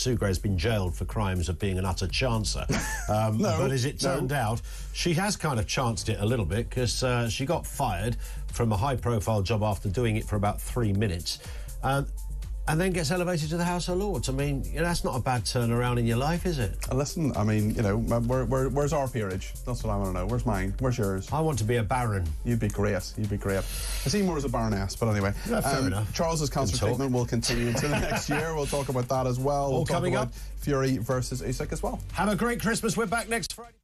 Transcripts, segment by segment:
Sugray's been jailed for crimes of being an utter chancer. But as it turned out, she has kind of chanced it a little bit, because she got fired from a high-profile job after doing it for about 3 minutes. And then gets elevated to the House of Lords. I mean, that's not a bad turnaround in your life, is it? Listen, I mean, where's our peerage? That's what I want to know. Where's mine? Where's yours? I want to be a baron. You'd be great. You'd be great. I see more as a baroness, but anyway. Yeah, fair enough. Charles's cancer treatment will continue into the next year. We'll talk about that as well. All coming up. Fury versus Usyk as well. Have a great Christmas. We're back next Friday.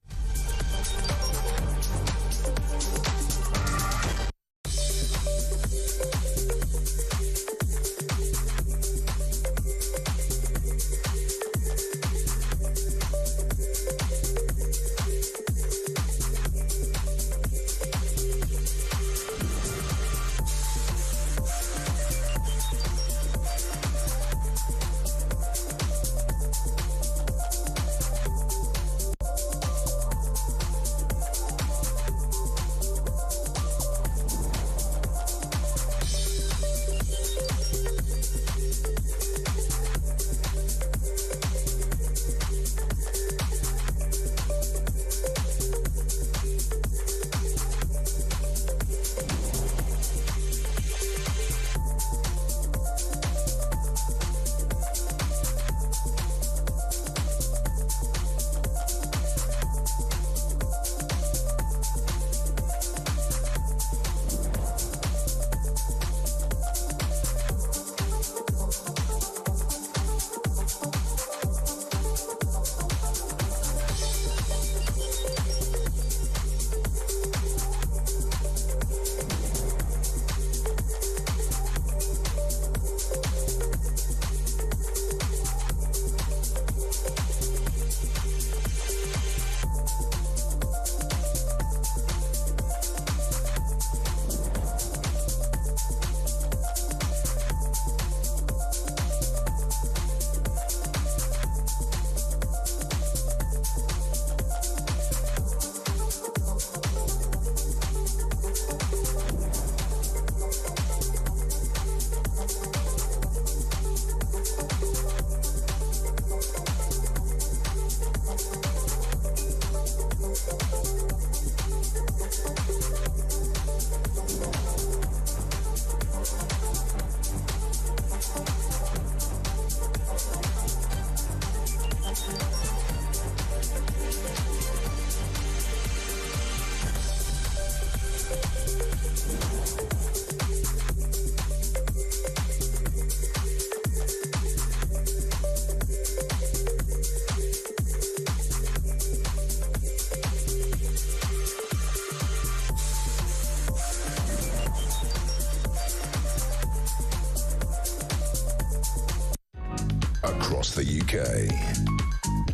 Across the UK,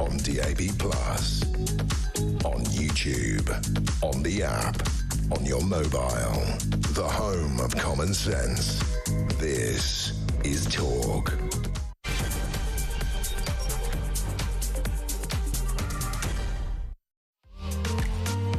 on DAB+, on YouTube, on the app, on your mobile, the home of common sense. This is Talk.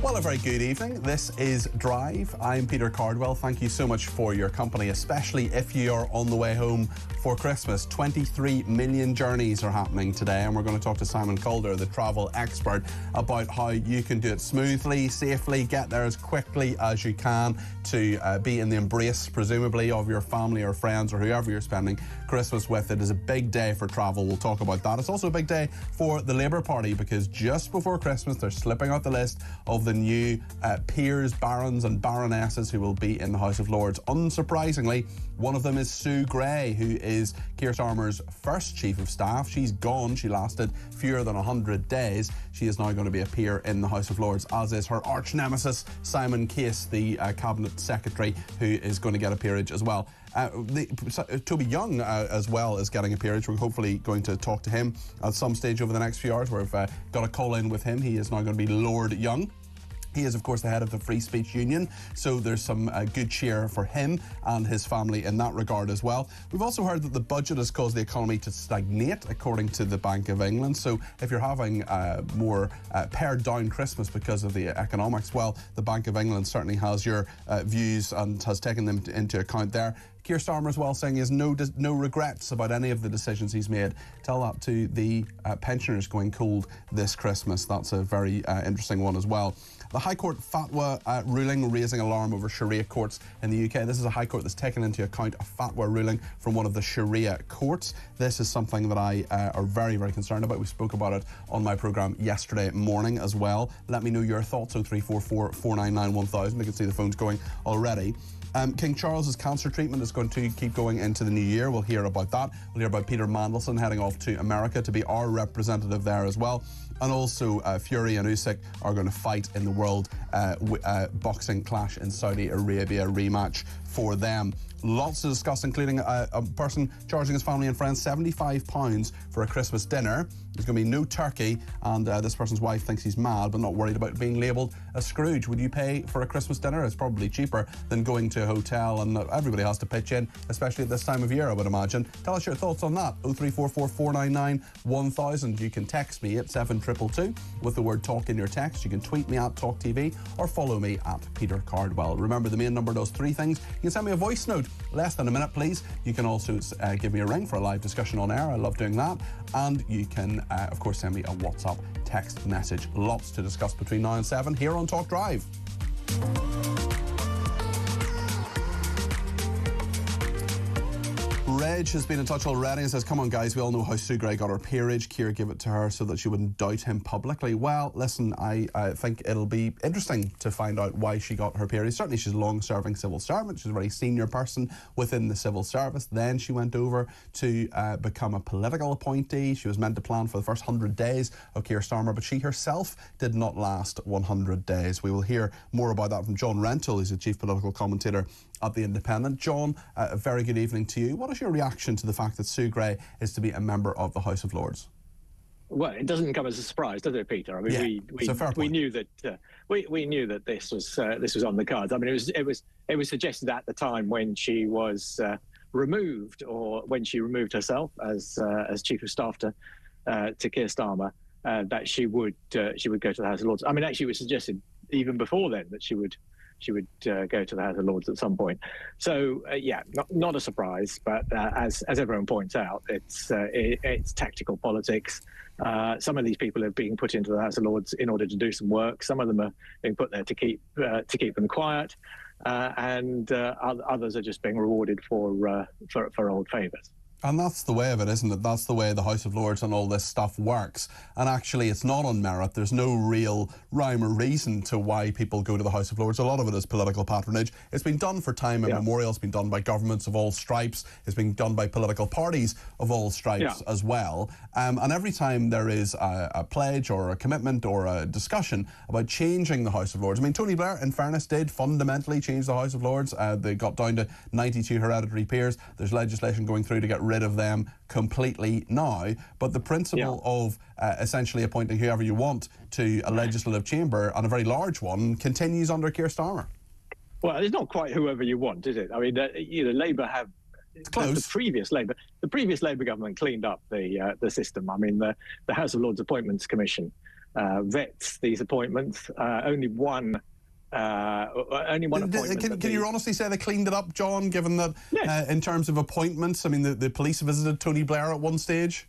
Well, a very good evening. This is Drive. I'm Peter Cardwell. Thank you so much for your company, especially if you are on the way home for Christmas. 23 million journeys are happening today, and we're going to talk to Simon Calder, the travel expert, about how you can do it smoothly, safely, get there as quickly as you can to be in the embrace, presumably, of your family or friends or whoever you're spending Christmas with. It is a big day for travel. We'll talk about that. It's also a big day for the Labour Party, because just before Christmas, they're slipping out the list of the new peers, barons and baronesses who will be in the House of Lords. Unsurprisingly, one of them is Sue Gray, who is Keir Starmer's first Chief of Staff. She's gone. She lasted fewer than 100 days. She is now going to be a peer in the House of Lords, as is her arch nemesis, Simon Case, the Cabinet Secretary, who is going to get a peerage as well. Toby Young as well is getting a peerage. We're hopefully going to talk to him at some stage over the next few hours. We've got a call in with him. He is now going to be Lord Young. He is, of course, the head of the Free Speech Union, so there's some good cheer for him and his family in that regard as well. We've also heard that the budget has caused the economy to stagnate, according to the Bank of England. So if you're having more pared down Christmas because of the economics, well, the Bank of England certainly has your views and has taken them into account there. Keir Starmer as well saying he has no regrets about any of the decisions he's made. Tell that to the pensioners going cold this Christmas. That's a very interesting one as well. The High Court fatwa ruling raising alarm over Sharia courts in the UK. This is a High Court that's taken into account a fatwa ruling from one of the Sharia courts. This is something that I are very, very concerned about. We spoke about it on my programme yesterday morning as well. Let me know your thoughts on 0344 499 1000. I can see the phones going already. King Charles's cancer treatment is going to keep going into the new year. We'll hear about that. We'll hear about Peter Mandelson heading off to America to be our representative there as well. And also Fury and Usyk are going to fight in the world boxing clash in Saudi Arabia, rematch for them. Lots to discuss, including a person charging his family and friends £75 for a Christmas dinner. There's going to be no turkey, and this person's wife thinks he's mad but not worried about being labelled a Scrooge. Would you pay for a Christmas dinner? It's probably cheaper than going to a hotel, and everybody has to pitch in, especially at this time of year, I would imagine. Tell us your thoughts on that. 0344 499 1000. You can text me at 7222 with the word talk in your text. You can tweet me at talkTV or follow me at Peter Cardwell. Remember, the main number does three things. You can send me a voice note, less than a minute, please. You can also give me a ring for a live discussion on air. I love doing that. And you can, of course, send me a WhatsApp text message. Lots to discuss between now and 7 here on Talk Drive. Reg has been in touch already and says, come on guys, we all know how Sue Gray got her peerage. Keir gave it to her so that she wouldn't doubt him publicly. Well, listen, I think it'll be interesting to find out why she got her peerage. Certainly she's a long-serving civil servant. She's a very senior person within the civil service. Then she went over to become a political appointee. She was meant to plan for the first 100 days of Keir Starmer, but she herself did not last 100 days. We will hear more about that from John Rentoul, who's a chief political commentator at The Independent. John, a very good evening to you. What is your reaction to the fact that Sue Gray is to be a member of the House of Lords? Well, it doesn't come as a surprise, does it, Peter? I mean, we knew that we knew that this was on the cards. I mean, it was suggested at the time when she was removed, or when she removed herself as chief of staff to Keir Starmer, that she would go to the House of Lords. I mean, actually, it was suggested even before then that she would go to the House of Lords at some point. So, not a surprise, but as everyone points out, it's tactical politics. Some of these people are being put into the House of Lords in order to do some work. Some of them are being put there to keep them quiet, and others are just being rewarded for old favours. And that's the way of it, isn't it? That's the way the House of Lords and all this stuff works. And actually, it's not on merit. There's no real rhyme or reason to why people go to the House of Lords. A lot of it is political patronage. It's been done for time immemorial. It's been done by governments of all stripes. It's been done by political parties of all stripes as well. And every time there is a pledge or a commitment or a discussion about changing the House of Lords. I mean, Tony Blair, in fairness, did fundamentally change the House of Lords. They got down to 92 hereditary peers. There's legislation going through to get rid of them completely now, but the principle of essentially appointing whoever you want to a legislative chamber, and a very large one, continues under Keir Starmer. Well, it's not quite whoever you want, is it? I mean, Labour have the previous Labour government cleaned up the system. I mean, the House of Lords Appointments Commission vets these appointments. Only one appointment. Can you honestly say they cleaned it up, John, given that in terms of appointments, I mean, the police visited Tony Blair at one stage?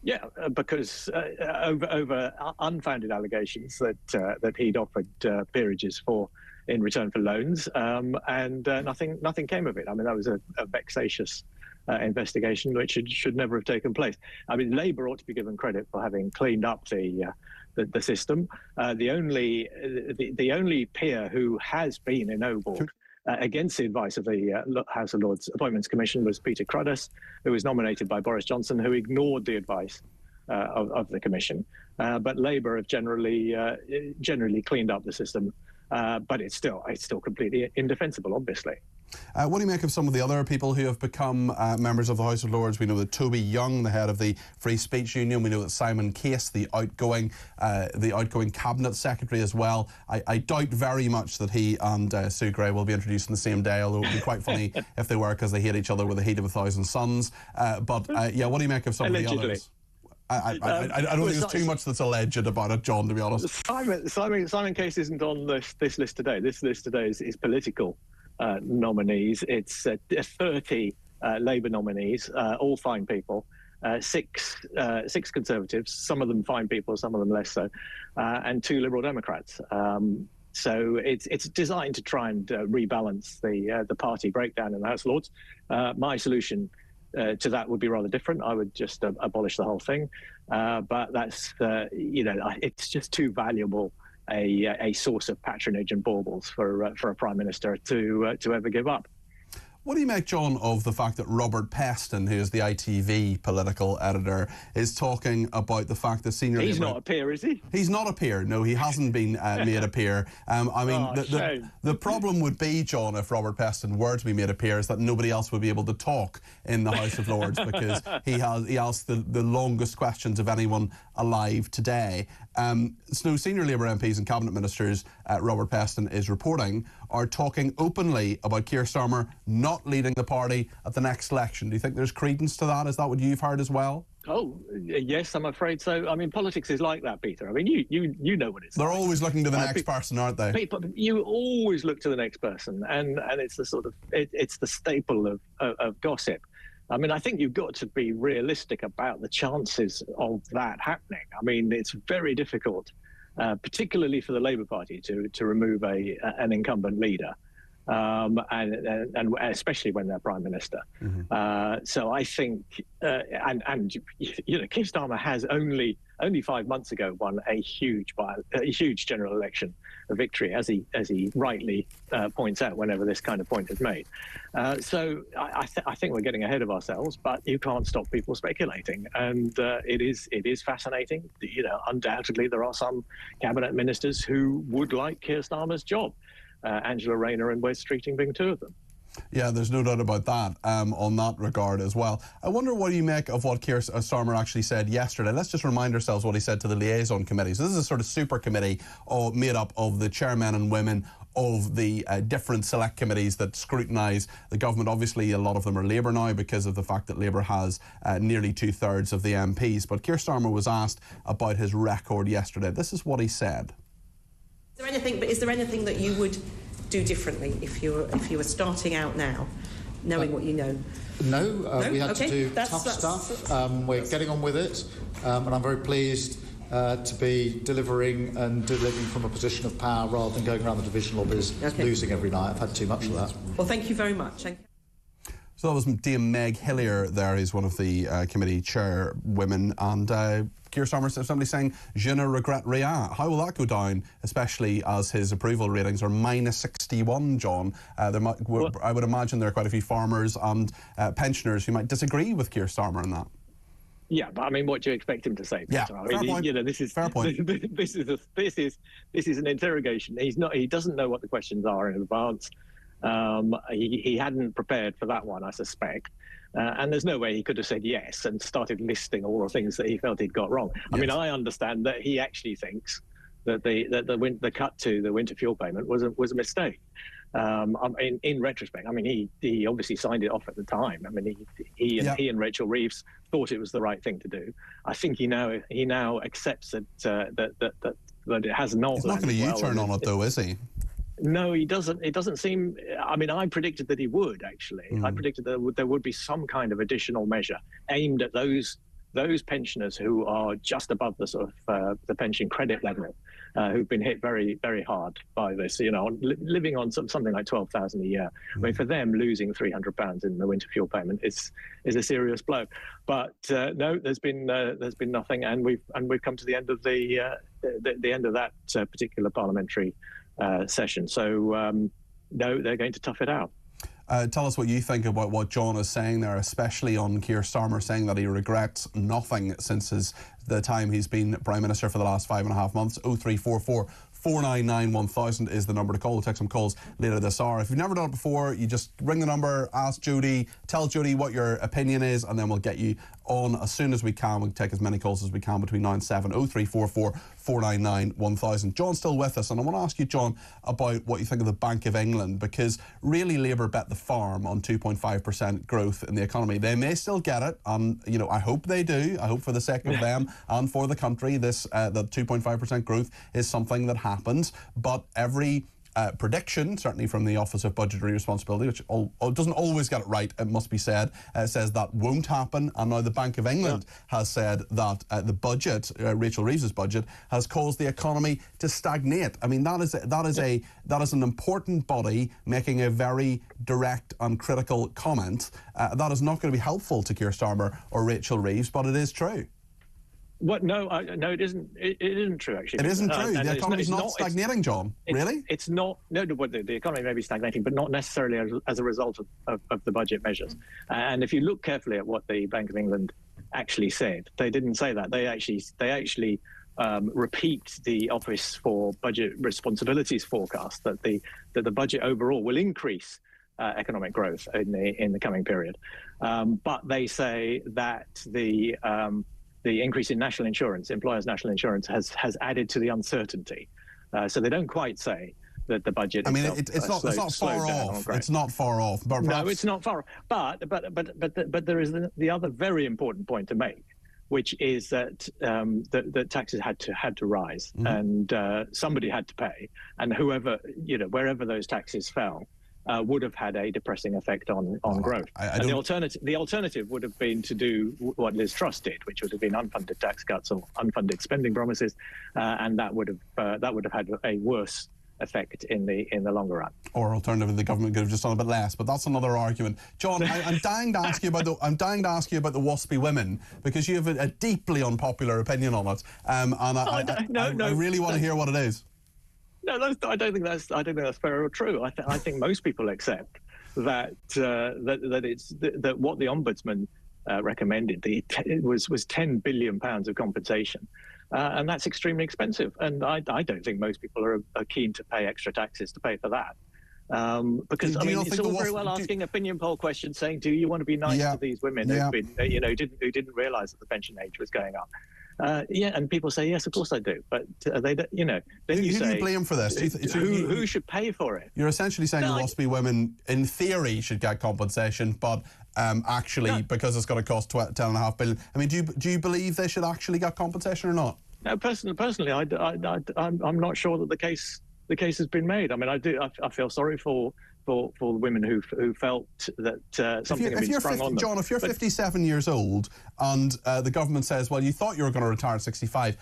Yeah, because over unfounded allegations that he'd offered peerages in return for loans, and nothing came of it. I mean, that was a vexatious investigation which should never have taken place. I mean, Labour ought to be given credit for having cleaned up the system. The only peer who has been ennobled against the advice of the House of Lords Appointments Commission was Peter Cardwell, who was nominated by Boris Johnson, who ignored the advice of the Commission. But Labour have generally cleaned up the system, but it's still completely indefensible, obviously. What do you make of some of the other people who have become members of the House of Lords? We know that Toby Young, the head of the Free Speech Union. We know that Simon Case, the outgoing cabinet secretary as well. I doubt very much that he and Sue Gray will be introduced on the same day, although it would be quite funny if they were, because they hate each other with the heat of 1,000 suns. But what do you make of some of the others? I don't think there's too much that's alleged about it, John, to be honest. Simon Case isn't on this list today. This list today is political nominees. It's 30 Labour nominees, all fine people. Six Conservatives, some of them fine people, some of them less so, and 2 Liberal Democrats. So it's designed to try and rebalance the party breakdown in the House of Lords. My solution to that would be rather different. I would just abolish the whole thing. But that's it's just too valuable a source of patronage and baubles for a prime minister to ever give up. What do you make, John, of the fact that Robert Peston, who is the ITV political editor, is talking about the fact that senior He's Labour... not a peer, is he? He's not a peer. No, he hasn't been made a peer. I mean, the problem would be, John, if Robert Peston were to be made a peer, is that nobody else would be able to talk in the House of Lords because he asks the longest questions of anyone alive today. So senior Labour MPs and cabinet ministers, Robert Peston is reporting, are talking openly about Keir Starmer not leading the party at the next election. Do you think there's credence to that? Is that what you've heard as well? Oh, yes, I'm afraid so. I mean, politics is like that, Peter. I mean, you know what it's like. They're always looking to the next person, aren't they? People, you always look to the next person, and it's the sort of it's the staple of gossip. I mean, I think you've got to be realistic about the chances of that happening. I mean, it's very difficult, particularly for the Labour Party, to remove an incumbent leader, and especially when they're prime minister. Mm-hmm. So I think, and Keir Starmer has only 5 months ago won a huge general election victory, as he rightly points out whenever this kind of point is made. So I think we're getting ahead of ourselves, but you can't stop people speculating, and it is fascinating. Undoubtedly there are some cabinet ministers who would like Keir Starmer's job. Angela Rayner and Wes Streeting being 2 of them. Yeah, there's no doubt about that on that regard as well. I wonder what you make of what Keir Starmer actually said yesterday. Let's just remind ourselves what he said to the liaison committee. So this is a sort of super committee made up of the chairmen and women of the different select committees that scrutinise the government. Obviously, a lot of them are Labour now because of the fact that Labour has nearly 2/3 of the MPs. But Keir Starmer was asked about his record yesterday. This is what he said. Is there anything that you would do differently if you were starting out now, knowing what you know? No, we had to do tough stuff. We're getting on with it, and I'm very pleased to be delivering from a position of power rather than going around the division lobbies losing every night. I've had too much of that. Well, thank you very much. So that was Dame Meg Hillier there, who's one of the committee chairwomen, and Keir Starmer simply saying, je ne regrette rien. How will that go down, especially as his approval ratings are -61, John? I would imagine there are quite a few farmers and pensioners who might disagree with Keir Starmer on that. Yeah, but I mean, what do you expect him to say, Peter? Yeah, I mean, fair point. This is fair point. This is an interrogation. He doesn't know what the questions are in advance. He hadn't prepared for that one, I suspect. And there's no way he could have said yes and started listing all the things that he felt he'd got wrong. Yes. I mean, I understand that he actually thinks that the cut to the winter fuel payment was a mistake. In retrospect, I mean, he obviously signed it off at the time. I mean, he and Rachel Reeves thought it was the right thing to do. I think he now accepts that it has not. He's not going to U-turn on it, though, is he? No, he doesn't. It doesn't seem. I mean, I predicted that he would actually. I predicted that there would be some kind of additional measure aimed at those pensioners who are just above the sort of the pension credit level, who've been hit very, very hard by this. Living on something like 12,000 a year. I mean, for them, losing £300 in the winter fuel payment is a serious blow. But no, there's been nothing, and we've come to the end of the end of that particular parliamentary session. So no, they're going to tough it out. Tell us what you think about what John is saying there, especially on Keir Starmer saying that he regrets nothing since the time he's been Prime Minister for the last 5.5 months. 0344 499 1000 is the number to call. We'll take some calls later this hour. If you've never done it before, you just ring the number, ask Judy, tell Judy what your opinion is, and then we'll get you on as soon as we can. We'll take as many calls as we can between now and 7. 0344 499 1000. John's still with us, and I want to ask you, John, about what you think of the Bank of England, because really Labour bet the farm on 2.5% growth in the economy. They may still get it, and I hope they do. I hope for the sake of them and for the country, the 2.5% growth is something that happens. But every prediction, certainly from the Office of Budgetary Responsibility, which doesn't always get it right, it must be said, says that won't happen. And now the Bank of England has said that the budget, Rachel Reeves's budget, has caused the economy to stagnate. I mean, that is an important body making a very direct and critical comment. That is not going to be helpful to Keir Starmer or Rachel Reeves, but it is true. What? No, no, it isn't. It isn't true, actually. It isn't true. The economy is not stagnating, John. Really? It's not. No, the economy may be stagnating, but not necessarily as a result of the budget measures. And if you look carefully at what the Bank of England actually said, they didn't say that. They actually repeat the Office for Budget Responsibility's forecast that the budget overall will increase economic growth in the coming period. But they say that the increase in national insurance, employers' national insurance, has added to the uncertainty. So they don't quite say that the budget. I mean, it's not far off. It's not far off. But no, it's not far. But there is the other very important point to make, which is that that taxes had to rise, and somebody had to pay, and wherever those taxes fell, would have had a depressing effect on growth. And the alternative would have been to do what Liz Truss did, which would have been unfunded tax cuts or unfunded spending promises, and that would have had a worse effect in the longer run. Or alternatively, the government could have just done a bit less, but that's another argument. John, I'm dying to ask you about the Waspi women, because you have a deeply unpopular opinion on it, and I really want to hear what it is. No, I don't think that's fair or true. I think most people accept that that what the Ombudsman recommended was £10 billion of compensation, and that's extremely expensive. And I don't think most people are keen to pay extra taxes to pay for that. Because it's all very well asking opinion poll questions, saying, "Do you want to be nice to these women who didn't realise that the pension age was going up?" And people say, yes, of course I do. But they don't, Then who do you blame for this? Who should pay for it? You're essentially saying the Waspi women, in theory, should get compensation, but because it's going to cost $10.5 billion. I mean, do you believe they should actually get compensation or not? No, personally, I'm not sure that the case has been made. I mean, I feel sorry for the women who felt that something had been sprung on them. John, if you're 57 years old and the government says, well, you thought you were going to retire at 65,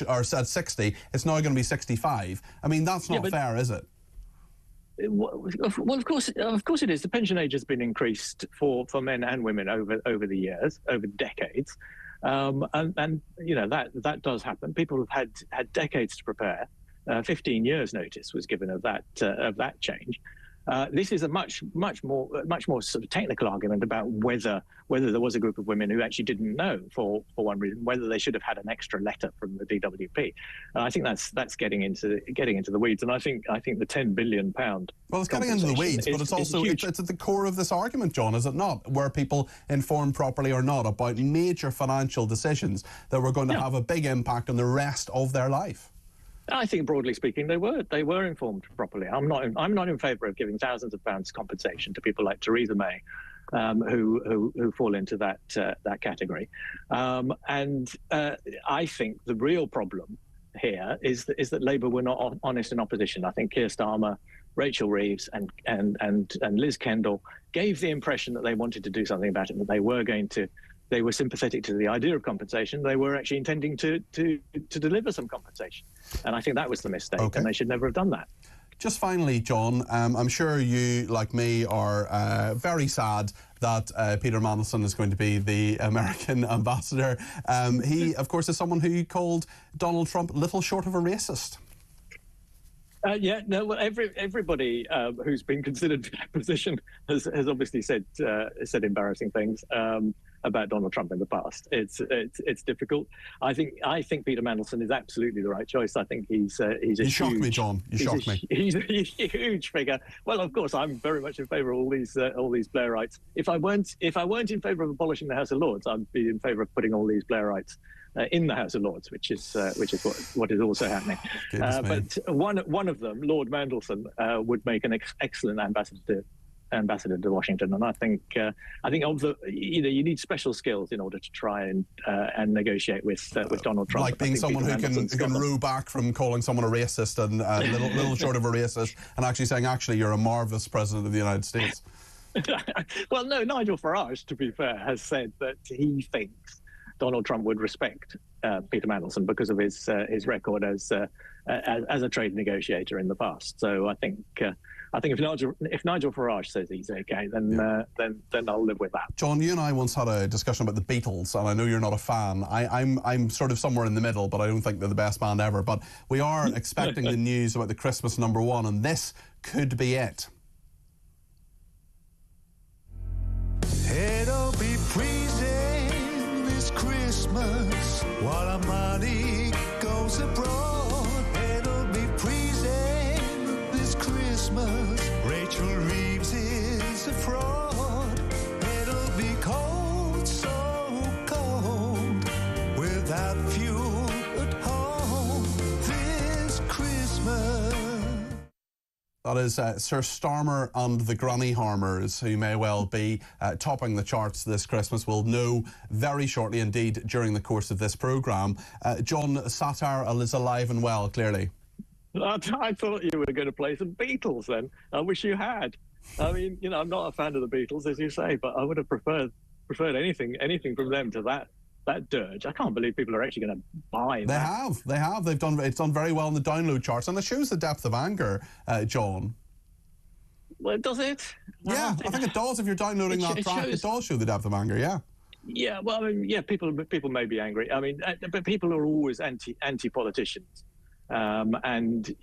or said 60, it's now going to be 65. I mean, that's not fair, is it? Well, of course it is. The pension age has been increased for men and women over the years, over decades, and that does happen. People have had decades to prepare. 15 years notice was given of that change. This is a much more sort of technical argument about whether there was a group of women who actually didn't know for one reason, whether they should have had an extra letter from the DWP. And I think that's getting into the weeds. And I think the £10 billion. Well, it's getting into the weeds, but it's also it's at the core of this argument, John, is it not? Were people informed properly or not about major financial decisions that were going to have a big impact on the rest of their life? I think, broadly speaking, they were informed properly. I'm not in favour of giving thousands of pounds compensation to people like Theresa May, who fall into that category. And I think the real problem here is that Labour were not honest in opposition. I think Keir Starmer, Rachel Reeves, and Liz Kendall gave the impression that they wanted to do something about it, that they were sympathetic to the idea of compensation. They were actually intending to deliver some compensation. And I think that was the mistake, and they should never have done that. Just finally, John, I'm sure you, like me, are very sad that Peter Mandelson is going to be the American ambassador. He, of course, is someone who called Donald Trump little short of a racist. Well, everybody who's been considered for that position has obviously said embarrassing things about Donald Trump in the past. It's difficult. I think Peter Mandelson is absolutely the right choice. I think he's a You shocked me, John. You shocked me. He's a huge figure. Well, of course, I'm very much in favour of all these Blairites. If I weren't in favour of abolishing the House of Lords, I'd be in favour of putting all these Blairites in the House of Lords, which is what is also happening. But one of them, Lord Mandelson, would make an excellent ambassador ambassador to Washington, and I think of the you need special skills in order to try and negotiate with Donald Trump. Like being someone who can row back from calling someone a racist and little short of a racist, and actually saying, actually, you're a marvellous president of the United States. Well, no, Nigel Farage, to be fair, has said that he thinks Donald Trump would respect Peter Mandelson because of his record as a trade negotiator in the past. So I think if Nigel Farage says he's okay, then I'll live with that. John, you and I once had a discussion about the Beatles, and I know you're not a fan. I'm sort of somewhere in the middle, but I don't think they're the best band ever. But we are expecting the news about the Christmas #1, and this could be it. It'll be freezing this Christmas while our money goes abroad. It'll be freezing this Christmas. Rachel Reeves is a fraud. It'll be cold, so cold, without fuel at home this Christmas. That is Sir Starmer and the Granny Harmers, who may well be topping the charts this Christmas. We'll know very shortly indeed during the course of this programme. John, satire is alive and well, clearly. I thought you were going to play some Beatles then. I wish you had. I mean, I'm not a fan of the Beatles, as you say, but I would have preferred anything from them to that dirge. I can't believe people are actually going to buy that. They have. It's done very well in the download charts, and it shows the depth of anger, John. Well, does it? Yeah, I think it does. If you're downloading that track, it does show the depth of anger. Yeah. Yeah. Well, I mean, yeah. People may be angry. I mean, but people are always anti-politicians, and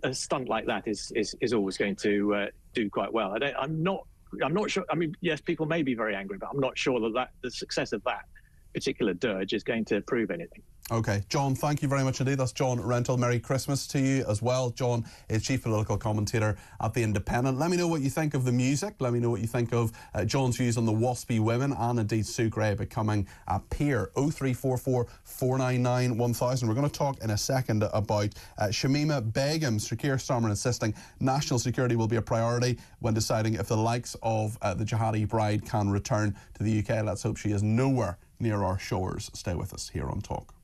a stunt like that is always going to do quite well. I'm not sure. I mean, yes, people may be very angry, but I'm not sure that the success of that particular dirge is going to prove anything. Okay, John, thank you very much indeed. That's John Rentoul. Merry Christmas to you as well. John is chief political commentator at The Independent. Let me know what you think of the music. Let me know what you think of John's views on the Waspi women and indeed Sue Gray becoming a peer. 0344 499 1000. We're going to talk in a second about Shamima Begum. Sir Keir Starmer insisting national security will be a priority when deciding if the likes of the jihadi bride can return to the UK. Let's hope she is nowhere near our shores. Stay with us here on Talk.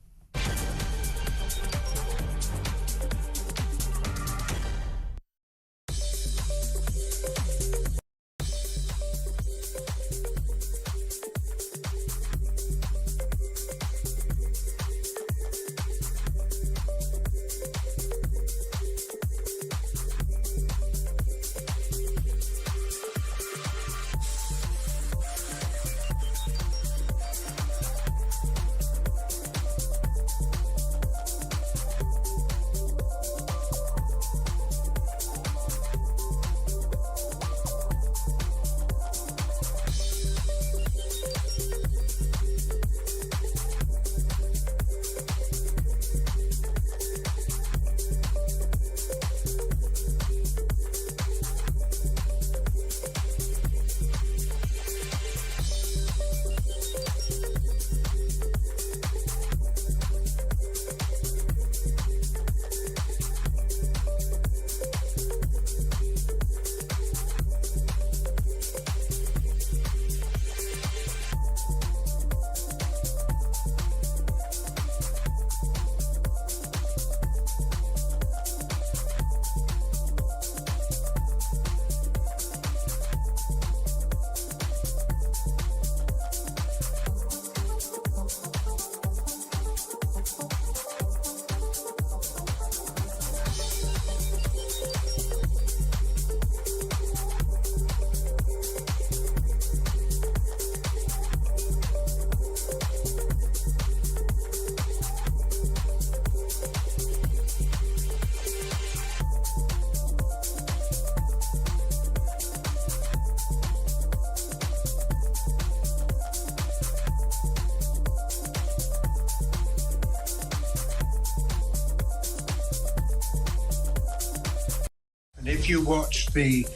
If you watch the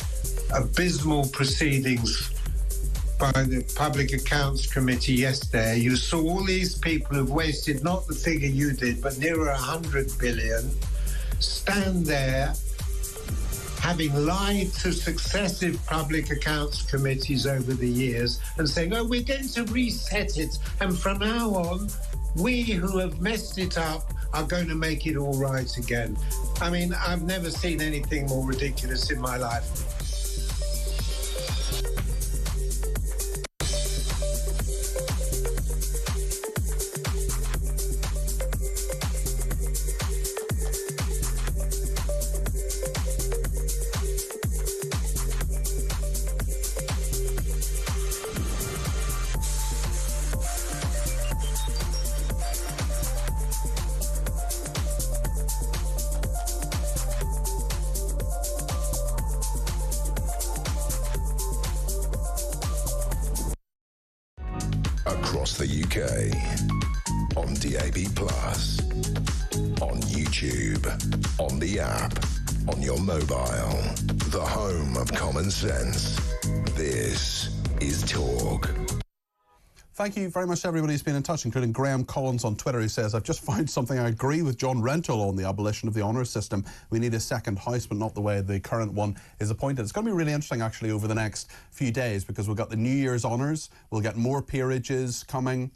abysmal proceedings by the Public Accounts Committee yesterday, you saw all these people who've wasted not the figure you did, but nearer 100 billion, stand there having lied to successive public accounts committees over the years and saying, oh, we're going to reset it, and from now on, we who have messed it up are going to make it all right again. I mean, I've never seen anything more ridiculous in my life. Across the UK, on DAB+, on YouTube, on the app, on your mobile, the home of common sense. This is Talk. Thank you very much to everybody who's been in touch, including Graham Collins on Twitter, who says, I've just found something I agree with John Rentoul on the abolition of the honours system. We need a second house, but not the way the current one is appointed. It's going to be really interesting, actually, over the next few days, because we've got the New Year's honours. We'll get more peerages coming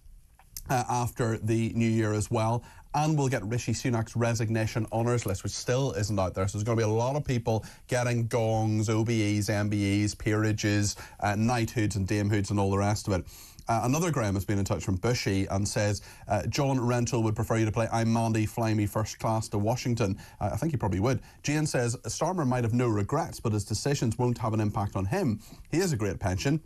after the New Year as well. And we'll get Rishi Sunak's resignation honours list, which still isn't out there. So there's going to be a lot of people getting gongs, OBEs, MBEs, peerages, knighthoods and damehoods and all the rest of it. Another Graham has been in touch from Bushy and says, John Rentoul would prefer you to play I'm Mandy, Fly Me First Class to Washington. I think he probably would. Jane says, Starmer might have no regrets, but his decisions won't have an impact on him. He has a great pension.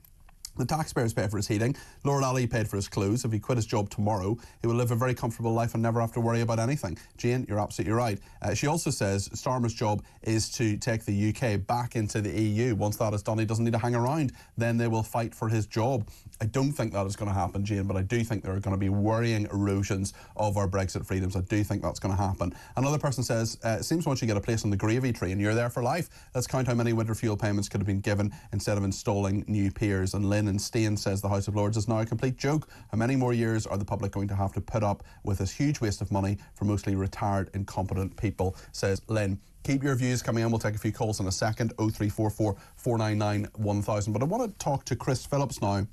The taxpayers pay for his heating. Lord Ali paid for his clothes. If he quit his job tomorrow, he will live a very comfortable life and never have to worry about anything. Jane, you're absolutely right. She also says Starmer's job is to take the UK back into the EU. Once that is done, he doesn't need to hang around. Then they will fight for his job. I don't think that is going to happen, Jane, but I do think there are going to be worrying erosions of our Brexit freedoms. I do think that's going to happen. Another person says, it seems once you get a place on the gravy tree and you're there for life. Let's count how many winter fuel payments could have been given instead of installing new peers. And Lynn and Steen says the House of Lords is now a complete joke. How many more years are the public going to have to put up with this huge waste of money for mostly retired, incompetent people, says Lynn. Keep your views coming in. We'll take a few calls in a second, 0344 499 1000. But I want to talk to Chris Phillips now,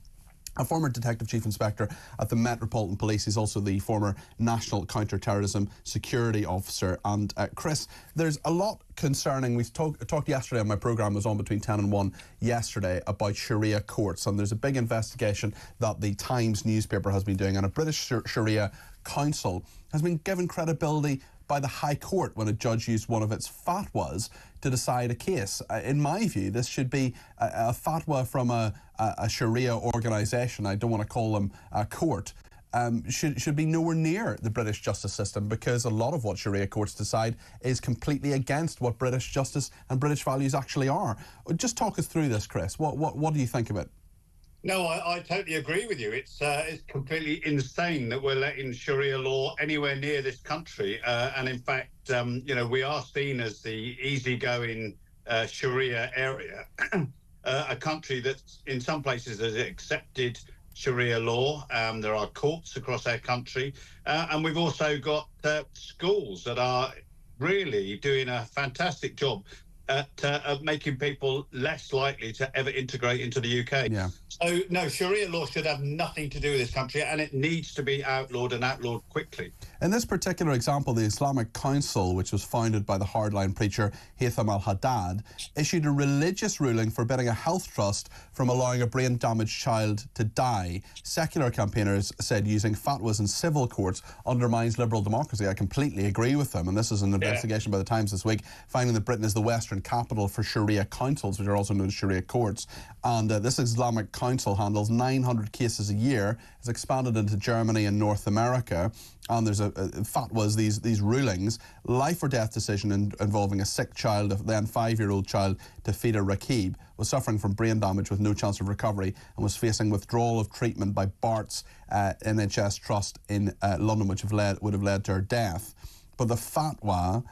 a former Detective Chief Inspector at the Metropolitan Police. He's also the former National Counter-Terrorism Security Officer. And Chris, there's a lot concerning, we talked yesterday on my programme, was on between 10 and 1 yesterday, about Sharia courts. And there's a big investigation that the Times newspaper has been doing, and a British Sharia council has been given credibility by the High Court when a judge used one of its fatwas to decide a case. In my view, this should be a fatwa from a Sharia organisation. I don't want to call them a court. Should be nowhere near the British justice system, because a lot of what Sharia courts decide is completely against what British justice and British values actually are. Just talk us through this, Chris. What do you think of it? No, I totally agree with you. It's completely insane that we're letting Sharia law anywhere near this country. And in fact, we are seen as the easygoing Sharia area, a country that in some places has accepted Sharia law. There are courts across our country. And we've also got schools that are really doing a fantastic job at making people less likely to ever integrate into the UK. Yeah. So, no, Sharia law should have nothing to do with this country, and it needs to be outlawed, and outlawed quickly. In this particular example, the Islamic Council, which was founded by the hardline preacher Haytham al-Haddad, issued a religious ruling forbidding a health trust from allowing a brain-damaged child to die. Secular campaigners said using fatwas in civil courts undermines liberal democracy. I completely agree with them, and this is an investigation by the Times this week, finding that Britain is the Western capital for Sharia councils, which are also known as Sharia courts. And this Islamic Council handles 900 cases a year. It's expanded into Germany and North America. And there's fatwas, these rulings, life or death decision involving a sick child, a then 5-year-old child, Tafida Rakib, was suffering from brain damage with no chance of recovery and was facing withdrawal of treatment by Bart's NHS trust in London, which would have led to her death. But the fatwa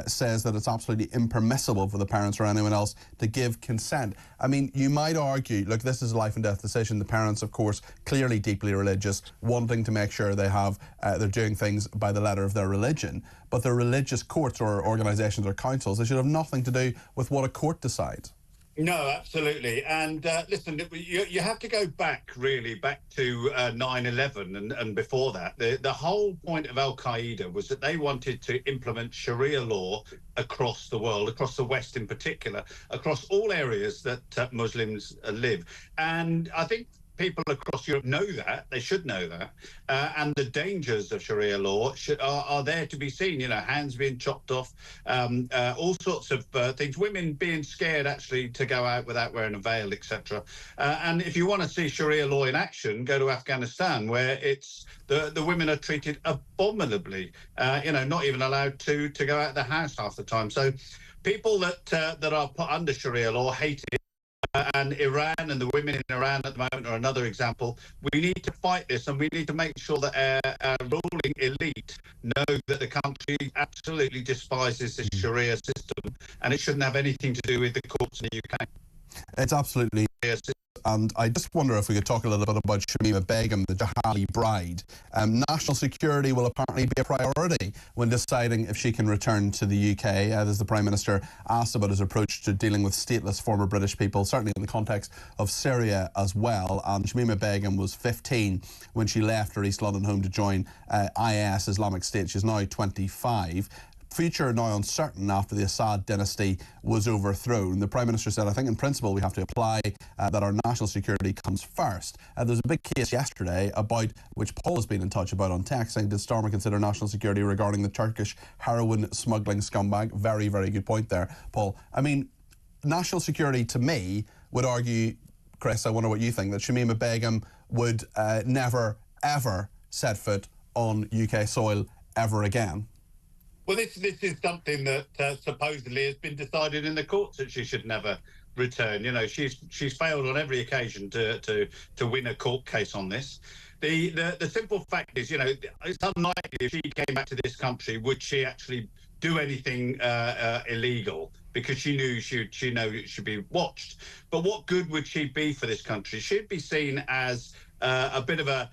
says that it's absolutely impermissible for the parents or anyone else to give consent. I mean, you might argue, look, this is a life and death decision. The parents, of course, clearly deeply religious, wanting to make sure they're doing things by the letter of their religion. But the religious courts or organisations or councils, they should have nothing to do with what a court decides. No, absolutely. And listen, you have to go back to 9/11 and before that. The whole point of Al-Qaeda was that they wanted to implement Sharia law across the world, across the West in particular, across all areas that Muslims live. And I think people across Europe know that. They should know that. And the dangers of Sharia law are there to be seen. You know, hands being chopped off, all sorts of things. Women being scared, actually, to go out without wearing a veil, etc. And if you want to see Sharia law in action, go to Afghanistan, where it's the women are treated abominably. You know, not even allowed to go out of the house half the time. So people that are put under Sharia law hate it. And Iran and the women in Iran at the moment are another example. We need to fight this, and we need to make sure that our ruling elite know that the country absolutely despises the Sharia system, and it shouldn't have anything to do with the courts in the UK. It's absolutely... And I just wonder if we could talk a little bit about Shamima Begum, the jihadi bride. National security will apparently be a priority when deciding if she can return to the UK, as the Prime Minister asked about his approach to dealing with stateless former British people, certainly in the context of Syria as well. And Shamima Begum was 15 when she left her East London home to join IS, Islamic State. She's now 25. Future now uncertain after the Assad dynasty was overthrown. The Prime Minister said, I think in principle we have to apply that our national security comes first. There's a big case yesterday about, which Paul has been in touch about on text, saying, did Starmer consider national security regarding the Turkish heroin smuggling scumbag? Very, very good point there, Paul. I mean, national security to me would argue, Chris, I wonder what you think, that Shamima Begum would never, ever set foot on UK soil ever again. Well, this is something that supposedly has been decided in the courts that she should never return. You know, she's failed on every occasion to win a court case on this. The simple fact is, you know, it's unlikely if she came back to this country would she actually do anything illegal, because she knew she'd be watched. But what good would she be for this country? She'd be seen as a bit of a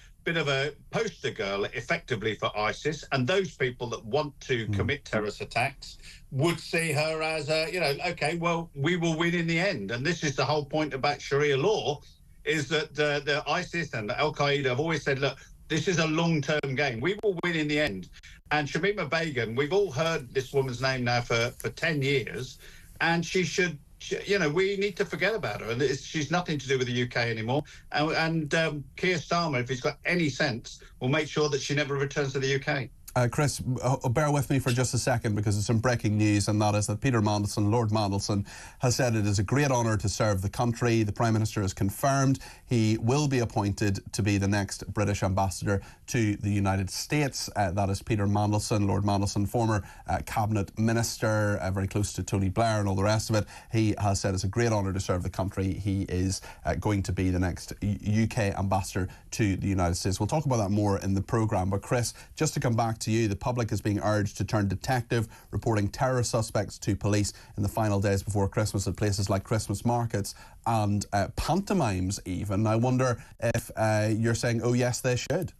poster girl, effectively, for ISIS, and those people that want to commit terrorist attacks would see her as okay, well, we will win in the end. And this is the whole point about Sharia law, is that the ISIS and Al Qaeda have always said, look, this is a long-term game. We will win in the end. And Shamima Begum, we've all heard this woman's name now for 10 years, and she should. You know, we need to forget about her, and she's nothing to do with the UK anymore. And Keir Starmer, if he's got any sense, will make sure that she never returns to the UK. Chris, bear with me for just a second, because there's some breaking news, and that is that Peter Mandelson, Lord Mandelson, has said it is a great honour to serve the country. The Prime Minister has confirmed he will be appointed to be the next British ambassador to the United States. That is Peter Mandelson, Lord Mandelson, former cabinet minister, very close to Tony Blair and all the rest of it. He has said it's a great honour to serve the country. He is going to be the next UK ambassador to the United States. We'll talk about that more in the programme. But Chris, just to come back to you, the public is being urged to turn detective, reporting terror suspects to police in the final days before Christmas at places like Christmas markets and pantomimes even. I wonder if you're saying, oh yes, they should.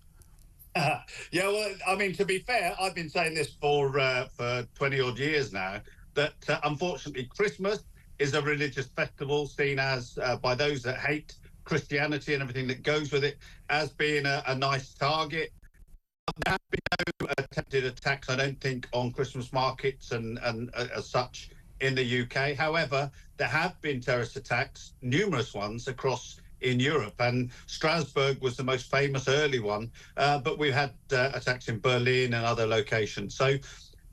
Yeah, well, I mean, to be fair, I've been saying this for 20 odd years now, that unfortunately Christmas is a religious festival seen as, by those that hate Christianity and everything that goes with it, as being a nice target. There have been no attempted attacks, I don't think, on Christmas markets and as such in the UK. However, there have been terrorist attacks, numerous ones across in Europe, and Strasbourg was the most famous early one, but we've had attacks in Berlin and other locations. So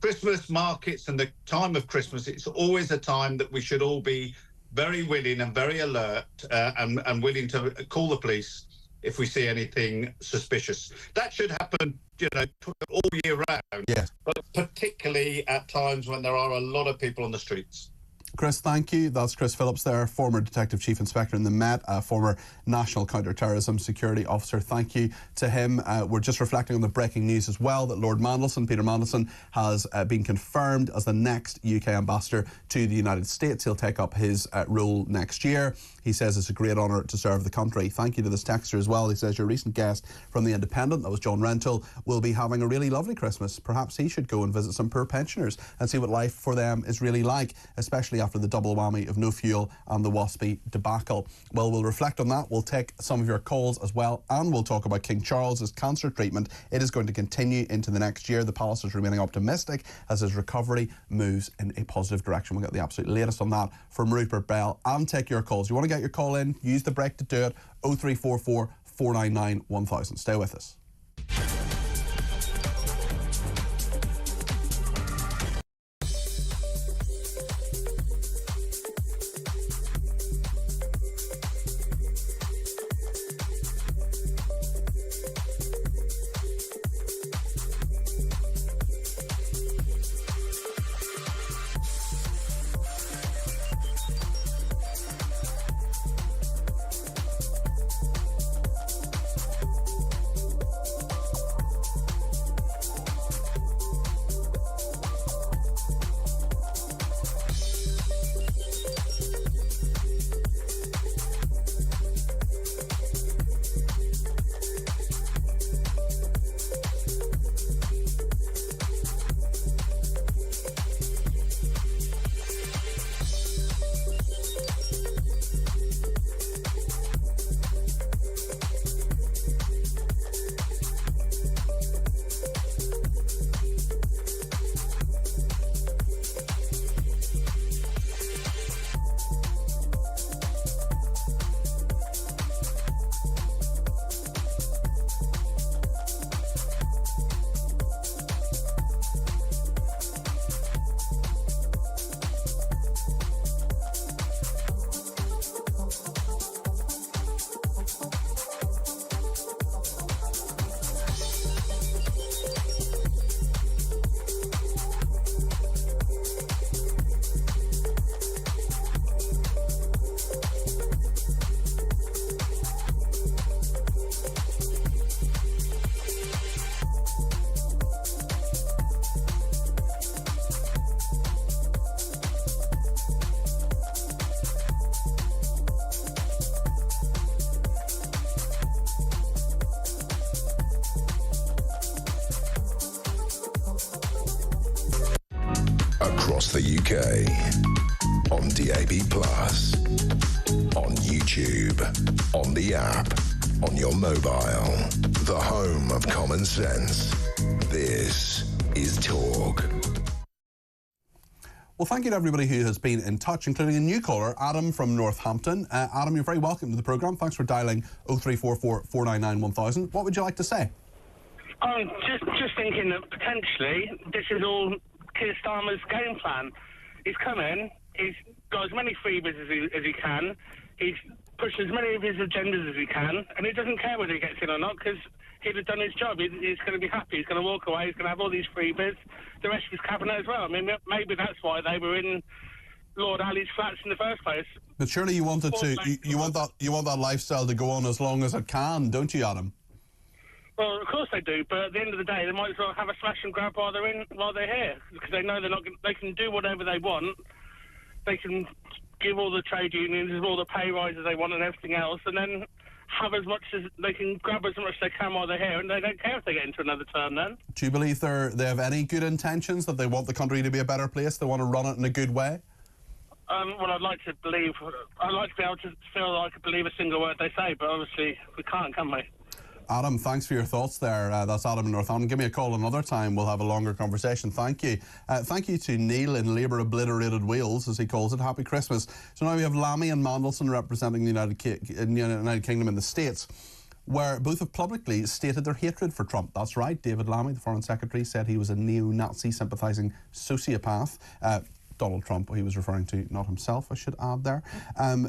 Christmas markets and the time of Christmas, it's always a time that we should all be very willing and very alert and willing to call the police if we see anything suspicious. That should happen, you know, all year round, yes, but particularly at times when there are a lot of people on the streets. Chris, thank you. That's Chris Phillips there, former Detective Chief Inspector in the Met, former National Counter-Terrorism Security Officer. Thank you to him. We're just reflecting on the breaking news as well that Lord Mandelson, Peter Mandelson, has been confirmed as the next UK ambassador to the United States. He'll take up his role next year. He says it's a great honour to serve the country. Thank you to this texter as well. He says your recent guest from The Independent, that was John Rentoul, will be having a really lovely Christmas. Perhaps he should go and visit some poor pensioners and see what life for them is really like, especially after the double whammy of no fuel and the Waspi debacle. Well, we'll reflect on that. We'll take some of your calls as well, and we'll talk about King Charles's cancer treatment. It is going to continue into the next year. The palace is remaining optimistic as his recovery moves in a positive direction. We'll get the absolute latest on that from Rupert Bell and take your calls. You want to get your call in, use the break to do it. 0344 499 1000. Stay with us. Across the UK, on DAB+, on YouTube, on the app, on your mobile, the home of common sense. This is Talk. Well, thank you to everybody who has been in touch, including a new caller, Adam from Northampton. Adam, you're very welcome to the programme. Thanks for dialing 0344 499 1000. What would you like to say? Just thinking that potentially this is all Keir Starmer's game plan. He's come in, he's got as many freebies as he can, he's pushed as many of his agendas as he can, and he doesn't care whether he gets in or not, because he'd have done his job. He's going to be happy, he's going to walk away, he's going to have all these freebies, the rest of his cabinet as well. I mean, maybe that's why they were in Lord Ali's flats in the first place. But surely you wanted you want that lifestyle to go on as long as it can, don't you, Adam? Well, of course they do, but at the end of the day, they might as well have a slash and grab while they're here, because they know they can do whatever they want. They can give all the trade unions all the pay rises they want and everything else, and then have as much as they can, grab as much as they can while they're here, and they don't care if they get into another term then. Do you believe they have any good intentions, that they want the country to be a better place, they want to run it in a good way? Well, I'd like to be able to feel like I could believe a single word they say, but obviously we can't, can we? Adam, thanks for your thoughts there. That's Adam in Northampton. Give me a call another time. We'll have a longer conversation. Thank you. Thank you to Neil in Labour-obliterated Wales, as he calls it. Happy Christmas. So now we have Lammy and Mandelson representing the United Kingdom in the States, where both have publicly stated their hatred for Trump. That's right. David Lammy, the Foreign Secretary, said he was a neo-Nazi sympathising sociopath. Donald Trump, he was referring to, not himself, I should add there.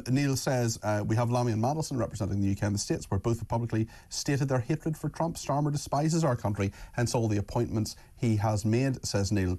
Neil says, we have Lammy and Mandelson representing the UK and the States, where both have publicly stated their hatred for Trump. Starmer despises our country, hence all the appointments he has made, says Neil.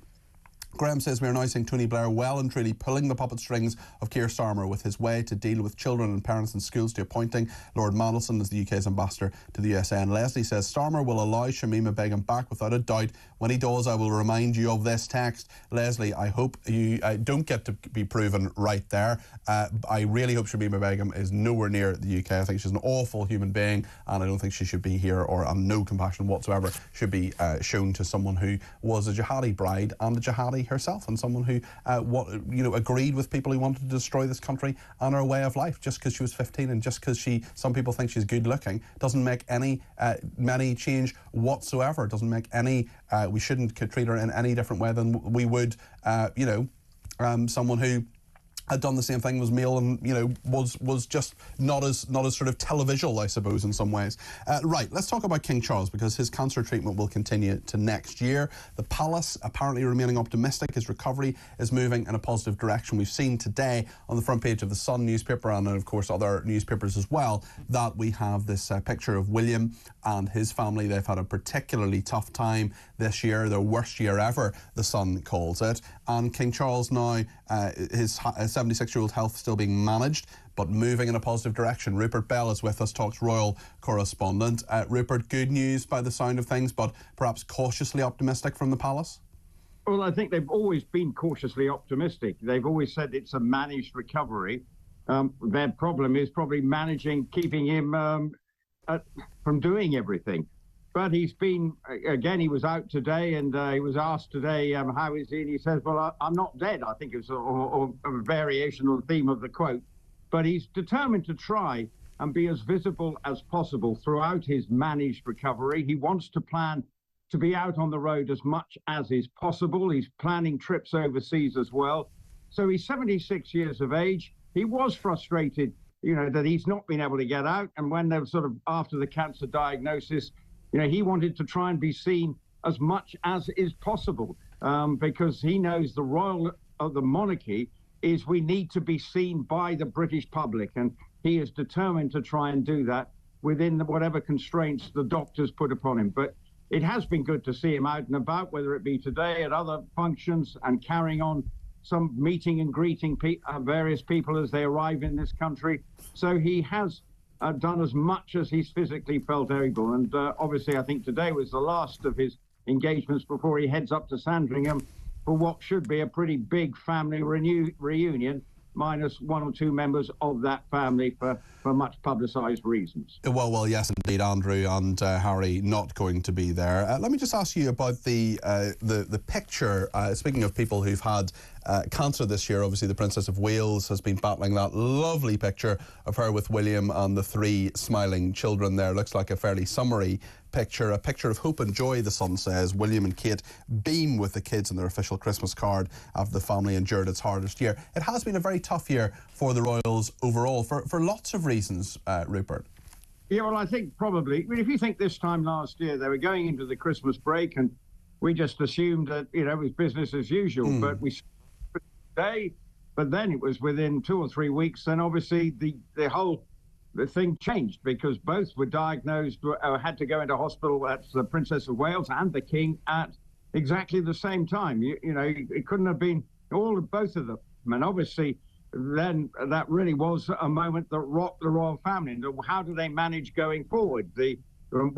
Graham says we are now seeing Tony Blair well and truly pulling the puppet strings of Keir Starmer with his way to deal with children and parents in schools to appointing Lord Mandelson as the UK's ambassador to the USA. And Leslie says Starmer will allow Shamima Begum back without a doubt. When he does, I will remind you of this text. Leslie, I hope you don't get to be proven right there. I really hope Shamima Begum is nowhere near the UK. I think she's an awful human being, and I don't think she should be here, or no compassion whatsoever should be shown to someone who was a jihadi bride and a jihadi herself, and someone who agreed with people who wanted to destroy this country and our way of life just because she was 15, and just because some people think she's good looking doesn't make any change whatsoever. Doesn't make any we shouldn't treat her in any different way than we would someone who had done the same thing, was male, and was just not as sort of televisual, I suppose, in some ways. Right, let's talk about King Charles, because his cancer treatment will continue to next year. The palace apparently remaining optimistic. His recovery is moving in a positive direction. We've seen today on the front page of the Sun newspaper, and of course other newspapers as well, that we have this picture of William and his family. They've had a particularly tough time this year, their worst year ever, the Sun calls it. And King Charles now, his 76-year-old health still being managed, but moving in a positive direction. Rupert Bell is with us, Talk's royal correspondent. Rupert, good news by the sound of things, but perhaps cautiously optimistic from the palace? Well, I think they've always been cautiously optimistic. They've always said it's a managed recovery. Their problem is probably keeping him from doing everything. But he's been, again, he was out today, and he was asked today, how is he? And he says, well, I'm not dead. I think it was a variation on the theme of the quote. But he's determined to try and be as visible as possible throughout his managed recovery. He wants to plan to be out on the road as much as is possible. He's planning trips overseas as well. So he's 76 years of age. He was frustrated, that he's not been able to get out. And when they were sort of after the cancer diagnosis, he wanted to try and be seen as much as is possible, because he knows the monarchy is we need to be seen by the British public, and he is determined to try and do that within whatever constraints the doctors put upon him. But it has been good to see him out and about, whether it be today at other functions and carrying on some meeting and greeting various people as they arrive in this country. So he has done as much as he's physically felt able. And obviously, I think today was the last of his engagements before he heads up to Sandringham for what should be a pretty big family reunion, minus one or two members of that family for much publicised reasons. Well, yes, indeed, Andrew and Harry not going to be there. Let me just ask you about the picture. Speaking of people who've had cancer this year, obviously the Princess of Wales has been battling that lovely picture of her with William and the three smiling children there. Looks like a fairly summary picture, a picture of hope and joy, the Sun says. William and Kate beam with the kids in their official Christmas card after the family endured its hardest year. It has been a very tough year for the royals overall, for lots of reasons, Rupert. Yeah, well, I think probably, if you think this time last year, they were going into the Christmas break and we just assumed that, it was business as usual, but we day, but then it was within 2 or 3 weeks, and obviously the thing changed because both were diagnosed, had to go into hospital. That's the Princess of Wales and the King at exactly the same time. It couldn't have been both of them. And obviously, then that really was a moment that rocked the royal family. And how do they manage going forward?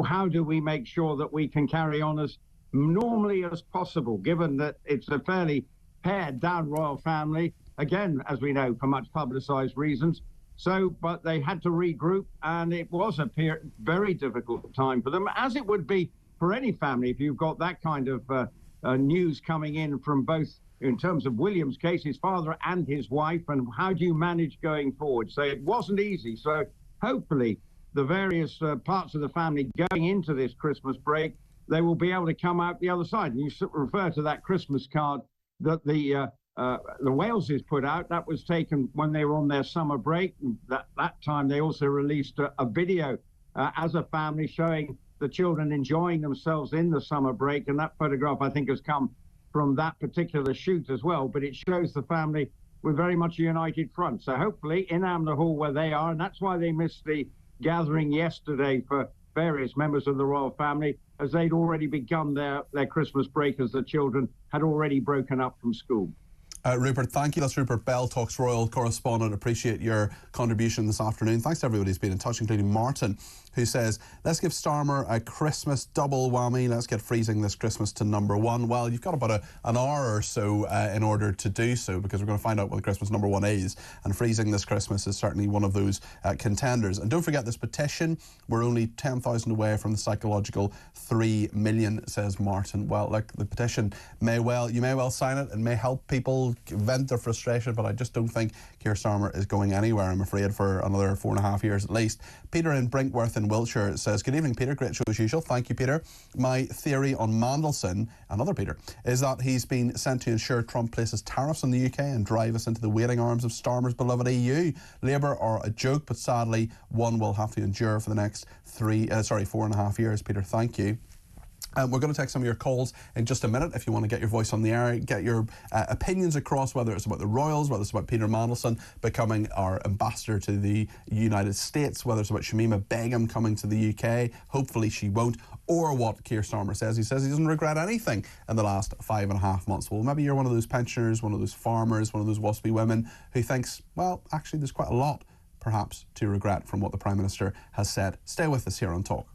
How do we make sure that we can carry on as normally as possible, given that it's a fairly pared down royal family, again, as we know, for much publicised reasons. So, but they had to regroup, and it was a very difficult time for them, as it would be for any family if you've got that kind of news coming in from both, in terms of William's case, his father and his wife, and how do you manage going forward? So it wasn't easy. So hopefully the various parts of the family going into this Christmas break, they will be able to come out the other side. And you refer to that Christmas card that the Waleses put out. That was taken when they were on their summer break. That time they also released a video as a family showing the children enjoying themselves in the summer break, and that photograph I think has come from that particular shoot as well, but it shows the family with very much a united front. So hopefully in Amner Hall where they are, and that's why they missed the gathering yesterday for various members of the royal family, as they'd already begun their Christmas break, as the children had already broken up from school. Rupert, thank you. That's Rupert Bell, Talks Royal correspondent. Appreciate your contribution this afternoon. Thanks to everybody who's been in touch, including Martin, who says, let's give Starmer a Christmas double whammy. Let's get freezing this Christmas to #1. Well, you've got about an hour or so in order to do so, because we're going to find out what Christmas #1 is, and freezing this Christmas is certainly one of those contenders. And don't forget this petition. We're only 10,000 away from the psychological 3 million, says Martin. Well, look, the petition you may well sign it and may help people vent their frustration, but I just don't think Keir Starmer is going anywhere, I'm afraid, for another 4.5 years at least. Peter in Brinkworth in Wiltshire says, good evening, Peter. Great show as usual. Thank you, Peter. My theory on Mandelson, another Peter, is that he's been sent to ensure Trump places tariffs on the UK and drive us into the waiting arms of Starmer's beloved EU. Labour are a joke, but sadly, one will have to endure for the next 4.5 years. Peter, thank you. We're going to take some of your calls in just a minute if you want to get your voice on the air, get your opinions across, whether it's about the Royals, whether it's about Peter Mandelson becoming our ambassador to the United States, whether it's about Shamima Begum coming to the UK, hopefully she won't, or what Keir Starmer says. He says he doesn't regret anything in the last 5.5 months. Well, maybe you're one of those pensioners, one of those farmers, one of those Waspi women who thinks, well, actually there's quite a lot perhaps to regret from what the Prime Minister has said. Stay with us here on Talk.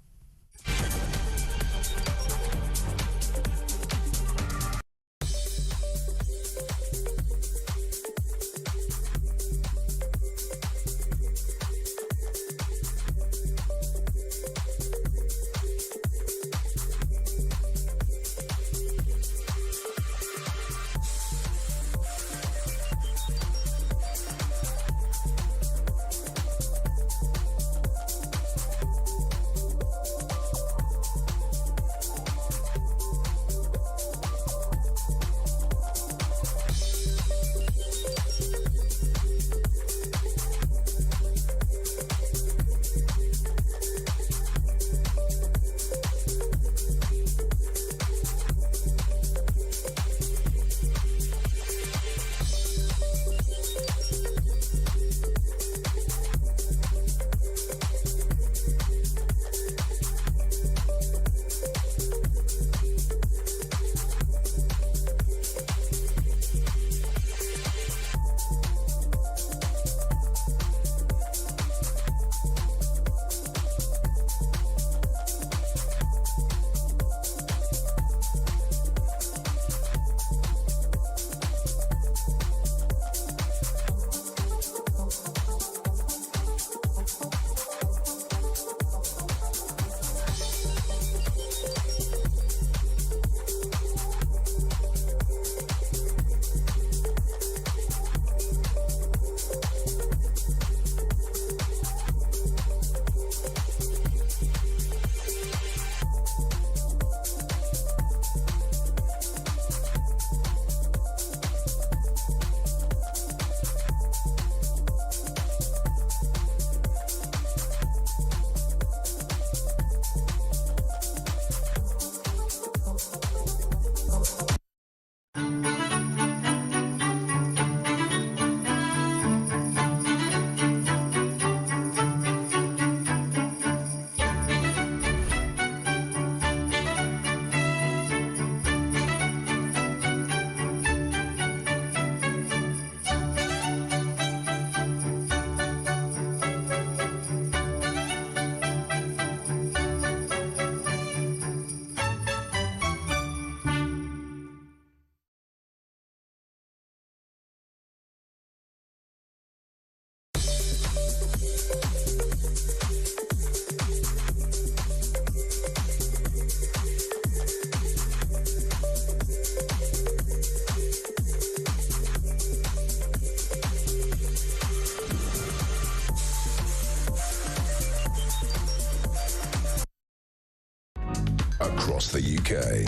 Across the UK,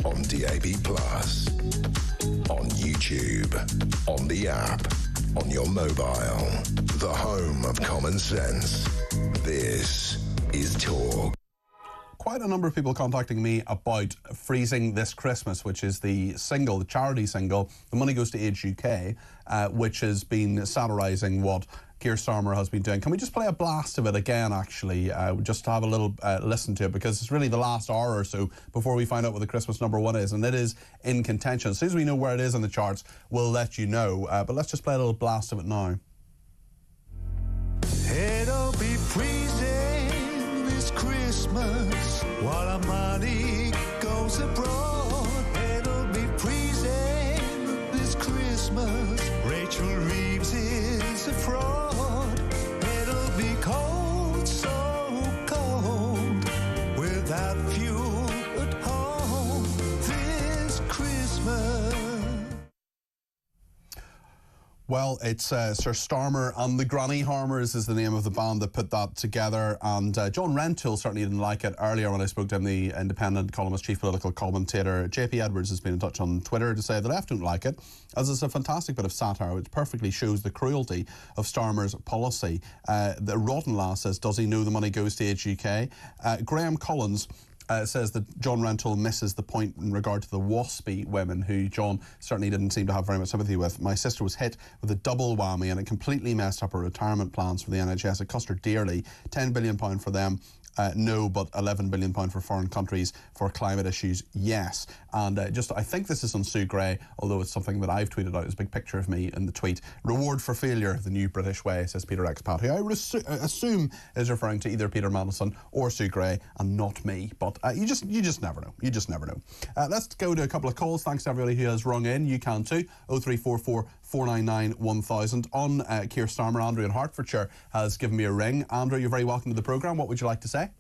on DAB+, on YouTube, on the app, on your mobile, the home of common sense. This is Talk. Quite a number of people contacting me about Freezing This Christmas, which is the single, the charity single. The money goes to Age UK, which has been satirising what Keir Starmer has been doing. Can we just play a blast of it again, actually, just to have a little listen to it, because it's really the last hour or so before we find out what the Christmas #1 is, and it is in contention. As soon as we know where it is on the charts, we'll let you know. But let's just play a little blast of it now. It'll be freezing this Christmas while our money goes abroad. It'll be freezing this Christmas. Rachel Reeves is a fraud. It'll be cold, so cold, without fuel at home this Christmas. Well, it's Sir Starmer and the Granny Harmers is the name of the band that put that together, and John Rentoul certainly didn't like it. Earlier when I spoke to him, the independent columnist, chief political commentator JP Edwards has been in touch on Twitter to say the left don't like it, as it's a fantastic bit of satire which perfectly shows the cruelty of Starmer's policy. The Rotten Lass says, does he know the money goes to HUK? Graham Collins says that John Rentoul misses the point in regard to the Waspi women, who John certainly didn't seem to have very much sympathy with. My sister was hit with a double whammy and it completely messed up her retirement plans for the NHS. It cost her dearly. £10 billion for them. No, but £11 billion for foreign countries for climate issues, yes. And I think this is on Sue Gray, although it's something that I've tweeted out. It's a big picture of me in the tweet. Reward for failure, the new British way, says Peter Expat, who I assume is referring to either Peter Mandelson or Sue Gray, and not me. But you just never know. You just never know. Let's go to a couple of calls. Thanks to everybody who has rung in. You can too. 0344 499 1000. On Keir Starmer, Andrew in Hertfordshire has given me a ring. Andrew, you're very welcome to the programme. What would you like to say?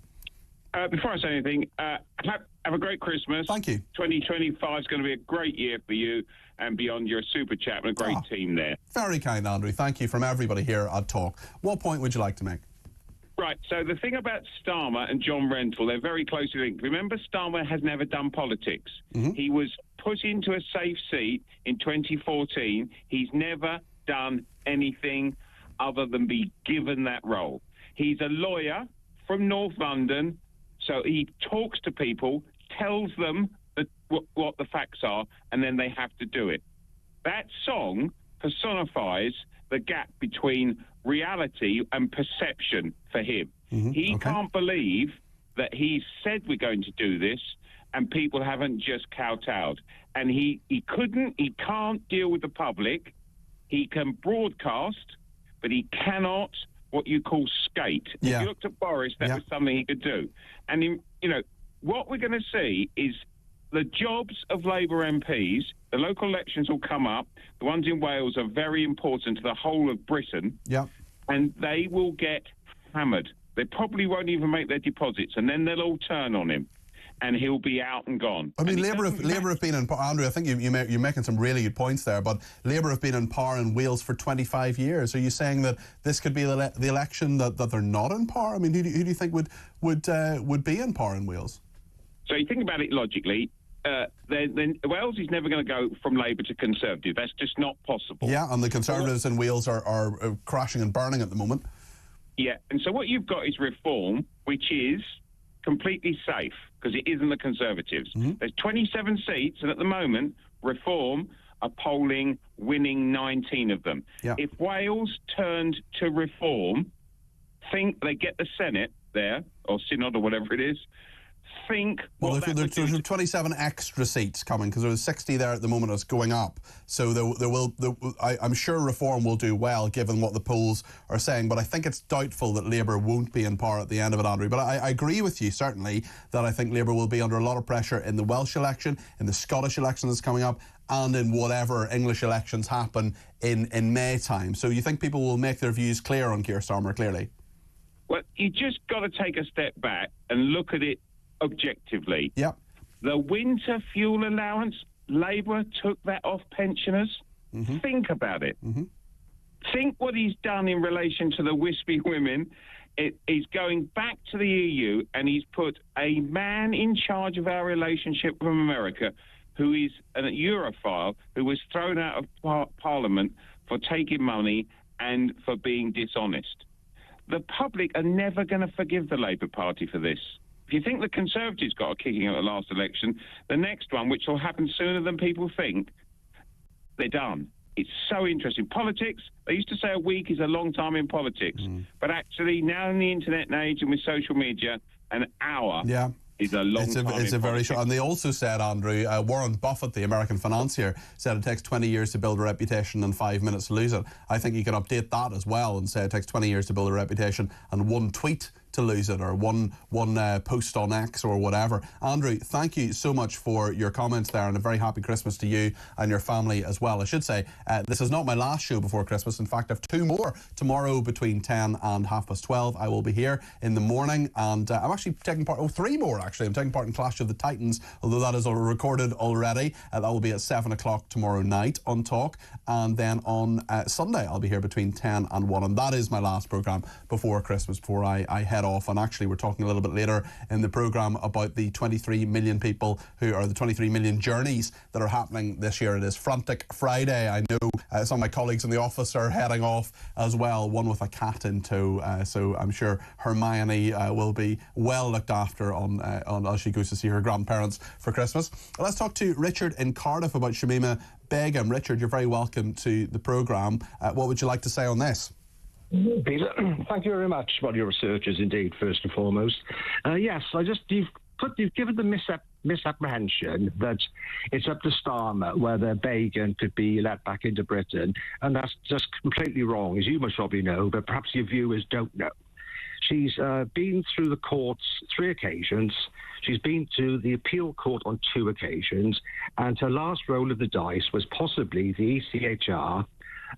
Before I say anything, have a great Christmas. Thank you. 2025 is going to be a great year for you and beyond. You're a super chap and a great team there. Very kind, Andrew. Thank you from everybody here at Talk. What point would you like to make? Right, so the thing about Starmer and John Rentoul, they're very closely linked. Remember, Starmer has never done politics. He was put into a safe seat in 2014. He's never done anything other than be given that role. He's a lawyer from North London, so he talks to people, tells them what the facts are, and then they have to do it. That song personifies the gap between reality and perception for him. He can't believe that he's said we're going to do this and people haven't just kowtowed. And he can't deal with the public. He can broadcast, but he cannot what you call skate. Yeah. If you looked at Boris, that was something he could do. And, what we're going to see is the jobs of Labour MPs, the local elections will come up. The ones in Wales are very important to the whole of Britain. Yeah. And they will get hammered. They probably won't even make their deposits, and then they'll all turn on him, and he'll be out and gone. I mean, Labour have been in power. Andrew, I think you're making some really good points there, but Labour have been in power in Wales for 25 years. Are you saying that this could be the election that they're not in power? I mean, who do you think would be in power in Wales? So you think about it logically, then Wales is never going to go from Labour to Conservative. That's just not possible. Yeah, and the Conservatives in Wales are crashing and burning at the moment. Yeah, and so what you've got is Reform, which is completely safe, because it isn't the Conservatives. There's 27 seats, and at the moment, Reform are polling winning 19 of them. Yeah. If Wales turned to Reform, think they get the Senate there, or Synod, or whatever it is, well, there's 27 extra seats coming, because there's 60 there at the moment. It's going up, so I'm sure Reform will do well given what the polls are saying, but I think it's doubtful that Labour won't be in power at the end of it, Andrew. But I agree with you certainly that I think Labour will be under a lot of pressure in the Welsh election, in the Scottish election that's coming up, and in whatever English elections happen in May time. So you think people will make their views clear on Keir Starmer, clearly? Well, you just got to take a step back and look at it objectively. Yeah. The winter fuel allowance, Labour took that off pensioners. Think about it. Think what he's done in relation to the Waspi women. He's going back to the EU, and he's put a man in charge of our relationship with America, who is a Europhile, who was thrown out of Parliament for taking money and for being dishonest. The public are never going to forgive the Labour Party for this. If you think the Conservatives got a kicking at the last election, the next one, which will happen sooner than people think, they're done. It's so interesting. Politics, they used to say a week is a long time in politics. But actually, now in the internet age and with social media, an hour is a long time. It's a very short. And they also said, Andrew, Warren Buffett, the American financier, said it takes 20 years to build a reputation and 5 minutes to lose it. I think you can update that as well and say it takes 20 years to build a reputation and one tweet to lose it, or one post on X or whatever. Andrew, thank you so much for your comments there, and a very happy Christmas to you and your family as well. I should say, this is not my last show before Christmas. In fact, I have 2 more tomorrow between 10 and 12:30. I will be here in the morning, and I'm actually taking part, 3 more actually. I'm taking part in Clash of the Titans, although that is recorded already. That will be at 7 o'clock tomorrow night on Talk, and then on Sunday I'll be here between 10 and 1, and that is my last programme before Christmas, before I head off. And actually, we're talking a little bit later in the programme about the 23 million people who are the 23 million journeys that are happening this year. It is Frantic Friday. I know some of my colleagues in the office are heading off as well, one with a cat in tow. So I'm sure Hermione will be well looked after on as she goes to see her grandparents for Christmas. Let's talk to Richard in Cardiff about Shamima Begum. Richard, you're very welcome to the programme. What would you like to say on this? Peter, thank you very much. Well, your research is indeed first and foremost. Yes, you've given the misapprehension that it's up to Starmer whether Begum could be let back into Britain, and that's just completely wrong, as you must probably know, but perhaps your viewers don't know. She's been through the courts 3 occasions. She's been to the appeal court on 2 occasions, and her last roll of the dice was possibly the ECHR,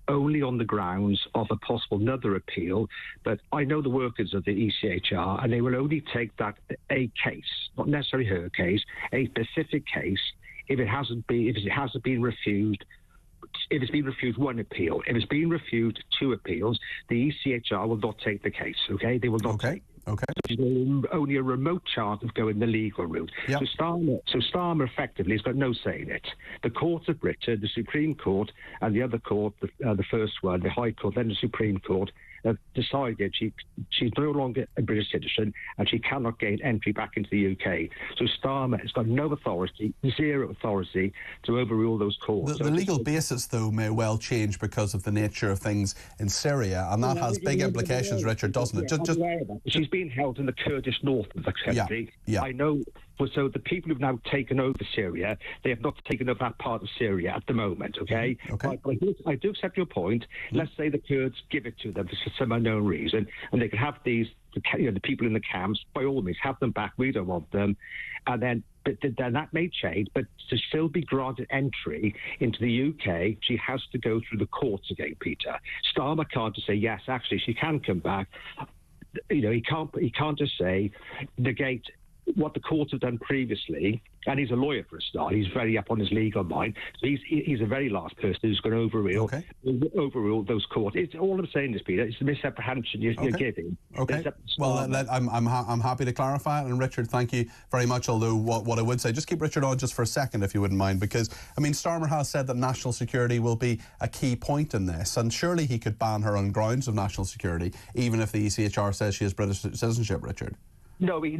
only on the grounds of a possible another appeal. But I know the workers of the ECHR, and they will only take that a case, not necessarily her case, a specific case, if it hasn't been refused. If it's been refused 1 appeal, if it's been refused 2 appeals, the ECHR will not take the case. Okay, they will not take. Okay. There's only a remote chance of going the legal route. Yep. So Starmer effectively has got no say in it. The Court of Britain, the Supreme Court, and the other court, the first one, the High Court, then the Supreme Court, have decided she's no longer a British citizen and she cannot gain entry back into the UK. So Starmer has got no authority, zero authority, to overrule those courts. The legal basis, though, may well change because of the nature of things in Syria, and that has big implications, Richard, doesn't it? She's being held in the Kurdish north of the country. Yeah. I know. So the people who've now taken over Syria, they have not taken over that part of Syria at the moment, okay? Okay. I do accept your point. Let's say the Kurds give it to them for some unknown reason, and they can have the people in the camps, by all means, have them back. We don't want them. And then that may change, but to still be granted entry into the UK, she has to go through the courts again, Peter. Starmer can't just say, yes, actually, she can come back. He can't just say, negate what the courts have done previously, and he's a lawyer for a start. He's very up on his legal mind. So he's the very last person who's going to overrule those courts. It's all I'm saying is, Peter, it's the misapprehension you're giving. Okay. Well, I'm happy to clarify it, and Richard, thank you very much. Although what I would say, just keep Richard on just for a second, if you wouldn't mind, because I mean, Starmer has said that national security will be a key point in this, and surely he could ban her on grounds of national security, even if the ECHR says she has British citizenship, Richard. No, he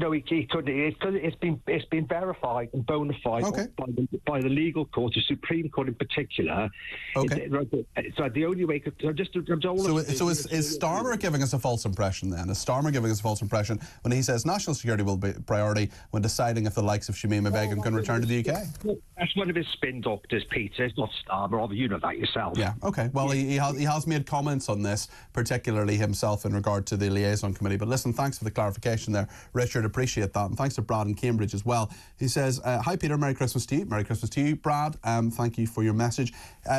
couldn't. It's been verified and bona fide by the legal court, the Supreme Court in particular. Okay. So the only way is Starmer giving us a false impression then? Is Starmer giving us a false impression when he says national security will be a priority when deciding if the likes of Shamima Begum can return to the UK? That's one of his spin doctors, Peter. It's not Starmer. You know that yourself. Yeah. Okay. Well, he has made comments on this, particularly himself in regard to the liaison committee. But listen, thanks for the clarification there, Richard, appreciate that. And thanks to Brad in Cambridge as well. He says, hi Peter, Merry Christmas to you. Merry Christmas to you, Brad. Thank you for your message.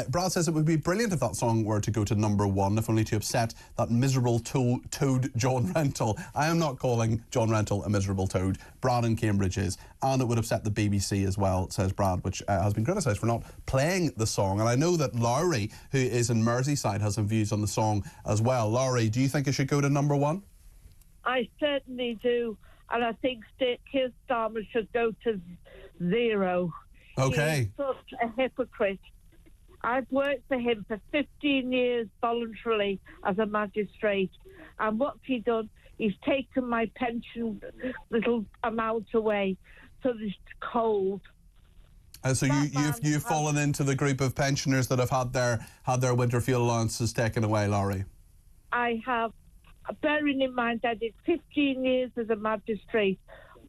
Brad says it would be brilliant if that song were to go to #1, if only to upset that miserable toad John Rentoul. I am not calling John Rentoul a miserable toad. Brad in Cambridge is. And it would upset the BBC as well, says Brad, which has been criticised for not playing the song. And I know that Lowry, who is in Merseyside, has some views on the song as well. Lowry, do you think it should go to #1? I certainly do, and I think Keir Starmer should go to 0. Okay. He's such a hypocrite. I've worked for him for 15 years voluntarily as a magistrate, and what's he done? He's taken my pension little amount away, so it's cold. So you've fallen into the group of pensioners that have had their winter fuel allowances taken away, Laurie? I have, bearing in mind I did 15 years as a magistrate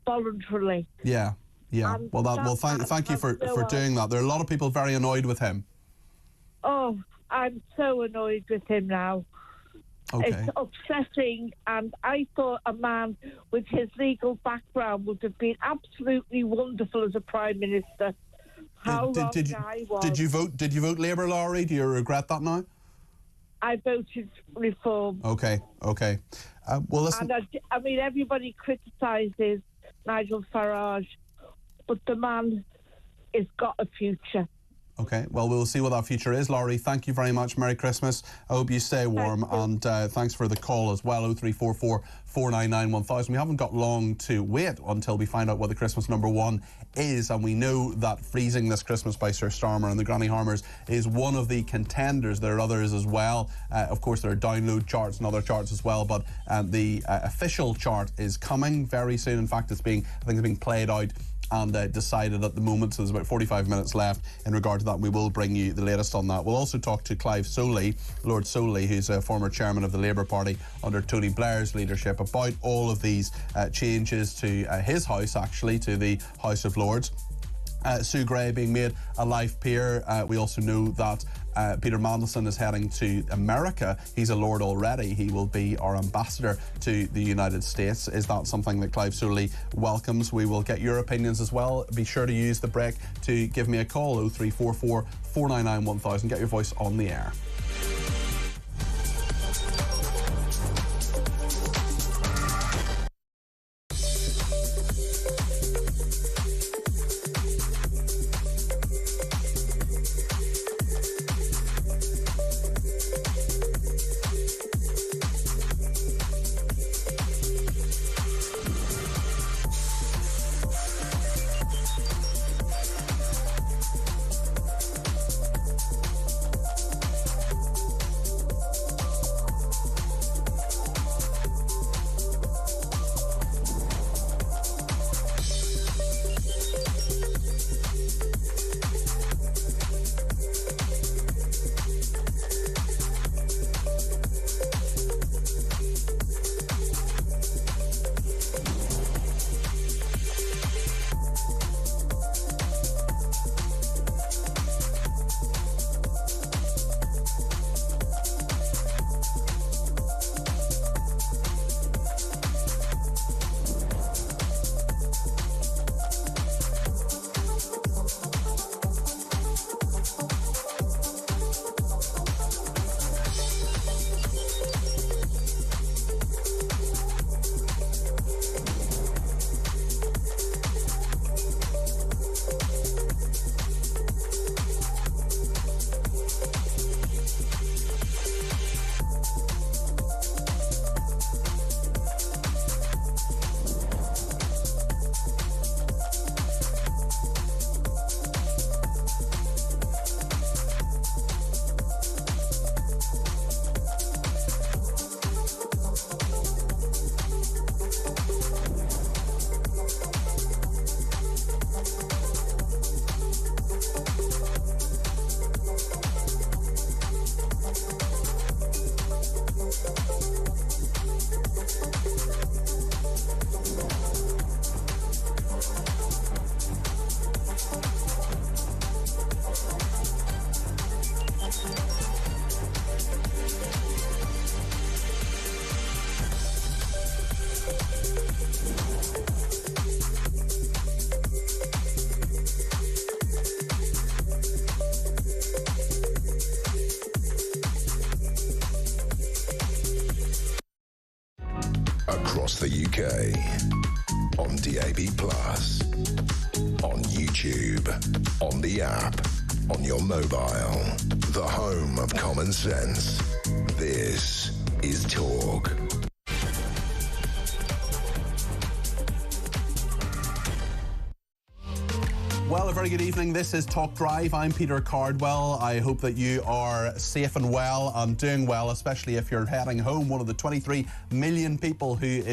voluntarily. Yeah. Thank you for doing that. There are a lot of people very annoyed with him. Oh, I'm so annoyed with him now. Okay. It's upsetting, and I thought a man with his legal background would have been absolutely wonderful as a Prime Minister. Did you vote Labour, Laurie? Do you regret that now? I voted Reform. Okay. Well, listen. And I mean, everybody criticises Nigel Farage, but the man has got a future. Okay, well, we'll see what that future is. Laurie, thank you very much. Merry Christmas. I hope you stay warm, and thanks for the call as well. 0344 499 1000. We haven't got long to wait until we find out what the Christmas number one is, and we know that Freezing This Christmas by Sir Starmer and the Granny Harmers is one of the contenders. There are others as well. Of course, there are download charts and other charts as well, but the official chart is coming very soon. In fact, I think it's being played out and decided at the moment, so there's about 45 minutes left in regard to that, and we will bring you the latest on that. We'll also talk to Clive Soley, Lord Soley, who's a former chairman of the Labour Party under Tony Blair's leadership, about all of these changes to his house, actually, to the House of Lords. Sue Gray being made a life peer. We also know that Peter Mandelson is heading to America. He's a Lord already. He will be our ambassador to the United States. Is that something that Clive Soley welcomes? We will get your opinions as well. Be sure to use the break to give me a call, 0344 499 1000. Get your voice on the air. Across the UK, on DAB+, on YouTube, on the app, on your mobile, the home of common sense. This is Talk. Well, a very very good evening. This is Talk Drive. I'm Peter Cardwell. I hope that you are safe and well and doing well, especially if you're heading home. One of the 23 million people who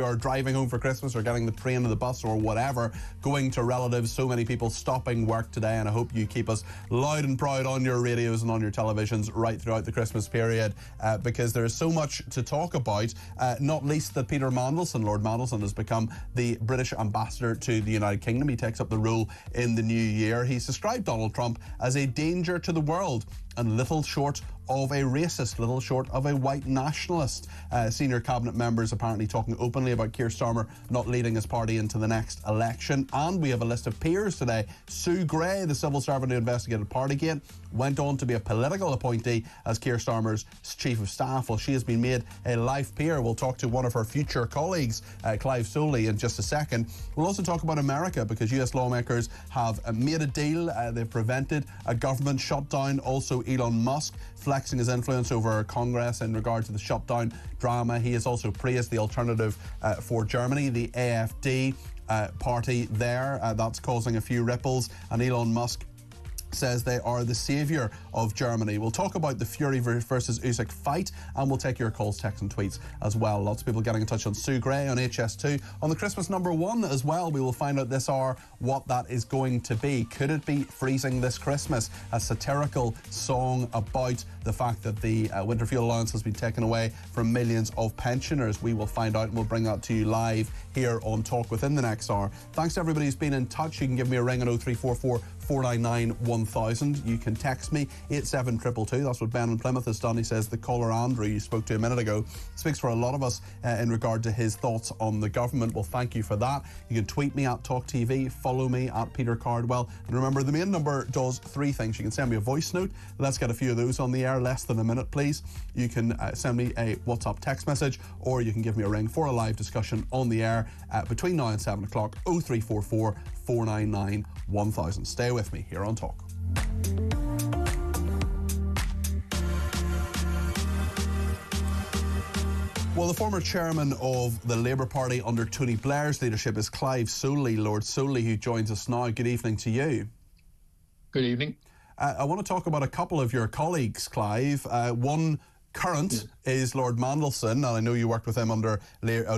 are driving home for Christmas or getting the train or the bus or whatever, going to relatives. So many people stopping work today, and I hope you keep us loud and proud on your radios and on your televisions right throughout the Christmas period, because there is so much to talk about, not least that Peter Mandelson, Lord Mandelson, has become the British ambassador to the United Kingdom. He takes up the role in the new year. He's described Donald Trump as a danger to the world and little short of a racist, little short of a white nationalist. Senior cabinet members apparently talking openly about Keir Starmer not leading his party into the next election. And we have a list of peers today. Sue Gray, the civil servant who investigated Partygate, went on to be a political appointee as Keir Starmer's chief of staff. Well, she has been made a life peer. We'll talk to one of her future colleagues, Clive Soley, in just a second. We'll also talk about America, because US lawmakers have made a deal. They've prevented a government shutdown. Also, Elon Musk flexing his influence over Congress in regard to the shutdown drama. He has also praised the alternative for Germany, the AfD party there. That's causing a few ripples, and Elon Musk says they are the saviour of Germany. We'll talk about the Fury versus Usyk fight, and we'll take your calls, texts and tweets as well. Lots of people getting in touch on Sue Gray, on HS2, on the Christmas #1 as well. We will find out this hour what that is going to be. Could it be Freezing This Christmas? A satirical song about the fact that the winter fuel allowance has been taken away from millions of pensioners. We will find out, and we'll bring that to you live here on Talk within the next hour. Thanks to everybody who's been in touch. You can give me a ring on 0344 499 1000. You can text me 87222. That's what Ben in Plymouth has done. He says the caller Andrew you spoke to a minute ago speaks for a lot of us in regard to his thoughts on the government. Well, thank you for that. You can tweet me at talkTV, follow me at Peter Cardwell, and remember, the main number does three things. You can send me a voice note. Let's get a few of those on the air, less than a minute please. You can send me a WhatsApp text message, or you can give me a ring for a live discussion on the air between now and 7 o'clock, 0344 499 1000. Stay with me here on Talk. Well, the former chairman of the Labour Party under Tony Blair's leadership is Clive Soley, Lord Soley, who joins us now. Good evening to you. Good evening. I want to talk about a couple of your colleagues, Clive. One current is Lord Mandelson, and I know you worked with him under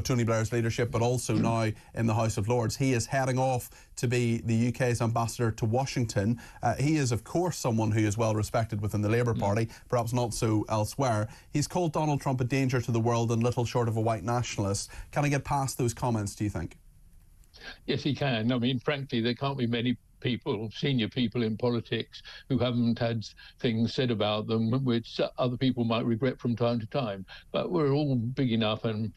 Tony Blair's leadership, but also now in the House of Lords. He is heading off to be the UK's ambassador to Washington. He is, of course, someone who is well respected within the Labour Party, perhaps not so elsewhere. He's called Donald Trump a danger to the world and little short of a white nationalist. Can I get past those comments, do you think? Yes, he can. I mean, frankly, there can't be many people, senior people in politics, who haven't had things said about them which other people might regret from time to time. But we're all big enough and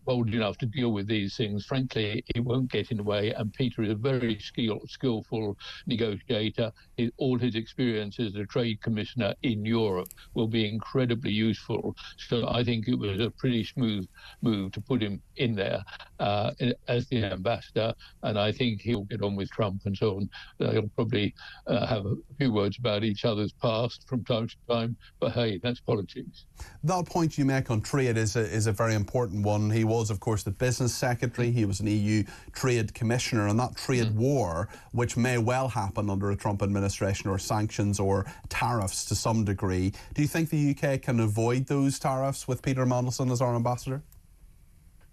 bold enough to deal with these things. Frankly, it won't get in the way, and Peter is a very skillful negotiator. All his experience as a trade commissioner in Europe will be incredibly useful. So I think it was a pretty smooth move to put him in there as the ambassador, and I think he'll get on with Trump and so on. They'll probably have a few words about each other's past from time to time, but hey, that's politics. That point you make on trade is a very important one. He was, of course, the business secretary. He was an EU trade commissioner, and that trade war, which may well happen under a Trump administration, or sanctions or tariffs to some degree. Do you think the UK can avoid those tariffs with Peter Mandelson as our ambassador?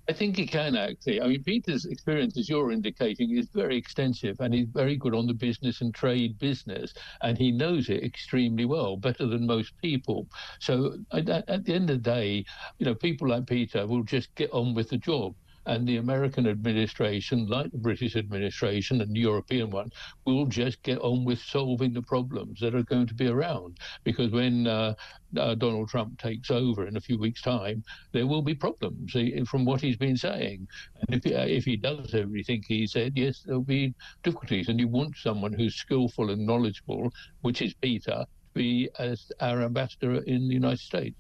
I think he can, actually. I mean, Peter's experience, as you're indicating, is very extensive, and he's very good on the business and trade business, and he knows it extremely well, better than most people. So at the end of the day, you know, people like Peter will just get on with the job. And the American administration, like the British administration and the European one, will just get on with solving the problems that are going to be around. Because when Donald Trump takes over in a few weeks' time, there will be problems, from what he's been saying. And if he does everything he said, yes, there'll be difficulties. And you want someone who's skillful and knowledgeable, which is Peter, to be as our ambassador in the United States.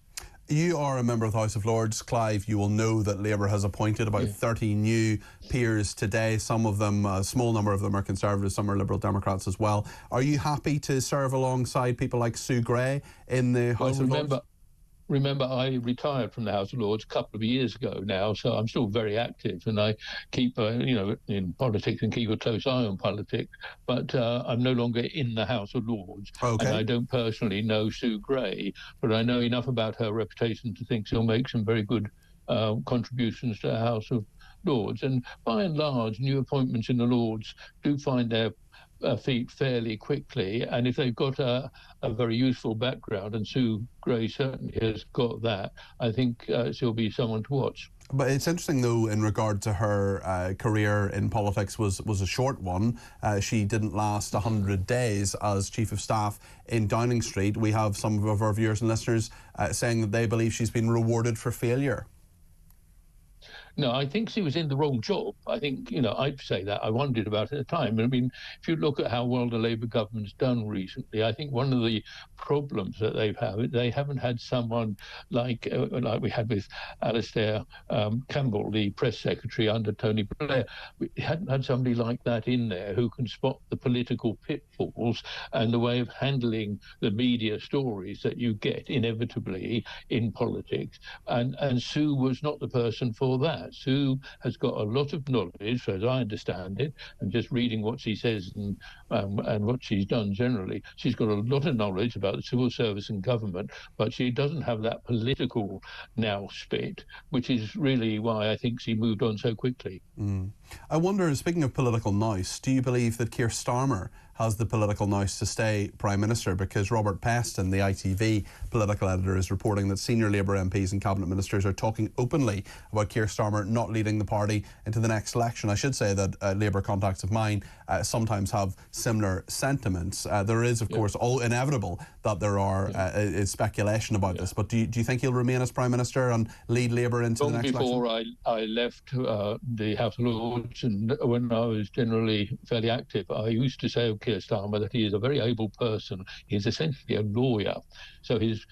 You are a member of the House of Lords, Clive. You will know that Labour has appointed about 30 new peers today. Some of them, a small number of them, are Conservatives, some are Liberal Democrats as well. Are you happy to serve alongside people like Sue Gray in the House of Lords? remember, I retired from the House of Lords a couple of years ago now, so I'm still very active, and I keep, in politics and keep a close eye on politics. But I'm no longer in the House of Lords, and I don't personally know Sue Gray, but I know enough about her reputation to think she'll make some very good contributions to the House of Lords. And by and large, new appointments in the Lords do find their feet fairly quickly, and if they've got a very useful background, and Sue Gray certainly has got that, I think she'll be someone to watch. But it's interesting, though, in regard to her career in politics was a short one. She didn't last 100 days as Chief of Staff in Downing Street. We have some of our viewers and listeners saying that they believe she's been rewarded for failure. No, I think she was in the wrong job. I think, I'd say that. I wondered about it at the time. I mean, if you look at how well the Labour government's done recently, I think one of the problems that they haven't had someone like we had with Alistair Campbell, the press secretary under Tony Blair. We hadn't had somebody like that in there who can spot the political pitfalls and the way of handling the media stories that you get inevitably in politics. And Sue was not the person for that. Sue has got a lot of knowledge, as I understand it, and just reading what she says and what she's done generally, she's got a lot of knowledge about the civil service and government, but she doesn't have that political now spit, which is really why I think she moved on so quickly. I wonder, speaking of political nous, do you believe that Keir Starmer has the political nous to stay Prime Minister? Because Robert Peston, the ITV political editor, is reporting that senior Labour MPs and Cabinet Ministers are talking openly about Keir Starmer not leading the party into the next election. I should say that Labour contacts of mine sometimes have similar sentiments. There is, of course, all inevitable that there are is speculation about this, but do you think he'll remain as Prime Minister and lead Labour into the next election? Before I left the House of Lords, and when I was generally fairly active, I used to say of Keir Starmer that he is a very able person. He's essentially a lawyer, so his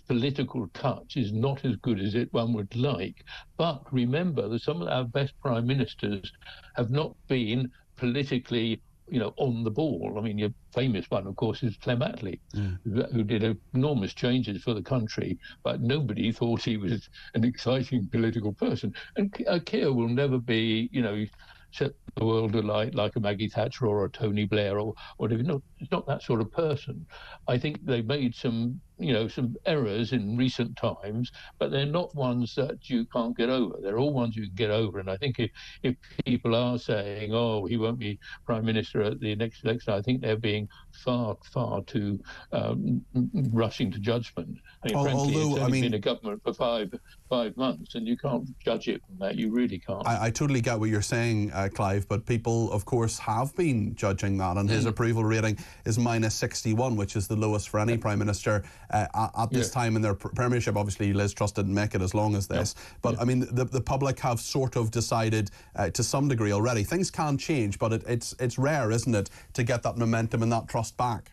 political touch is not as good as one would like. But remember that some of our best prime ministers have not been politically on the ball. I mean, your famous one, of course, is Clem Attlee, who did enormous changes for the country, but nobody thought he was an exciting political person. And Keir will never be, set the world alight like a Maggie Thatcher or a Tony Blair or whatever. No, it's not that sort of person. I think they made some errors in recent times, but they're not ones that you can't get over. They're all ones you can get over. And I think if people are saying, oh, he won't be Prime Minister at the next election, I think they're being far, far too rushing to judgment. I mean, frankly, it's only been a government for five months, and you can't judge it from that. You really can't. I totally get what you're saying, Clive, but people, of course, have been judging that, and his approval rating is -61, which is the lowest for any Prime Minister at this time in their premiership. Obviously, Liz Truss didn't make it as long as this, but I mean, the public have sort of decided to some degree already. Things can change, but it's rare, isn't it, to get that momentum and that trust back?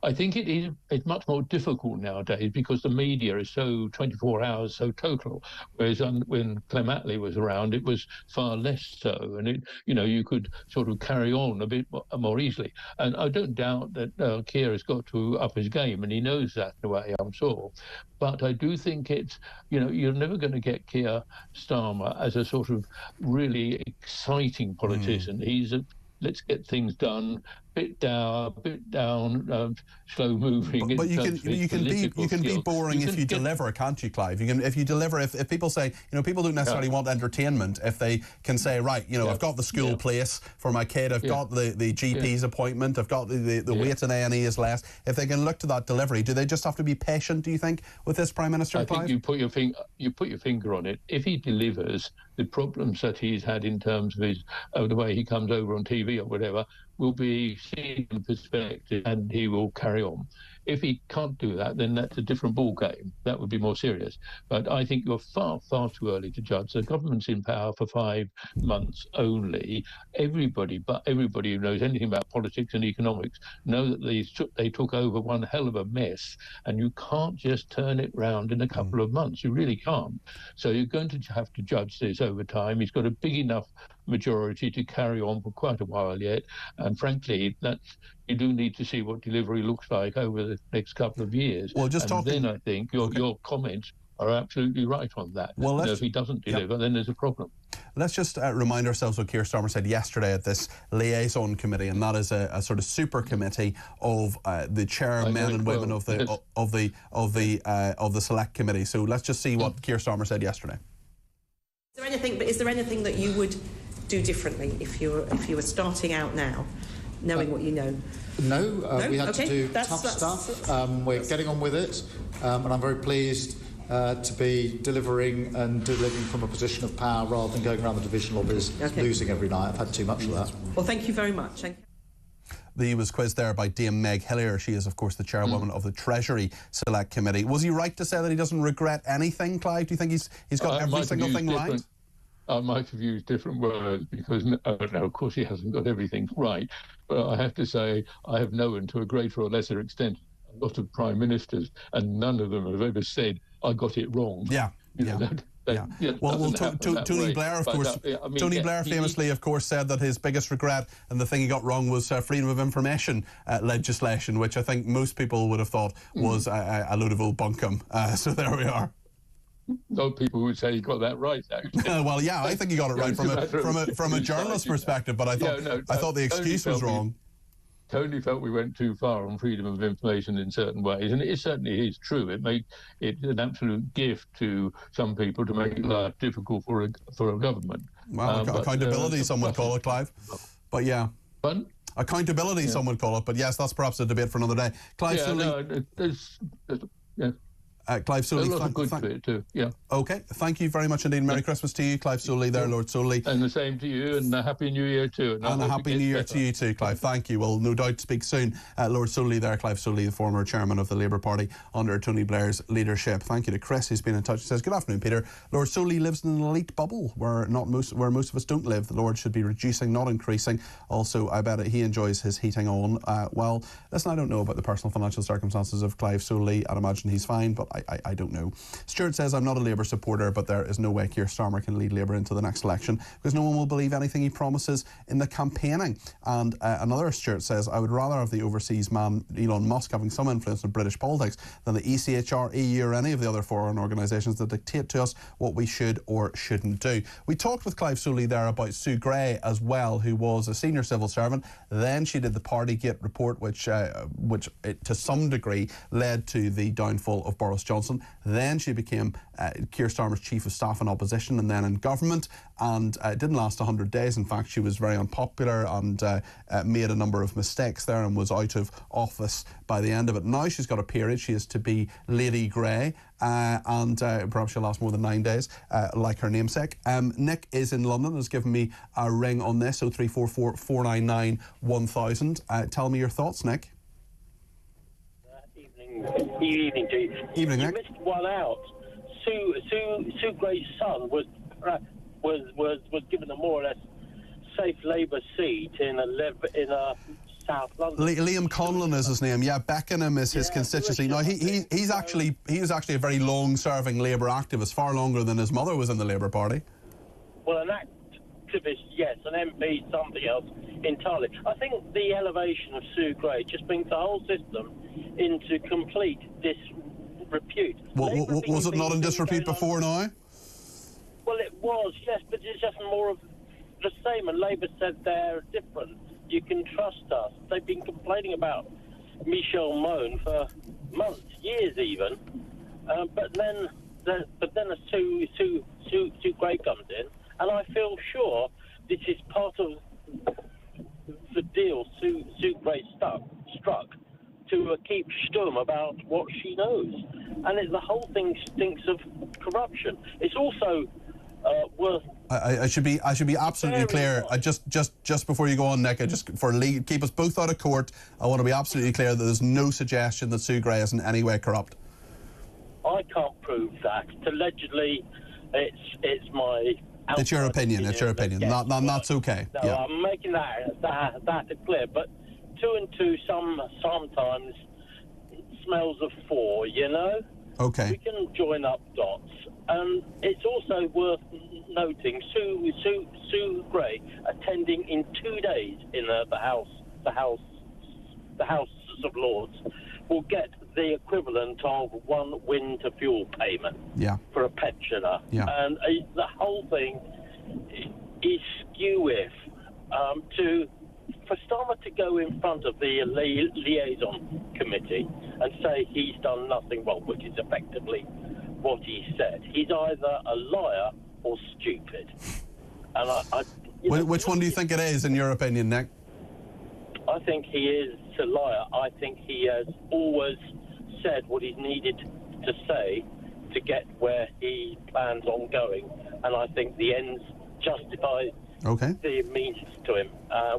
I think it's much more difficult nowadays because the media is so 24 hours, so total. Whereas when Clem Attlee was around, it was far less so, and you could sort of carry on a bit more easily. And I don't doubt that Keir has got to up his game, and he knows that in a way, I'm sure. But I do think it's, you're never going to get Keir Starmer as a sort of really exciting politician. He's a let's get things done, bit down, slow moving. But you can be boring if you deliver, can't you, Clive? If you deliver, if people say, people don't necessarily want entertainment, if they can say, right, I've got the school place for my kid, I've got the GP's appointment, I've got the wait in A&E is less. If they can look to that delivery, do they just have to be patient, do you think, with this Prime Minister, Clive? I think you put your finger on it. If he delivers, the problems that he's had in terms of the way he comes over on TV or whatever will be seen in perspective, and he will carry on. If he can't do that, then that's a different ball game. That would be more serious. But I think you're far, far too early to judge. The government's in power for 5 months only. Everybody who knows anything about politics and economics know that they took over one hell of a mess, and you can't just turn it round in a couple of months. You really can't. So you're going to have to judge this over time. He's got a big enough majority to carry on for quite a while yet, and frankly, that's you do need to see what delivery looks like over the next couple of years. Well, then I think your comments are absolutely right on that. Well, if he doesn't deliver, then there's a problem. Let's just remind ourselves what Keir Starmer said yesterday at this liaison committee, and that is a sort of super committee of the chairmen and women of the select committee. So let's just see what Keir Starmer said yesterday. Is there anything that you would do differently if you were starting out now, knowing what you know? No, we had to do tough stuff. We're getting on with it, and I'm very pleased to be delivering from a position of power rather than going around the division lobbies losing every night. I've had too much of that. Well, thank you very much. He was quizzed there by Dame Meg Hillier. She is, of course, the chairwoman of the Treasury Select Committee. Was he right to say that he doesn't regret anything, Clive? Do you think he's got every single thing right? I might have used different words because, no, of course, he hasn't got everything right. But I have to say, I have known to a greater or lesser extent a lot of prime ministers, and none of them have ever said, I got it wrong. Yeah. Well, Tony Blair, of course. Tony Blair famously, of course, said that his biggest regret and the thing he got wrong was freedom of information legislation, which I think most people would have thought was a load of old bunkum. So there we are. No, people would say he got that right, actually. Well, yeah, I think he got it right from a journalist perspecit, but I thought the excuse was wrong. Tony felt we went too far on freedom of information in certain ways, and it certainly is true. It's an absolute gift to some people to make life difficult for a government. Well, accountability, some would call it, Clive. But yeah. Pardon? Accountability, some would call it. But yes, that's perhaps a debate for another day. Clive Sully. Clive Sully. A lot of good to it too, yeah. OK, thank you very much indeed. Merry Christmas to you, Clive Sully there, Lord Sully. And the same to you, and a Happy New Year too. And a Happy New Year to you too, Clive. Thank you. We'll no doubt speak soon. Lord Sully there, Clive Sully, the former chairman of the Labour Party under Tony Blair's leadership. Thank you to Chris, who's been in touch. He says, good afternoon, Peter. Lord Sully lives in an elite bubble where most of us don't live. The Lord should be reducing, not increasing. Also, I bet he enjoys his heating on. Well, listen, I don't know about the personal financial circumstances of Clive Sully. I'd imagine he's fine, but I don't know. Stuart says, I'm not a Labour supporter, but there is no way Keir Starmer can lead Labour into the next election because no one will believe anything he promises in the campaigning. And another Stuart says, I would rather have the overseas man Elon Musk having some influence in British politics than the ECHR, EU or any of the other foreign organisations that dictate to us what we should or shouldn't do. We talked with Clive Sully there about Sue Gray as well, who was a senior civil servant. Then she did the Partygate report, which to some degree led to the downfall of Boris Johnson. Then she became Keir Starmer's chief of staff in opposition and then in government, and it didn't last 100 days. In fact, she was very unpopular and made a number of mistakes there and was out of office by the end of it. Now she's got a peerage. She is to be Lady Grey, and perhaps she'll last more than 9 days, like her namesake. Nick is in London and has given me a ring on this, 0344 499 1000. Tell me your thoughts, Nick. Evening to you. Evening, Nick. You missed one out. Sue Gray's son was given a more or less safe Labour seat in South London. Liam Conlon is his name. Yeah, Beckenham is his constituency. Now he was actually a very long-serving Labour activist, far longer than his mother was in the Labour Party. Well, an activist, yes, an MP, something else entirely. I think the elevation of Sue Gray just brings the whole system into complete disrepute. Was it not in disrepute before now? Well, it was, yes, but it's just more of the same, and Labour said they're different. You can trust us. They've been complaining about Michelle Mone for months, years even, but then a Sue Gray comes in, and I feel sure this is part of the deal Sue Gray struck to keep stum about what she knows, and the whole thing stinks of corruption. It's also worth. I should be absolutely clear. Just before you go on, Nick, keep us both out of court. I want to be absolutely clear that there's no suggestion that Sue Gray is in any way corrupt. I can't prove that. Allegedly, it's my. It's your opinion. It's your opinion. Yes, that's okay. No, yeah. I'm making that clear. But 2 and 2 sometimes smells of 4. You know. Okay. We can join up dots, and it's also worth noting Sue Gray attending in 2 days in the House the House of Lords, will get the equivalent of one winter fuel payment for a pensioner. And the whole thing is skew-if for Starmer to go in front of the liaison committee and say he's done nothing wrong, which is effectively what he said. He's either a liar or stupid. And which one do you think it is, in your opinion, Nick? I think he is a liar. I think he has always said what he's needed to say to get where he plans on going, and I think the ends justify the means to him,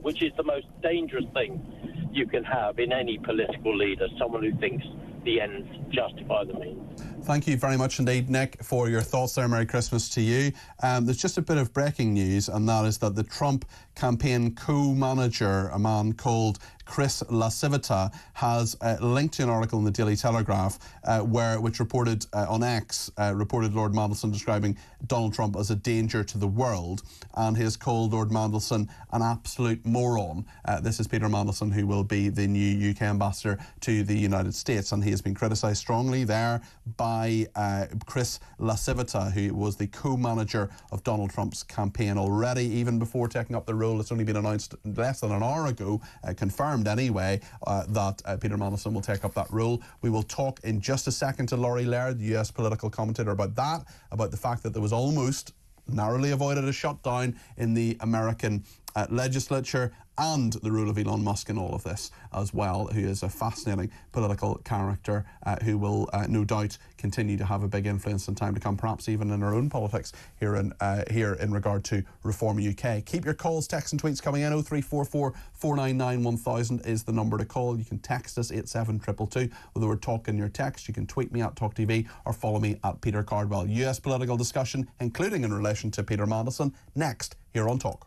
which is the most dangerous thing you can have in any political leader, someone who thinks the ends justify the means. Thank you very much indeed, Nick, for your thoughts there. Merry Christmas to you. There's just a bit of breaking news, and that is that the Trump campaign co-manager, a man called Chris LaCivita, has linked to an article in the Daily Telegraph which reported on X, reported Lord Mandelson describing Donald Trump as a danger to the world, and he has called Lord Mandelson an absolute moron. This is Peter Mandelson, who will be the new UK ambassador to the United States, and he has been criticised strongly there by Chris LaCivita, who was the co-manager of Donald Trump's campaign already, even before taking up the role. It's only been announced less than an hour ago, confirmed anyway, that Peter Mandelson will take up that role. We will talk in just a second to Laurie Laird, the US political commentator, about the fact that there was almost narrowly avoided a shutdown in the American legislature, and the role of Elon Musk in all of this as well, who is a fascinating political character who will no doubt continue to have a big influence in time to come, perhaps even in our own politics here in regard to Reform UK. Keep your calls, texts and tweets coming in. 0344 499 1000 is the number to call. You can text us 87222 with the word talk in your text. You can tweet me at talkTV or follow me at Peter Cardwell. US political discussion, including in relation to Peter Mandelson, next here on Talk.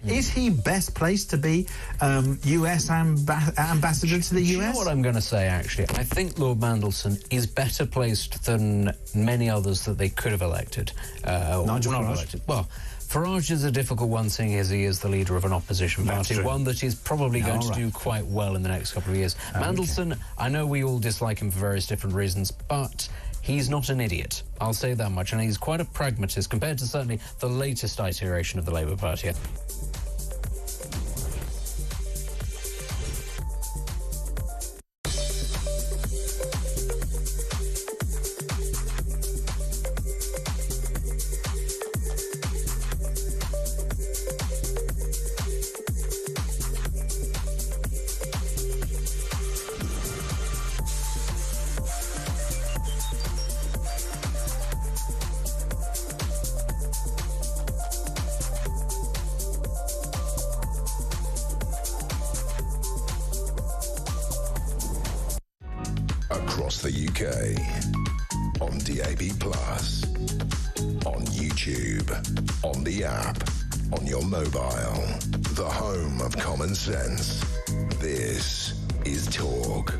Is he best placed to be US ambassador to the US? You know what I'm going to say, actually? I think Lord Mandelson is better placed than many others that they could have elected. Nigel Farage? Well, Farage is a difficult one, seeing as he is the leader of an opposition party, one that is probably going to do quite well in the next couple of years. Mandelson, I know we all dislike him for various different reasons, but he's not an idiot. I'll say that much, and he's quite a pragmatist compared to certainly the latest iteration of the Labour Party. across the UK. On DAB+, on YouTube, on the app, on your mobile. The home of common sense. This is Talk.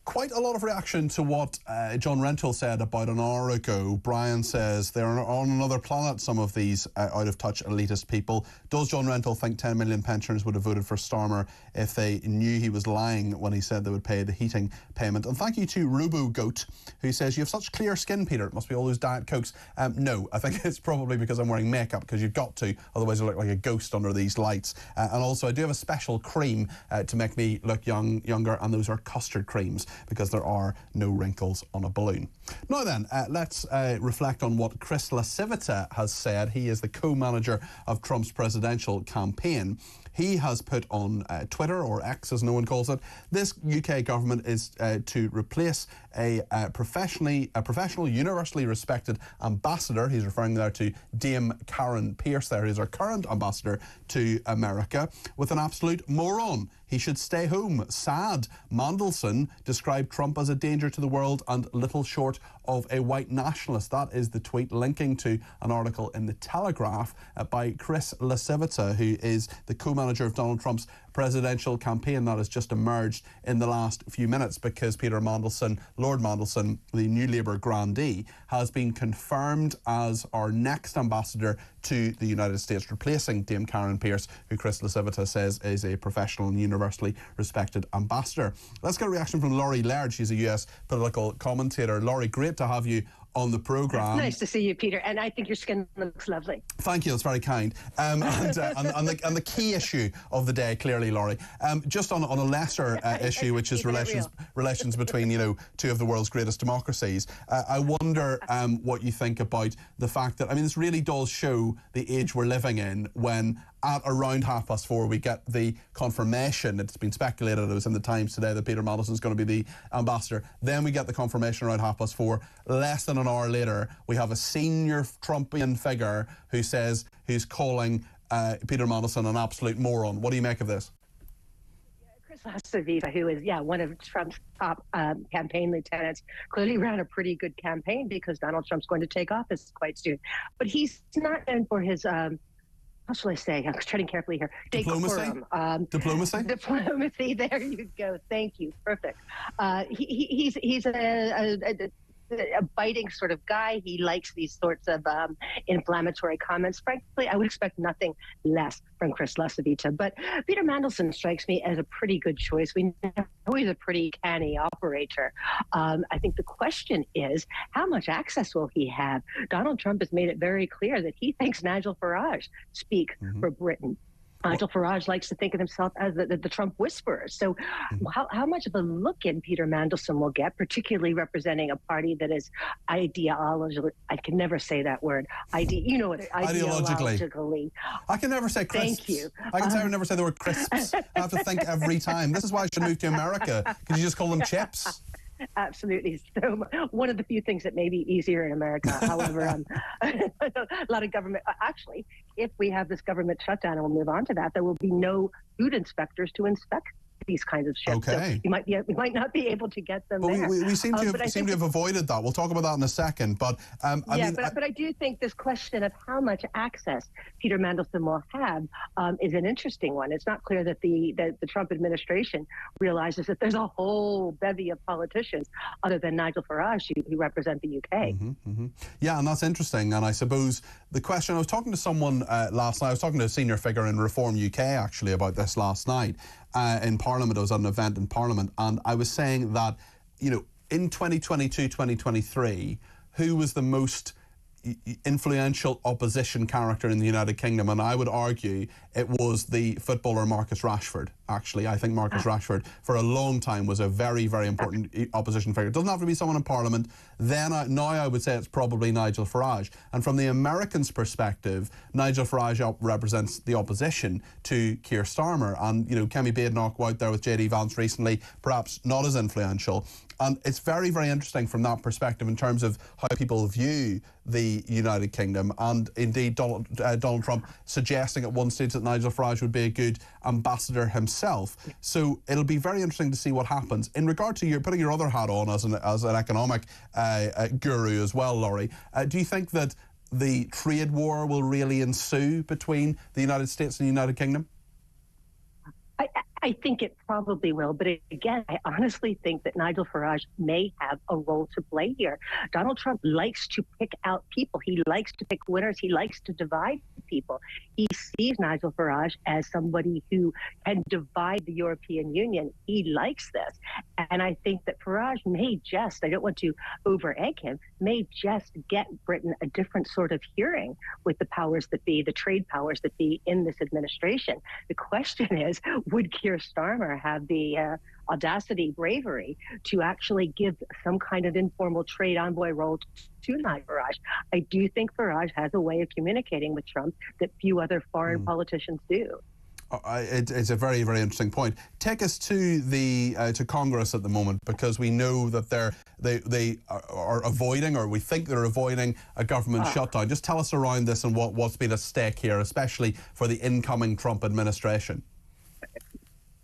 Quite a lot of reaction to what John Rentoul said about an hour ago. Brian says they're on another planet, some of these out-of-touch elitist people. Does John Rentoul think 10 million pensioners would have voted for Starmer if they knew he was lying when he said they would pay the heating payment? And thank you to RoboGoat, who says, you have such clear skin, Peter. It must be all those Diet Cokes. No, I think it's probably because I'm wearing makeup, because you've got to, otherwise you look like a ghost under these lights. And also, I do have a special cream to make me look younger, and those are custard creams, because there are no wrinkles on a balloon. Now then, let's reflect on what Chris Lascivita has said. He is the co-manager of Trump's presidential campaign. He has put on Twitter, or X as no one calls it, this UK government is to replace a professional, universally respected ambassador. He's referring there to Dame Karen Pierce there, who's our current ambassador to America, with an absolute moron. He should stay home. Sad. Mandelson described Trump as a danger to the world and little short of a white nationalist. That is the tweet linking to an article in The Telegraph by Chris Lascivita, who is the co-manager of Donald Trump's presidential campaign that has just emerged in the last few minutes, because Peter Mandelson, Lord Mandelson, the new Labour grandee, has been confirmed as our next ambassador to the United States, replacing Dame Karen Pierce, who Chris Lascivita says is a professional and universally respected ambassador. Let's get a reaction from Laurie Laird. She's a US political commentator. Laurie, great to have you on the programme. Nice to see you, Peter, and I think your skin looks lovely. Thank you, that's very kind. And the key issue of the day, clearly, Laurie, just on a lesser issue, which is relations between, two of the world's greatest democracies. I wonder what you think about the fact that, this really does show the age we're living in when at around 4:30 we get the confirmation. It's been speculated, it was in the Times today, that Peter Mandelson is going to be the ambassador. Then we get the confirmation around 4:30. Less than an hour later, we have a senior Trumpian figure who's calling Peter Mandelson an absolute moron. What do you make of this? Chris Lascivita, who is one of Trump's top campaign lieutenants, clearly ran a pretty good campaign, because Donald Trump's going to take office quite soon. But he's not known for his how shall I say? I'm treading carefully here. Diplomacy? Diplomacy? Diplomacy. There you go. Thank you. Perfect. He's a biting sort of guy. He likes these sorts of inflammatory comments. Frankly, I would expect nothing less from Chris Lascivita. But Peter Mandelson strikes me as a pretty good choice. We know he's a pretty canny operator. I think the question is, how much access will he have? Donald Trump has made it very clear that he thinks Nigel Farage speak for Britain. Nigel Farage likes to think of himself as the Trump whisperer. So how much of a look in Peter Mandelson will get, particularly representing a party that is ideologically, I can never say that word, ideologically. I can never say crisps. Thank you. I can never say the word crisps. I have to think every time. This is why I should move to America, because you just call them chips. Absolutely. So one of the few things that may be easier in America. However, a lot of government. Actually, if we have this government shutdown, and we'll move on to that, there will be no food inspectors to inspect these kinds of ships. Okay. So we might not be able to get them but there. We seem to have avoided that. We'll talk about that in a second. But but I do think this question of how much access Peter Mandelson will have is an interesting one. It's not clear that the Trump administration realizes that there's a whole bevy of politicians other than Nigel Farage who represent the UK. Yeah, and that's interesting. And I suppose the question, I was talking to someone last night, I was talking to a senior figure in Reform UK actually about this last night. In Parliament, I was at an event in Parliament, and I was saying that, in 2022, 2023, who was the most influential opposition character in the United Kingdom? And I would argue it was the footballer Marcus Rashford. Actually, I think Marcus Rashford for a long time was a very, very important opposition figure. It doesn't have to be someone in Parliament. Now I would say it's probably Nigel Farage. And from the Americans' perspective, Nigel Farage represents the opposition to Keir Starmer. And, Kemi Badenoch out there with JD Vance recently, perhaps not as influential. And it's very, very interesting from that perspective in terms of how people view the United Kingdom, and indeed Donald Trump suggesting at one stage that Nigel Farage would be a good ambassador himself. So it'll be very interesting to see what happens. In regard to putting your other hat on as an economic guru as well, Laurie, do you think that the trade war will really ensue between the United States and the United Kingdom? I think it probably will. But again, I honestly think that Nigel Farage may have a role to play here. Donald Trump likes to pick out people. He likes to pick winners. He likes to divide people. He sees Nigel Farage as somebody who can divide the European Union. He likes this. And I think that Farage may just, I don't want to over-egg him, may just get Britain a different sort of hearing with the powers that be, the trade powers that be in this administration. The question is, would Keir Starmer have the audacity, bravery to actually give some kind of informal trade envoy role to Nigel Farage? I do think Farage has a way of communicating with Trump that few other foreign politicians do. It's a very, very interesting point. Take us to the to Congress at the moment, because we know that they are avoiding, or we think they're avoiding, a government shutdown. Just tell us around this and what's been at stake here, especially for the incoming Trump administration.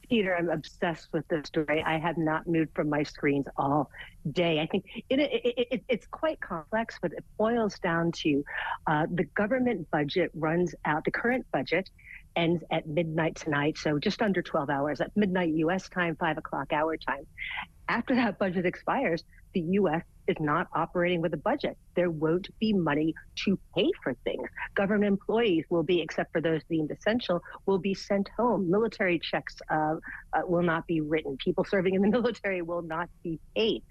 Peter, I'm obsessed with this story. I have not moved from my screens all day. I think it's quite complex, but it boils down to the government budget runs out. The current budget ends at midnight tonight, so just under 12 hours. At midnight U.S. time, 5 o'clock our time. After that budget expires, the U.S. is not operating with a budget. There won't be money to pay for things. Government employees will be, except for those deemed essential, will be sent home. Military checks will not be written. People serving in the military will not be paid.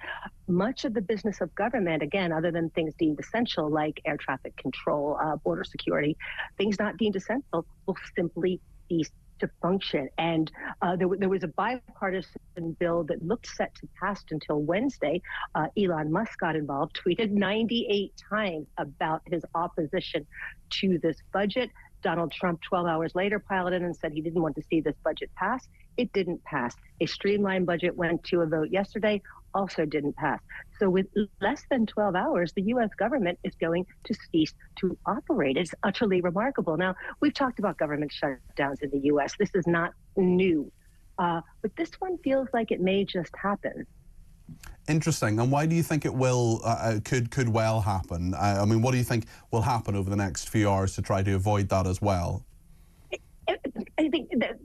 Much of the business of government, again, other than things deemed essential like air traffic control, border security, things not deemed essential will simply cease to function. And there was a bipartisan bill that looked set to pass until Wednesday. Elon Musk got involved, tweeted 98 times about his opposition to this budget. Donald Trump, 12 hours later, piled in and said he didn't want to see this budget pass. It didn't pass. A streamlined budget went to a vote yesterday, also didn't pass. So with less than 12 hours, the U.S. government is going to cease to operate. It's utterly remarkable. Now, we've talked about government shutdowns in the U.S. This is not new. But this one feels like it may just happen. Interesting. And why do you think it will, could well happen? I mean, what do you think will happen over the next few hours to try to avoid that as well? I think that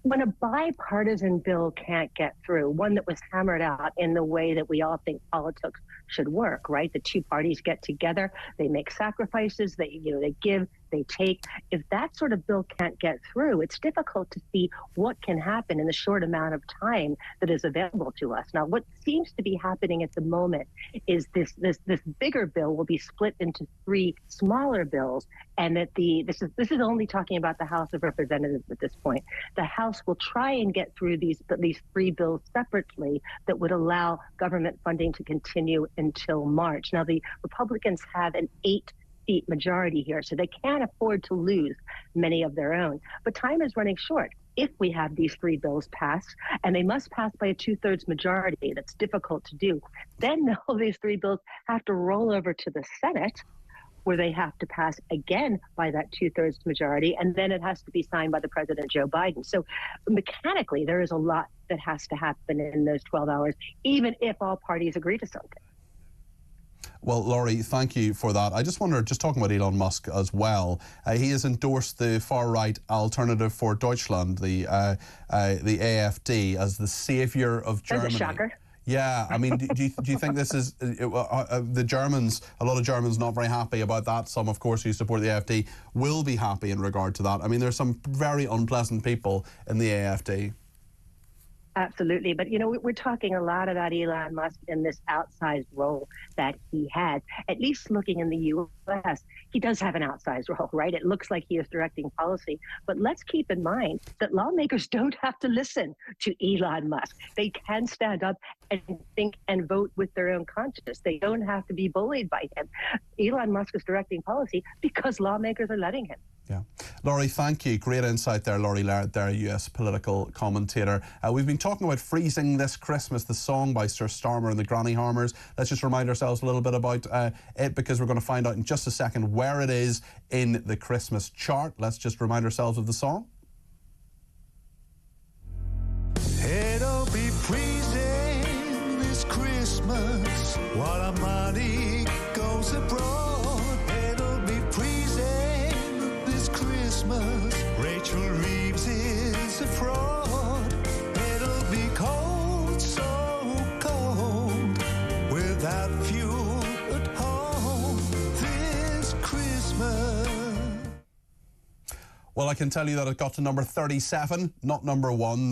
when a bipartisan bill can't get through, one that was hammered out in the way that we all think politics should work, right? The two parties get together, they make sacrifices, they give, they take. If that sort of bill can't get through, it's difficult to see what can happen in the short amount of time that is available to us. Now, what seems to be happening at the moment is this bigger bill will be split into 3 smaller bills, and that this is only talking about the House of Representatives at this point. The House will try and get through these 3 bills separately that would allow government funding to continue until March. Now, the Republicans have an 8-seat majority here, so they can't afford to lose many of their own. But time is running short. If we have these 3 bills passed, and they must pass by a 2/3 majority, that's difficult to do, then all these 3 bills have to roll over to the Senate, where they have to pass again by that 2/3 majority, and then it has to be signed by the President Joe Biden. So mechanically, there is a lot that has to happen in those 12 hours, even if all parties agree to something. Well, Laurie, thank you for that. I just wonder, just talking about Elon Musk as well, he has endorsed the far-right Alternative for Deutschland, the AfD, as the saviour of Germany. That's a shocker. Yeah, I mean, do you think this is the Germans? A lot of Germans not very happy about that. Some, of course, who support the AfD will be happy in regard to that. I mean, there's some very unpleasant people in the AfD. Absolutely. But, we're talking a lot about Elon Musk in this outsized role that he has, at least looking in the he does have an outsized role, right? It looks like he is directing policy. But let's keep in mind that lawmakers don't have to listen to Elon Musk. They can stand up and think and vote with their own conscience. They don't have to be bullied by him. Elon Musk is directing policy because lawmakers are letting him. Yeah. Laurie, thank you. Great insight there, Laurie Laird, there, US political commentator. We've been talking about Freezing This Christmas, the song by Sir Starmer and the Granny Harmers. Let's just remind ourselves a little bit about it, because we're going to find out in just a second where it is in the Christmas chart. Let's just remind ourselves of the song. It'll be freezing this Christmas while our money goes abroad. It'll be freezing this Christmas. Rachel Reeves is a fraud. It'll be cold, so cold, without fuel at home this Christmas. Well, I can tell you that it got to number 37, not number 1.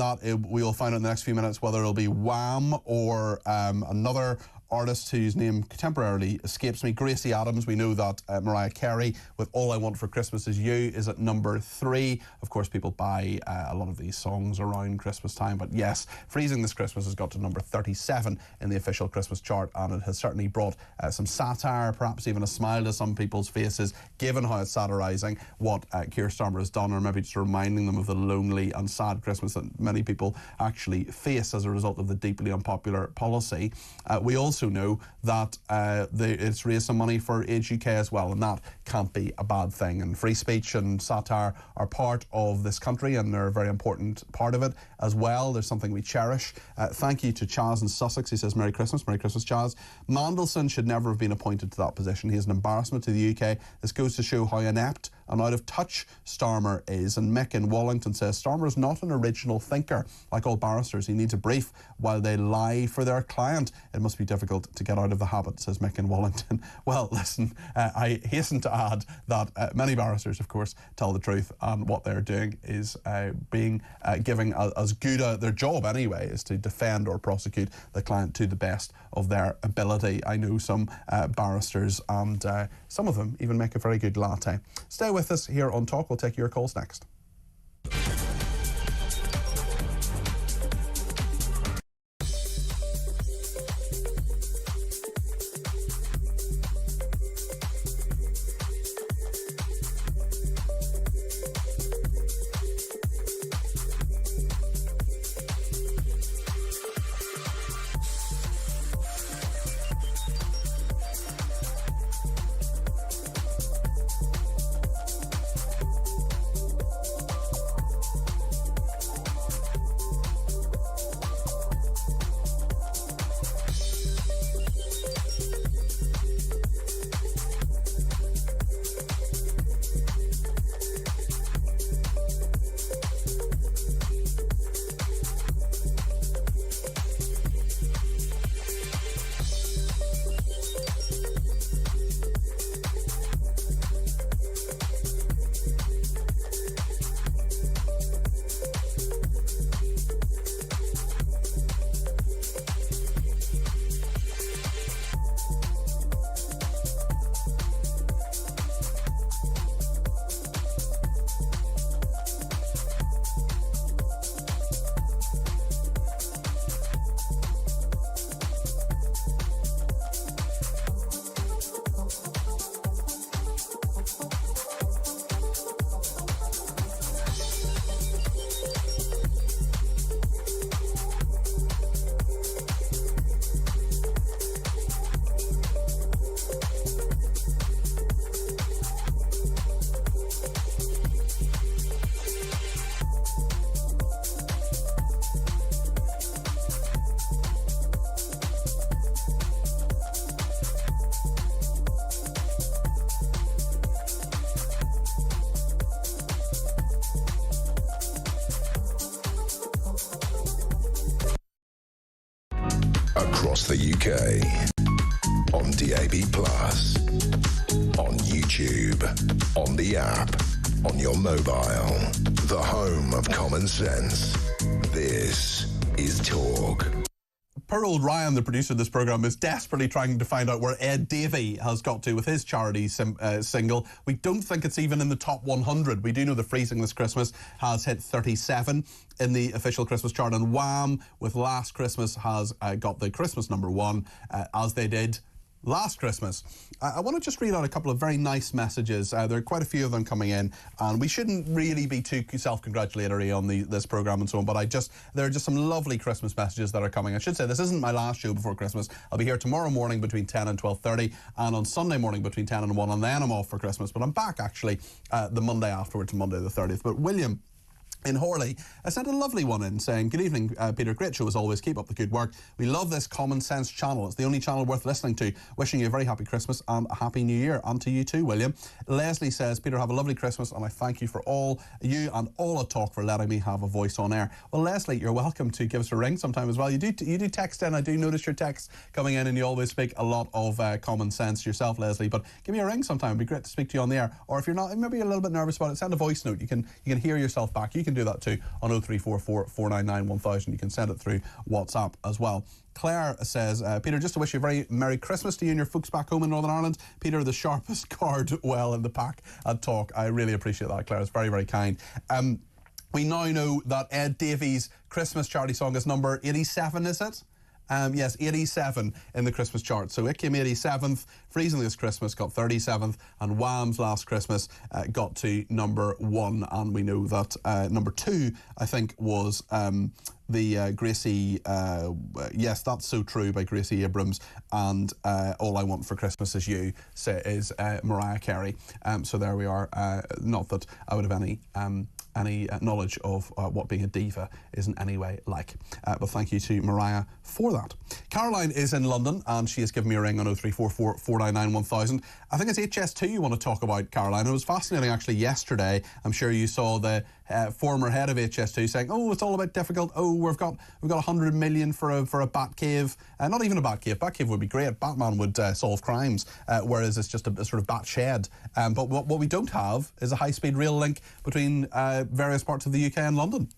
We'll find out in the next few minutes whether it'll be Wham or another artist whose name temporarily escapes me. Gracie Adams. We know that Mariah Carey with All I Want for Christmas Is You is at number 3. Of course, people buy a lot of these songs around Christmas time, but yes, Freezing This Christmas has got to number 37 in the official Christmas chart, and it has certainly brought some satire, perhaps even a smile to some people's faces, given how it's satirising what Keir Starmer has done, or maybe just reminding them of the lonely and sad Christmas that many people actually face as a result of the deeply unpopular policy. We also know that it's raised some money for Age UK as well, and that can't be a bad thing. And free speech and satire are part of this country, and they're a very important part of it as well. There's something we cherish. Thank you to Chaz in Sussex. He says, Merry Christmas. Merry Christmas, Chaz. Mandelson should never have been appointed to that position. He is an embarrassment to the UK. This goes to show how inept and out of touch Starmer is. And Mick in Wallington says, Starmer is not an original thinker. Like all barristers, he needs a brief while they lie for their client. It must be difficult to get out of the habit, says Mick in Wallington. Well, listen, I hasten to add that many barristers, of course, tell the truth, and what they're doing is giving as good their job anyway is to defend or prosecute the client to the best of their ability. I know some barristers, and some of them even make a very good latte. Stay with us here on Talk. We'll take your calls next. Across the UK, on DAB+, on YouTube, on the app, on your mobile, the home of common sense. This is Talk. poor old Ryan, the producer of this programme, is desperately trying to find out where Ed Davey has got to with his charity single. We don't think it's even in the top 100. We do know the Freezing This Christmas has hit 37 in the official Christmas chart, and Wham with Last Christmas has got the Christmas #1, as they did last Christmas. I want to just read out a couple of very nice messages. There are quite a few of them coming in, and we shouldn't really be too self-congratulatory on this programme and so on, but there are just some lovely Christmas messages that are coming. I should say this isn't my last show before Christmas. I'll be here tomorrow morning between 10 and 12:30, and on Sunday morning between 10 and 1, and then I'm off for Christmas. But I'm back, actually, the Monday afterwards, Monday the 30th. But William in Horley sent a lovely one in saying, "Good evening, Peter. Great show as always. Keep up the good work. We love this Common Sense channel. It's the only channel worth listening to. Wishing you a very happy Christmas and a happy New Year." And to you too, William. Leslie says, "Peter, have a lovely Christmas, and I thank you for all you and all at Talk for letting me have a voice on air." Well, Leslie, you're welcome to give us a ring sometime as well. You do text in. I do notice your texts coming in, and you always speak a lot of common sense yourself, Leslie. But give me a ring sometime. It'd be great to speak to you on the air. Or if you're not, maybe you're a little bit nervous about it, send a voice note. You can hear yourself back. You can do that too on 0344 499 1000. You can send it through WhatsApp as well. Claire says, "Peter, just to wish you a very Merry Christmas to you and your folks back home in Northern Ireland. Peter, the sharpest Cardwell in the pack at Talk." I really appreciate that, Claire. It's very, very kind. We now know that Ed Davey's Christmas charity song is number 87, is it? Yes, 87 in the Christmas chart. So it came 87th, Freezing This Christmas got 37th, and Wham's Last Christmas got to #1. And we know that #2, I think, was the Gracie, Yes, That's So True by Gracie Abrams, and All I Want for Christmas Is You is Mariah Carey. So there we are. Not that I would have any knowledge of what being a diva is in any way like. But thank you to Mariah for that. Caroline is in London, and she has given me a ring on 0344 499 1000. I think it's HS2 you want to talk about, Caroline. It was fascinating, actually, yesterday. I'm sure you saw the former head of HS2 saying, "Oh, it's all about difficult. Oh, we've got 100 million for a bat cave." Not even a bat cave. Bat cave would be great. Batman would solve crimes, whereas it's just a sort of bat shed. But what we don't have is a high-speed rail link between various parts of the UK and London.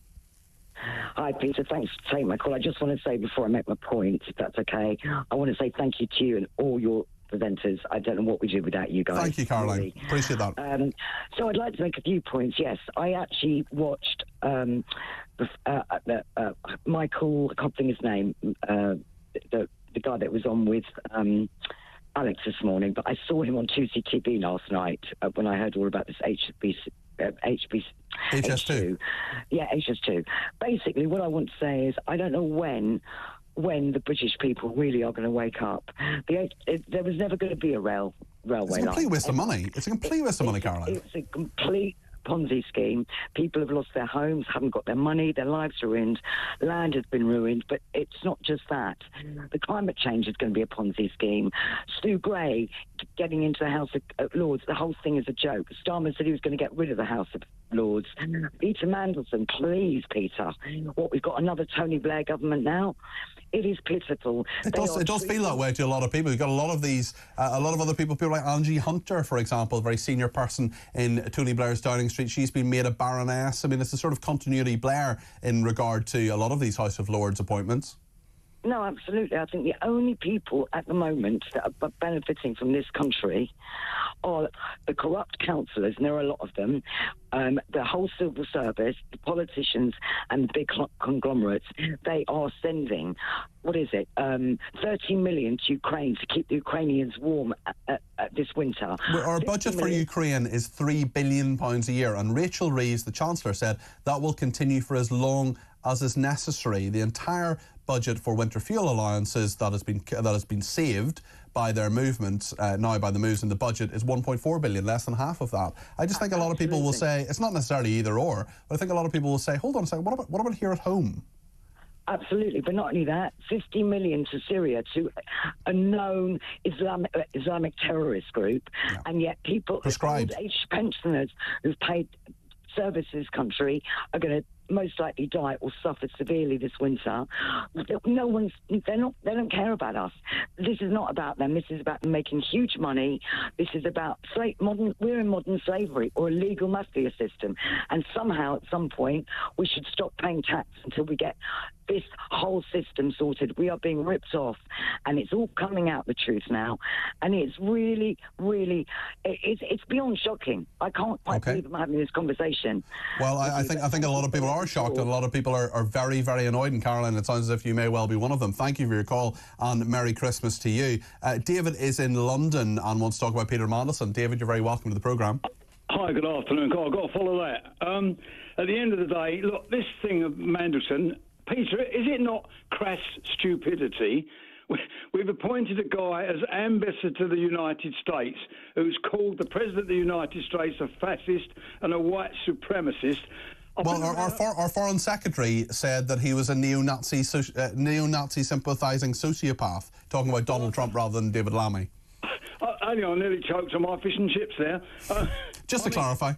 Hi, Peter. Thanks for taking my call. I just want to say, before I make my point, if that's okay, I want to say thank you to you and all your presenters. I don't know what we do without you guys. Thank you, Caroline. Really. Appreciate that. So I'd like to make a few points. Yes, I actually watched Michael, I can't think his name, the guy that was on with Alex this morning, but I saw him on Tuesday TV last night when I heard all about this HS2. Yeah, HS2. Basically, what I want to say is I don't know when the British people really are going to wake up. There was never going to be a railway line. It's a complete waste of money. It's a complete waste of money, Caroline. It's a complete Ponzi scheme. People have lost their homes, haven't got their money, their lives are ruined, land has been ruined. But it's not just that. The climate change is going to be a Ponzi scheme. Stu Gray getting into the House of Lords, the whole thing is a joke. Starmer said he was going to get rid of the House of Lords. Peter Mandelson, please, Peter. What, we've got another Tony Blair government now? It is pitiful. It does feel that way to a lot of people. You've got a lot of these, a lot of other people like Angie Hunter, for example, a very senior person in Tony Blair's Downing Street. She's been made a baroness. I mean, it's a sort of continuity Blair in regard to a lot of these House of Lords appointments. No, absolutely. I think the only people at the moment that are benefiting from this country are the corrupt councillors, and there are a lot of them, the whole civil service, the politicians, and the big conglomerates. They are sending, 13 million to Ukraine to keep the Ukrainians warm this winter. Our budget for Ukraine is £3 billion a year, and Rachel Reeves, the Chancellor, said that will continue for as long as is necessary. The entire budget for winter fuel allowances that has been saved by their movement, now by the moves in the budget, is 1.4 billion, less than half of that. I just think a lot of people will say, it's not necessarily either or, but I think a lot of people will say, hold on a second, what about here at home? Absolutely, but not only that, 50 million to Syria, to a known Islamic terrorist group, and yet people, old age pensioners who've paid service this country, are going to most likely die or suffer severely this winter. They don't care about us. This is not about them. This is about them making huge money. This is about we're in modern slavery or a legal mafia system. And somehow, at some point, we should stop paying tax until we get this whole system sorted. We are being ripped off, and it's all coming out the truth now. And it's really, really, it's beyond shocking. I can't quite believe I'm having this conversation. Well, I think a lot of people are shocked, and a lot of people are very, very annoyed. And Caroline, it sounds as if you may well be one of them. Thank you for your call, and Merry Christmas to you. David is in London and wants to talk about Peter Mandelson. David, you're very welcome to the programme. Hi, good afternoon. I've got to follow that. At the end of the day, look, this thing of Mandelson, Peter, is it not crass stupidity? We've appointed a guy as ambassador to the United States who's called the President of the United States a fascist and a white supremacist. Well, our Foreign Secretary said that he was a neo-Nazi sympathising sociopath, talking about Donald Trump rather than David Lammy. I nearly choked on my fish and chips there. Just to clarify.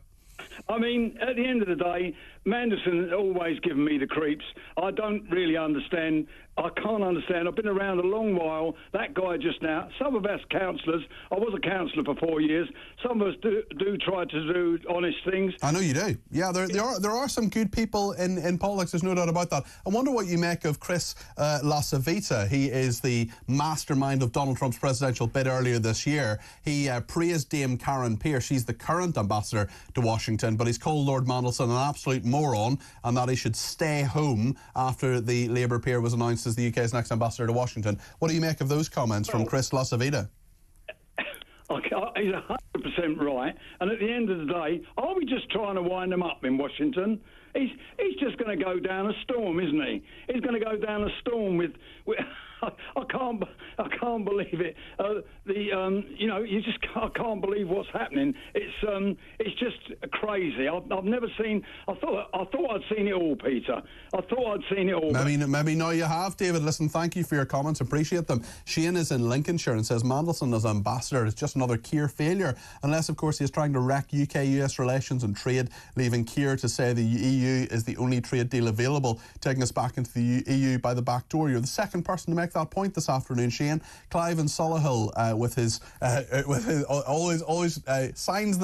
I mean, at the end of the day, Mandelson has always given me the creeps. I don't really understand. I can't understand. I've been around a long while. That guy just now, some of us councillors, I was a councillor for 4 years, some of us do try to do honest things. I know you do. Yeah, there are some good people in politics, there's no doubt about that. I wonder what you make of Chris Lasavita. He is the mastermind of Donald Trump's presidential bid earlier this year. He praised Dame Karen Pierce. She's the current ambassador to Washington, but he's called Lord Mandelson an absolute moron and that he should stay home after the Labour peer was announced as the UK's next ambassador to Washington. What do you make of those comments from Chris Lasavita? He's 100% right, and at the end of the day, are we just trying to wind him up in Washington? He's just going to go down a storm, isn't he? He's going to go down a storm with I can't believe it. I can't believe what's happening. It's just crazy. I've never seen. I thought I'd seen it all, Peter. I thought I'd seen it all. Maybe now you have, David. Listen, thank you for your comments. Appreciate them. Shane is in Lincolnshire and says Mandelson as ambassador is just another Keir failure, unless of course he is trying to wreck UK-US relations and trade, leaving Keir to say the EU is the only trade deal available, taking us back into the EU by the back door. You're the second person to make that point this afternoon, Shane. Clive in Solihull with his always signs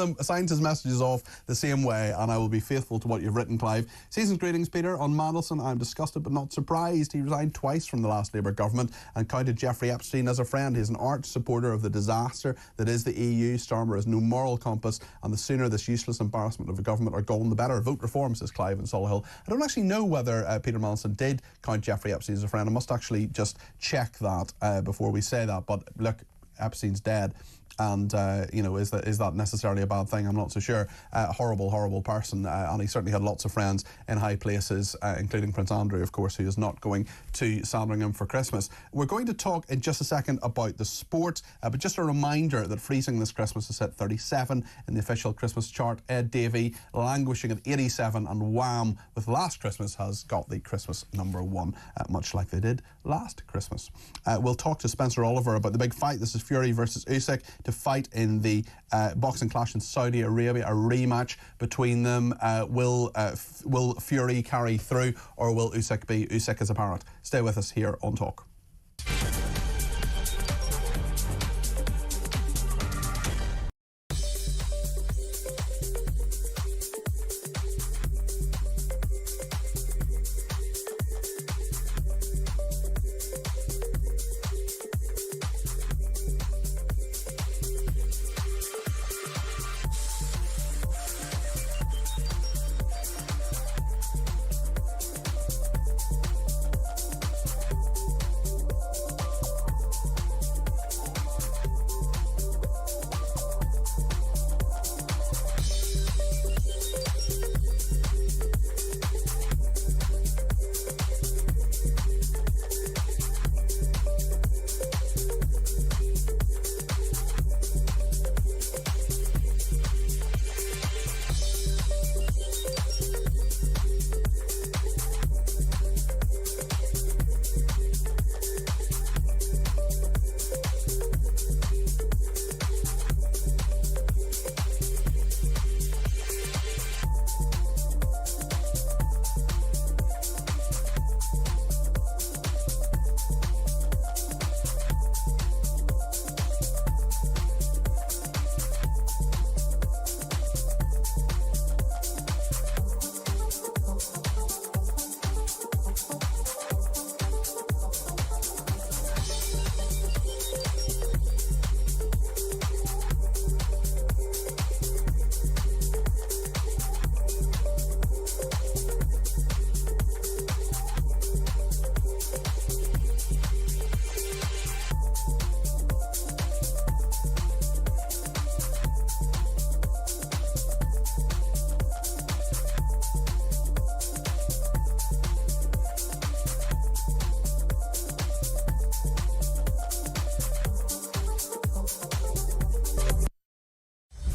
his messages off the same way, and I will be faithful to what you've written, Clive. Season's greetings, Peter. On Mandelson, I'm disgusted but not surprised. He resigned twice from the last Labour government and counted Jeffrey Epstein as a friend. He's an arch supporter of the disaster that is the EU. Starmer has no moral compass, and the sooner this useless embarrassment of a government are gone, the better. Vote reform, says Clive in Solihull. I don't actually know whether Peter Mandelson did count Jeffrey Epstein as a friend. I must actually just check that before we say that. But look, Epstein's dead. And, is that necessarily a bad thing? I'm not so sure. Horrible person. And he certainly had lots of friends in high places, including Prince Andrew, of course, who is not going to Sandringham for Christmas. We're going to talk in just a second about the sport, but just a reminder that Freezing this Christmas is at 37 in the official Christmas chart. Ed Davey languishing at 87, and Wham! With Last Christmas has got the Christmas #1, much like they did last Christmas. We'll talk to Spencer Oliver about the big fight. This is Fury versus Usyk to fight in the boxing clash in Saudi Arabia, a rematch between them. Will Fury carry through, or will Usyk be Usyk as a parrot? Stay with us here on Talk.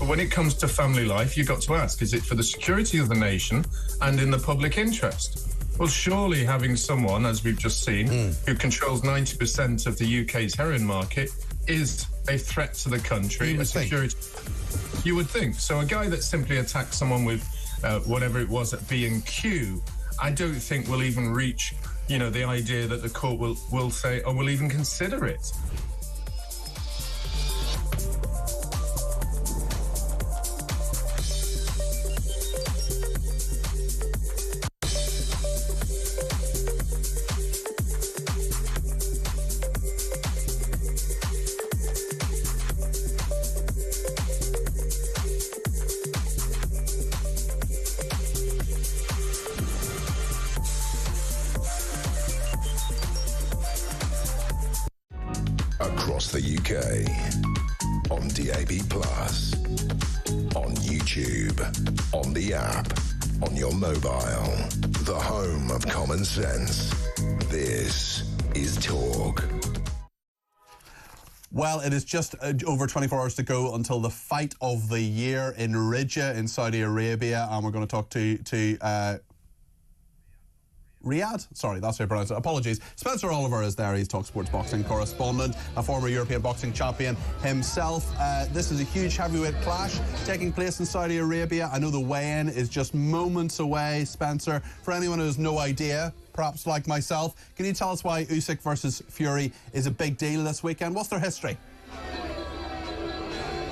But when it comes to family life, you've got to ask, is it for the security of the nation and in the public interest? Well, surely having someone, as we've just seen, who controls 90% of the UK's heroin market is a threat to the country, a security. You would think. So a guy that simply attacked someone with whatever it was at B&Q, I don't think will even reach, you know, the idea that the court will say or will even consider it. Across the UK, on DAB+, on YouTube, on the app, on your mobile, the home of common sense. This is Talk. Well, it is just over 24 hours to go until the fight of the year in Riyadh in Saudi Arabia, and we're going to talk to Riyadh? Sorry, that's how I pronounce it. Apologies. Spencer Oliver is there. He's TalkSport's boxing correspondent, a former European boxing champion himself. This is a huge heavyweight clash taking place in Saudi Arabia. I know the weigh-in is just moments away, Spencer. For anyone who has no idea, perhaps like myself, can you tell us why Usyk versus Fury is a big deal this weekend? What's their history?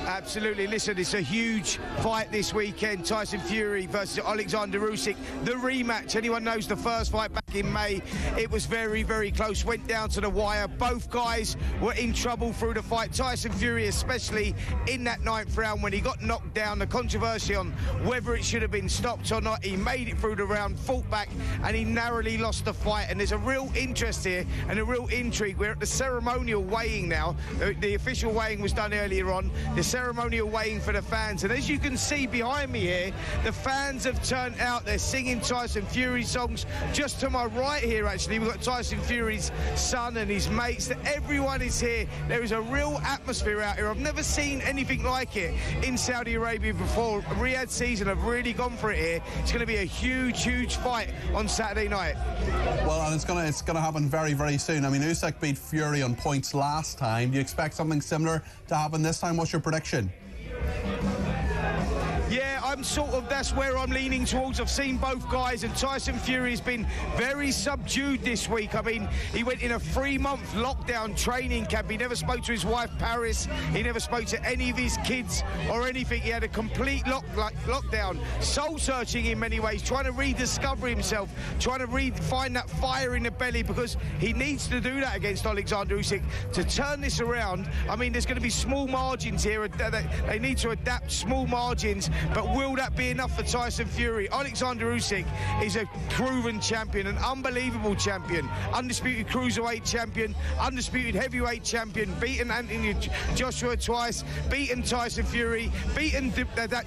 Absolutely. Listen, it's a huge fight this weekend. Tyson Fury versus Alexander Usyk. The rematch. Anyone knows the first fight back in May? It was very, very close. Went down to the wire. Both guys were in trouble through the fight. Tyson Fury, especially in that 9th round when he got knocked down. The controversy on whether it should have been stopped or not. He made it through the round, fought back, and he narrowly lost the fight. And there's a real interest here and a real intrigue. We're at the ceremonial weighing now. The official weighing was done earlier on. The ceremonial weighing for the fans, and as you can see behind me here, the fans have turned out. They're singing Tyson Fury songs. Just to my right here, actually, we've got Tyson Fury's son and his mates. Everyone is here. There is a real atmosphere out here. I've never seen anything like it in Saudi Arabia before. Riyadh season have really gone for it here. It's going to be a huge, huge fight on Saturday night. Well, and it's going to happen very, very soon. I mean, Usyk beat Fury on points last time. Do you expect something similar to happen this time? What's your prediction? Yeah, that's where I'm leaning towards. I've seen both guys, and Tyson Fury has been very subdued this week. I mean, he went in a 3-month lockdown training camp. He never spoke to his wife, Paris. He never spoke to any of his kids or anything. He had a complete lockdown, soul-searching in many ways, trying to rediscover himself, trying to find that fire in the belly, because he needs to do that against Alexander Usyk to turn this around. I mean, there's going to be small margins here. They need to adapt small margins, but will that be enough for Tyson Fury? Alexander Usyk is a proven champion, an unbelievable champion, undisputed cruiserweight champion, undisputed heavyweight champion, beaten Anthony Joshua twice, beaten Tyson Fury, beaten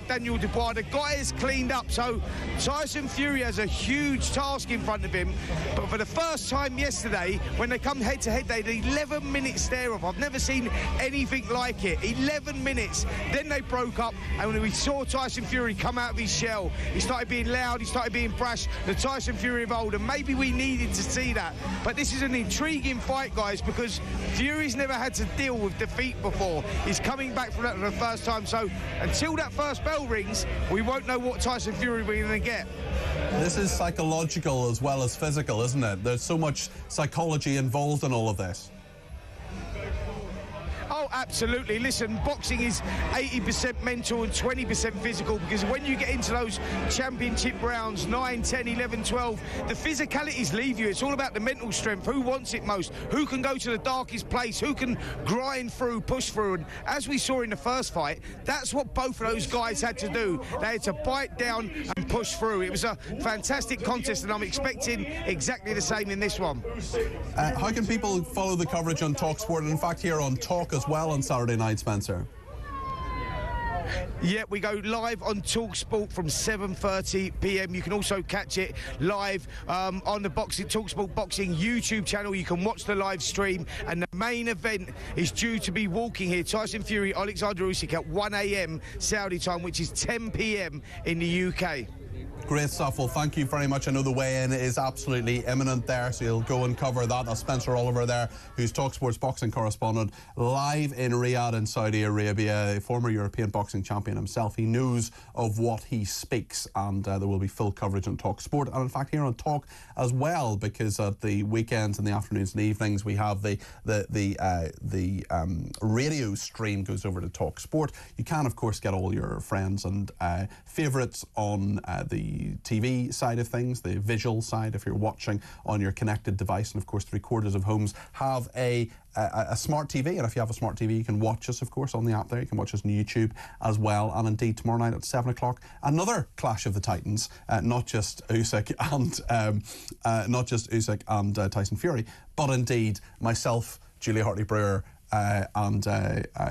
Daniel Dubois. The guy is cleaned up, so Tyson Fury has a huge task in front of him. But for the first time yesterday, when they come head to head, they had 11 minutes stare-off. I've never seen anything like it. 11 minutes. Then they broke up, and when we saw Tyson Fury come out of his shell, he started being loud, he started being brash, the Tyson Fury of old, and maybe we needed to see that. But this is an intriguing fight, guys, because Fury's never had to deal with defeat before. He's coming back from that for the first time, so until that first bell rings, we won't know what Tyson Fury we're going to get. This is psychological as well as physical, isn't it? There's so much psychology involved in all of this. Oh, absolutely. Listen, boxing is 80% mental and 20% physical, because when you get into those championship rounds, 9, 10, 11, 12, the physicalities leave you. It's all about the mental strength. Who wants it most? Who can go to the darkest place? Who can grind through, push through? And as we saw in the first fight, that's what both of those guys had to do. They had to bite down and push through. It was a fantastic contest, and I'm expecting exactly the same in this one. How can people follow the coverage on TalkSport, and in fact here on Talk as well on Saturday night, Spencer? Yeah, we go live on talkSPORT from 7:30 p.m. You can also catch it live on the talkSPORT Boxing YouTube channel. You can watch the live stream, and the main event is due to be walking here. Tyson Fury, Alexander Usyk at 1 a.m. Saudi time, which is 10 p.m. in the UK. Great stuff. Well, thank you very much. I know the weigh-in is absolutely imminent there, so you'll go and cover that. That's Spencer Oliver there, who's talkSPORT's boxing correspondent, live in Riyadh in Saudi Arabia, a former European boxing champion himself. He knows of what he speaks, and there will be full coverage on talkSPORT, and in fact here on Talk as well, because at the weekends and the afternoons and evenings we have the radio stream goes over to talkSPORT. You can, of course, get all your friends and favourites on the TV side of things, the visual side if you're watching on your connected device, and of course 3/4 of homes have a smart TV, and if you have a smart TV you can watch us, of course, on the app there. You can watch us on YouTube as well, and indeed tomorrow night at 7 o'clock another clash of the Titans, not just Usyk and Tyson Fury, but indeed myself, Julia Hartley-Brewer, and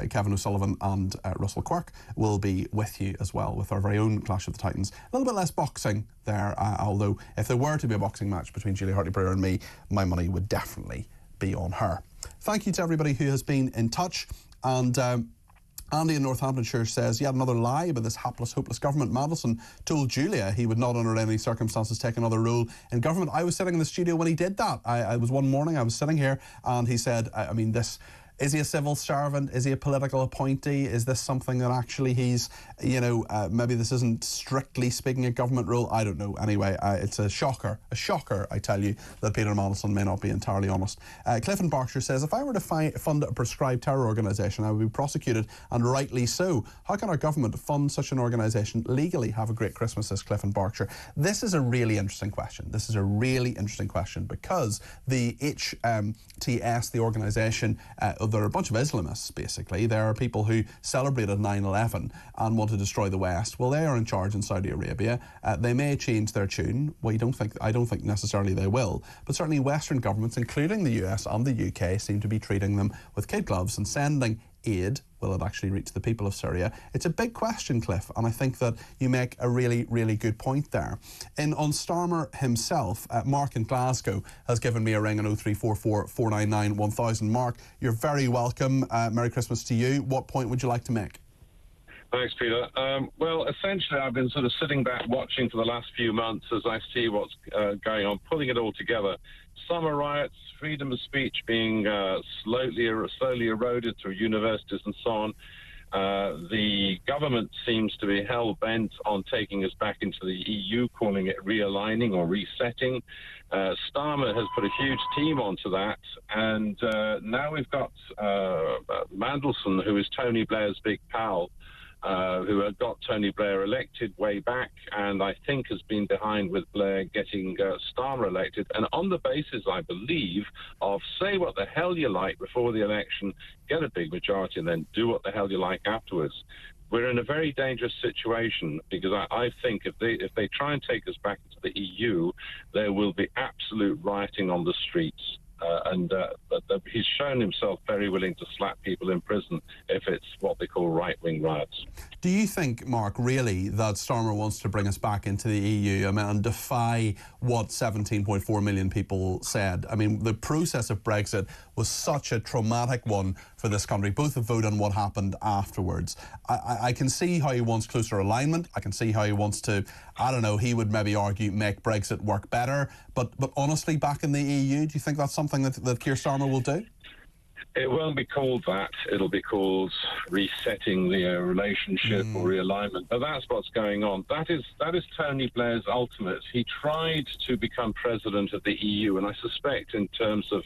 Kevin O'Sullivan and Russell Quirk will be with you as well with our very own Clash of the Titans. A little bit less boxing there, although if there were to be a boxing match between Julia Hartley-Brewer and me, my money would definitely be on her. Thank you to everybody who has been in touch, and Andy in Northamptonshire says, yet another lie about this hapless, hopeless government. Mandelson told Julia he would not under any circumstances take another role in government. I was sitting in the studio when he did that. I was one morning, I was sitting here, and he said, I mean, this... Is he a civil servant? Is he a political appointee? Is this something that actually he's, maybe this isn't strictly speaking a government role? I don't know. Anyway, it's a shocker, I tell you, that Peter Mandelson may not be entirely honest. Cliff in Berkshire says, if I were to fund a prescribed terror organisation, I would be prosecuted, and rightly so. How can our government fund such an organisation legally? Have a great Christmas, says Cliff in Berkshire. This is a really interesting question. Because the HTS, the organisation, there are a bunch of Islamists, basically. There are people who celebrated 9/11 and want to destroy the West. Well, they are in charge in Saudi Arabia. They may change their tune. Well, I don't think necessarily they will. But certainly Western governments, including the US and the UK, seem to be treating them with kid gloves and sending aid. Will it actually reach the people of Syria? It's a big question, Cliff, and I think that you make a really, really good point there. On Starmer himself, Mark in Glasgow has given me a ring on 0344 499 1000. Mark, you're very welcome. Merry Christmas to you. What point would you like to make? Thanks, Peter. Well, essentially, I've been sort of sitting back watching for the last few months as I see what's going on, pulling it all together. Summer riots, freedom of speech being slowly eroded through universities and so on. The government seems to be hell-bent on taking us back into the EU, calling it realigning or resetting. Starmer has put a huge team onto that, and now we've got Mandelson, who is Tony Blair's big pal, who had got Tony Blair elected way back, and I think has been behind with Blair getting Starmer elected. And on the basis, I believe, of say what the hell you like before the election, get a big majority, and then do what the hell you like afterwards. We're in a very dangerous situation, because I think if they try and take us back into the EU, there will be absolute rioting on the streets. But he's shown himself very willing to slap people in prison if it's what they call right-wing riots. Do you think, Mark, really, that Starmer wants to bring us back into the EU and defy what 17.4 million people said? I mean, the process of Brexit was such a traumatic one for this country, both the vote and what happened afterwards. I can see how he wants closer alignment. I can see how he wants to, I don't know, he would maybe argue make Brexit work better. But honestly, back in the EU, do you think that's something that Keir Starmer will do? It won't be called that. It'll be called resetting the relationship or realignment. But that's what's going on. That is Tony Blair's ultimate. He tried to become president of the EU, and I suspect in terms of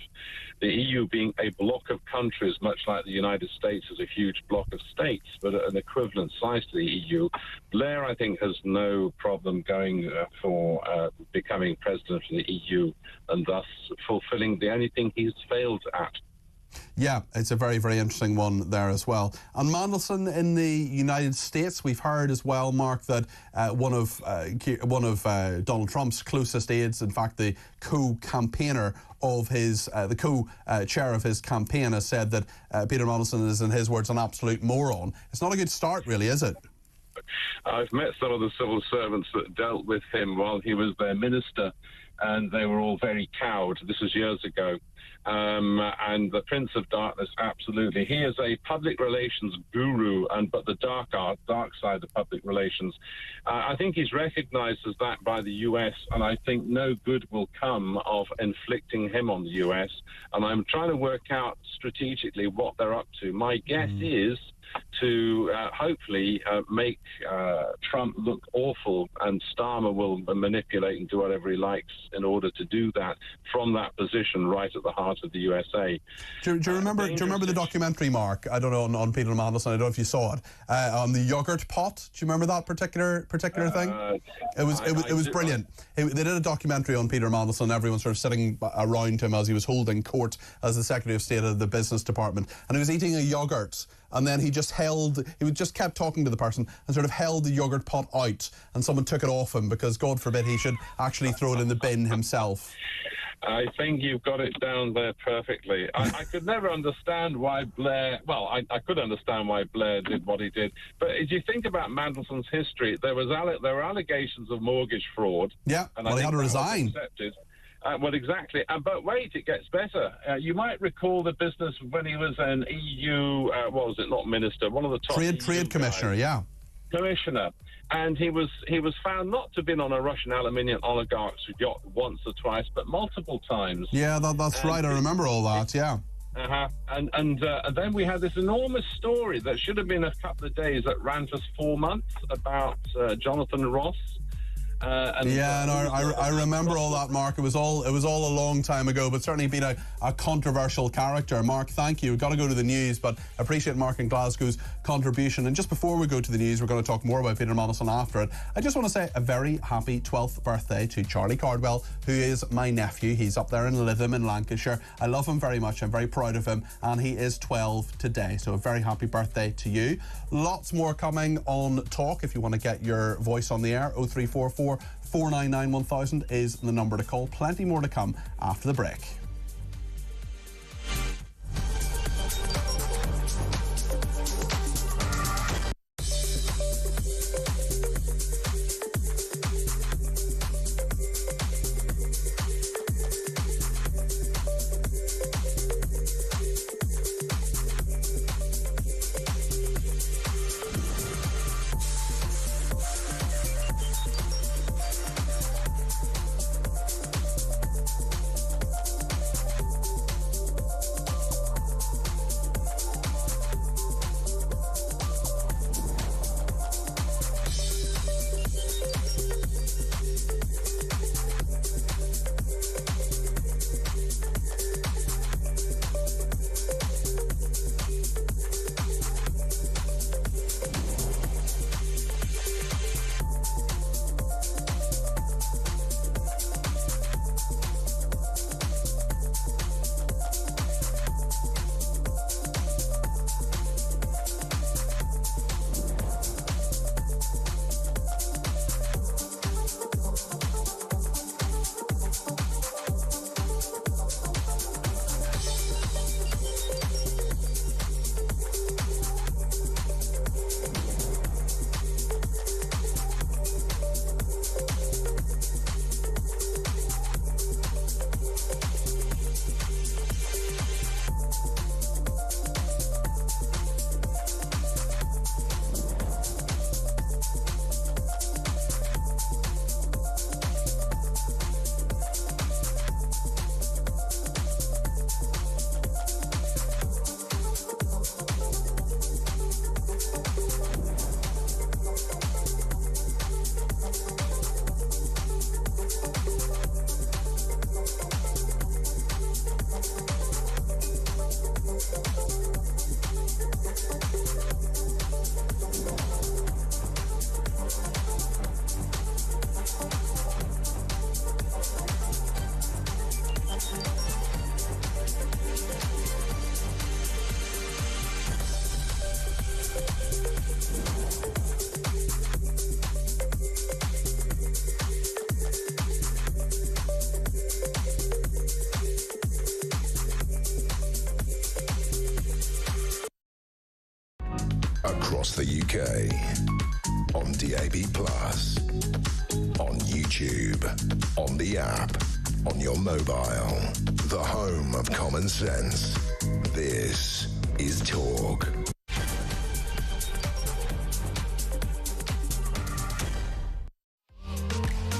the EU being a block of countries, much like the United States is a huge block of states, but an equivalent size to the EU, Blair, I think, has no problem going for becoming president of the EU and thus fulfilling the only thing he's failed at. Yeah, it's a very, very interesting one there as well. And Mandelson, in the United States, we've heard as well, Mark, that one of Donald Trump's closest aides, in fact, the co-campaigner of his, the co-chair of his campaign, has said that Peter Mandelson is, in his words, an absolute moron. It's not a good start, really, is it? I've met some of the civil servants that dealt with him while he was their minister, and they were all very cowed. This was years ago. And the Prince of Darkness, absolutely. He is a public relations guru, but the dark side of public relations. I think he's recognized as that by the US, and I think no good will come of inflicting him on the US. And I'm trying to work out strategically what they're up to. My guess is to hopefully make Trump look awful, and Starmer will manipulate and do whatever he likes in order to do that from that position right at the heart of the USA. Do you remember the documentary, Mark? I don't know, on Peter Mandelson. I don't know if you saw it, on the yogurt pot. Do you remember that particular thing? It was brilliant. They did a documentary on Peter Mandelson. Everyone sort of sitting around him as he was holding court as the Secretary of State of the Business Department, and he was eating a yogurt. And then he just kept talking to the person and sort of held the yogurt pot out, and someone took it off him because, God forbid, he should actually throw it in the bin himself. I think you've got it down there perfectly. I could never understand why Blair... Well, I could understand why Blair did what he did. But if you think about Mandelson's history, there were allegations of mortgage fraud. Yeah, and well, he had to resign. Well, exactly. But wait, it gets better. You might recall the business when he was an EU, what was it, not minister, one of the top... Trade commissioner, yeah. Commissioner. And he was found not to have been on a Russian aluminium oligarch's yacht once or twice, but multiple times. Yeah, that's right. I remember all that, yeah. And then we had this enormous story that should have been a couple of days that ran for 4 months about Jonathan Ross. I remember all that, Mark. It was all a long time ago, but certainly been a controversial character. Mark, thank you. We've got to go to the news, but appreciate Mark in Glasgow's contribution. And just before we go to the news, we're going to talk more about Peter Mandelson after it. I just want to say a very happy 12th birthday to Charlie Cardwell, who is my nephew. He's up there in Lytham in Lancashire. I love him very much. I'm very proud of him, and he is 12 today. So a very happy birthday to you. Lots more coming on Talk if you want to get your voice on the air. 0344 499 1000 is the number to call. Plenty more to come after the break. across the UK, on DAB+, on YouTube, on the app, on your mobile, the home of common sense. This is Talk.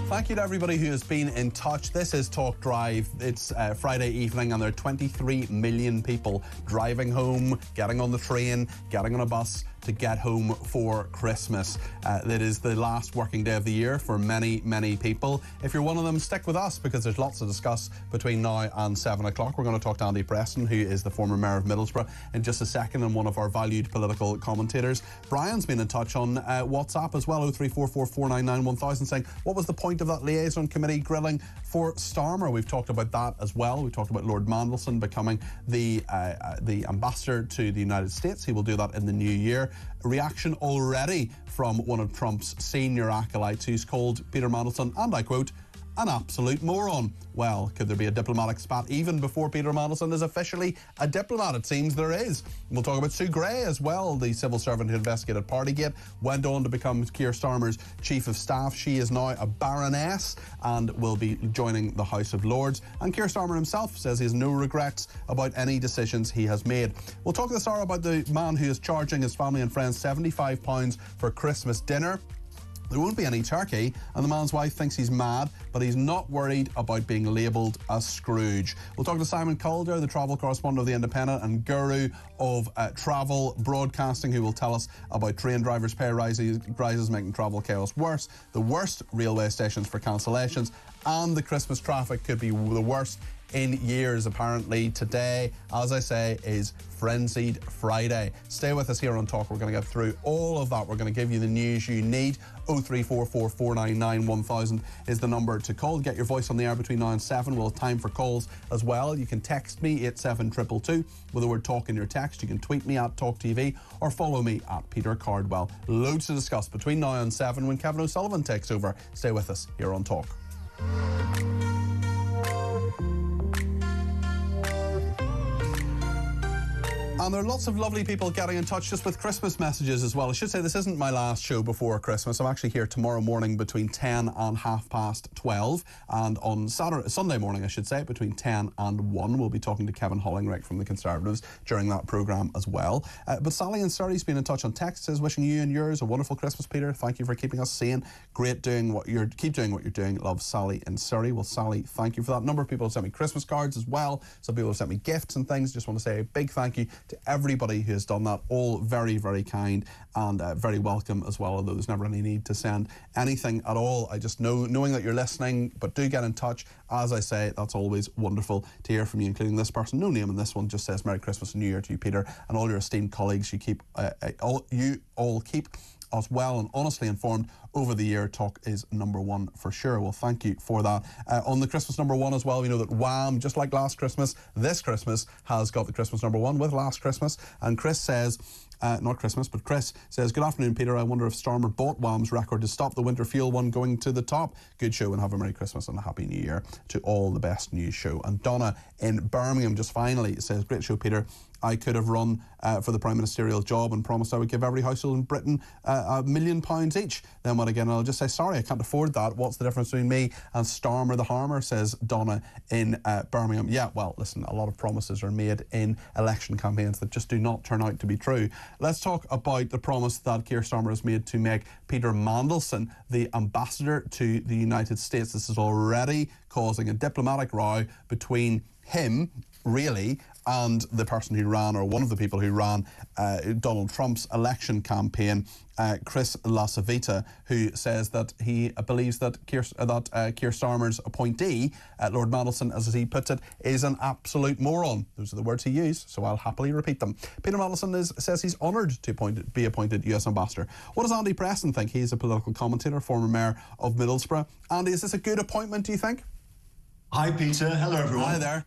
Thank you to everybody who has been in touch. This is Talk Drive. It's Friday evening and there are 23 million people driving home, getting on the train, getting on a bus to get home for Christmas. It is the last working day of the year for many, many people. If you're one of them, stick with us because there's lots to discuss between now and 7 o'clock. We're going to talk to Andy Preston, who is the former Mayor of Middlesbrough, in just a second, and one of our valued political commentators. Brian's been in touch on WhatsApp as well, 0344 499 1000, saying, what was the point of that liaison committee grilling for Starmer? We've talked about that as well. We talked about Lord Mandelson becoming the ambassador to the United States. He will do that in the new year. A reaction already from one of Trump's senior acolytes who's called Peter Mandelson, and I quote, an absolute moron. Well, could there be a diplomatic spat even before Peter Mandelson is officially a diplomat? It seems there is. We'll talk about Sue Gray as well, the civil servant who investigated Partygate, went on to become Keir Starmer's chief of staff. She is now a baroness and will be joining the House of Lords. And Keir Starmer himself says he has no regrets about any decisions he has made. We'll talk this hour about the man who is charging his family and friends £75 for Christmas dinner. There won't be any turkey, and the man's wife thinks he's mad, but he's not worried about being labelled a Scrooge. We'll talk to Simon Calder, the travel correspondent of The Independent and guru of travel broadcasting, who will tell us about train drivers' pay rises making travel chaos worse, the worst railway stations for cancellations, and the Christmas traffic could be the worst in years, apparently. Today, as I say, is Frenzied Friday. Stay with us here on Talk. We're going to get through all of that. We're going to give you the news you need. 0344 499 1000 is the number to call. Get your voice on the air between now and 7. We'll have time for calls as well. You can text me at 72222 with the word Talk in your text. You can tweet me at talkTV or follow me at Peter Cardwell. Loads to discuss between now and 7 when Kevin O'Sullivan takes over. Stay with us here on Talk. And there are lots of lovely people getting in touch just with Christmas messages as well. I should say this isn't my last show before Christmas. I'm actually here tomorrow morning between 10 and 12:30. And on Sunday morning, I should say, between 10 and 1, we'll be talking to Kevin Hollingrick from the Conservatives during that programme as well. But Sally in Surrey's been in touch on text, says, wishing you and yours a wonderful Christmas, Peter. Thank you for keeping us sane. Keep doing what you're doing. Love, Sally in Surrey. Well, Sally, thank you for that. A number of people have sent me Christmas cards as well. Some people have sent me gifts and things. Just want to say a big thank you to everybody who has done that. All very, very kind and very welcome as well, although there's never any need to send anything at all. I just knowing that you're listening, but do get in touch. As I say, that's always wonderful to hear from you, including this person. No name in this one, just says Merry Christmas and New Year to you, Peter, and all your esteemed colleagues. You all keep us well and honestly informed over the year. Talk is number one for sure. Well, thank you for that. On the Christmas number one as well, we know that Wham, just like last Christmas, this Christmas has got the Christmas number one with Last Christmas. And Chris says, Chris says, good afternoon, Peter. I wonder if Starmer bought Wham's record to stop the winter fuel one going to the top. Good show and have a Merry Christmas and a Happy New Year to all. The best news show. And Donna in Birmingham just finally says, great show, Peter. I could have run for the Prime Ministerial job and promised I would give every household in Britain £1 million each. Then what again? I'll just say, sorry, I can't afford that. What's the difference between me and Starmer the Harmer, says Donna in Birmingham. Yeah, well, listen, a lot of promises are made in election campaigns that just do not turn out to be true. Let's talk about the promise that Keir Starmer has made to make Peter Mandelson the ambassador to the United States. This is already causing a diplomatic row between him, really, and the person who ran, or one of the people who ran Donald Trump's election campaign, Chris Lasavita, who says that he believes that Keir Starmer's appointee, Lord Mandelson, as he puts it, is an absolute moron. Those are the words he used, so I'll happily repeat them. Peter Mandelson says he's honoured to be appointed US ambassador. What does Andy Preston think? He's a political commentator, former mayor of Middlesbrough. Andy, is this a good appointment, do you think? Hi, Peter. Hello, everyone. Hi there.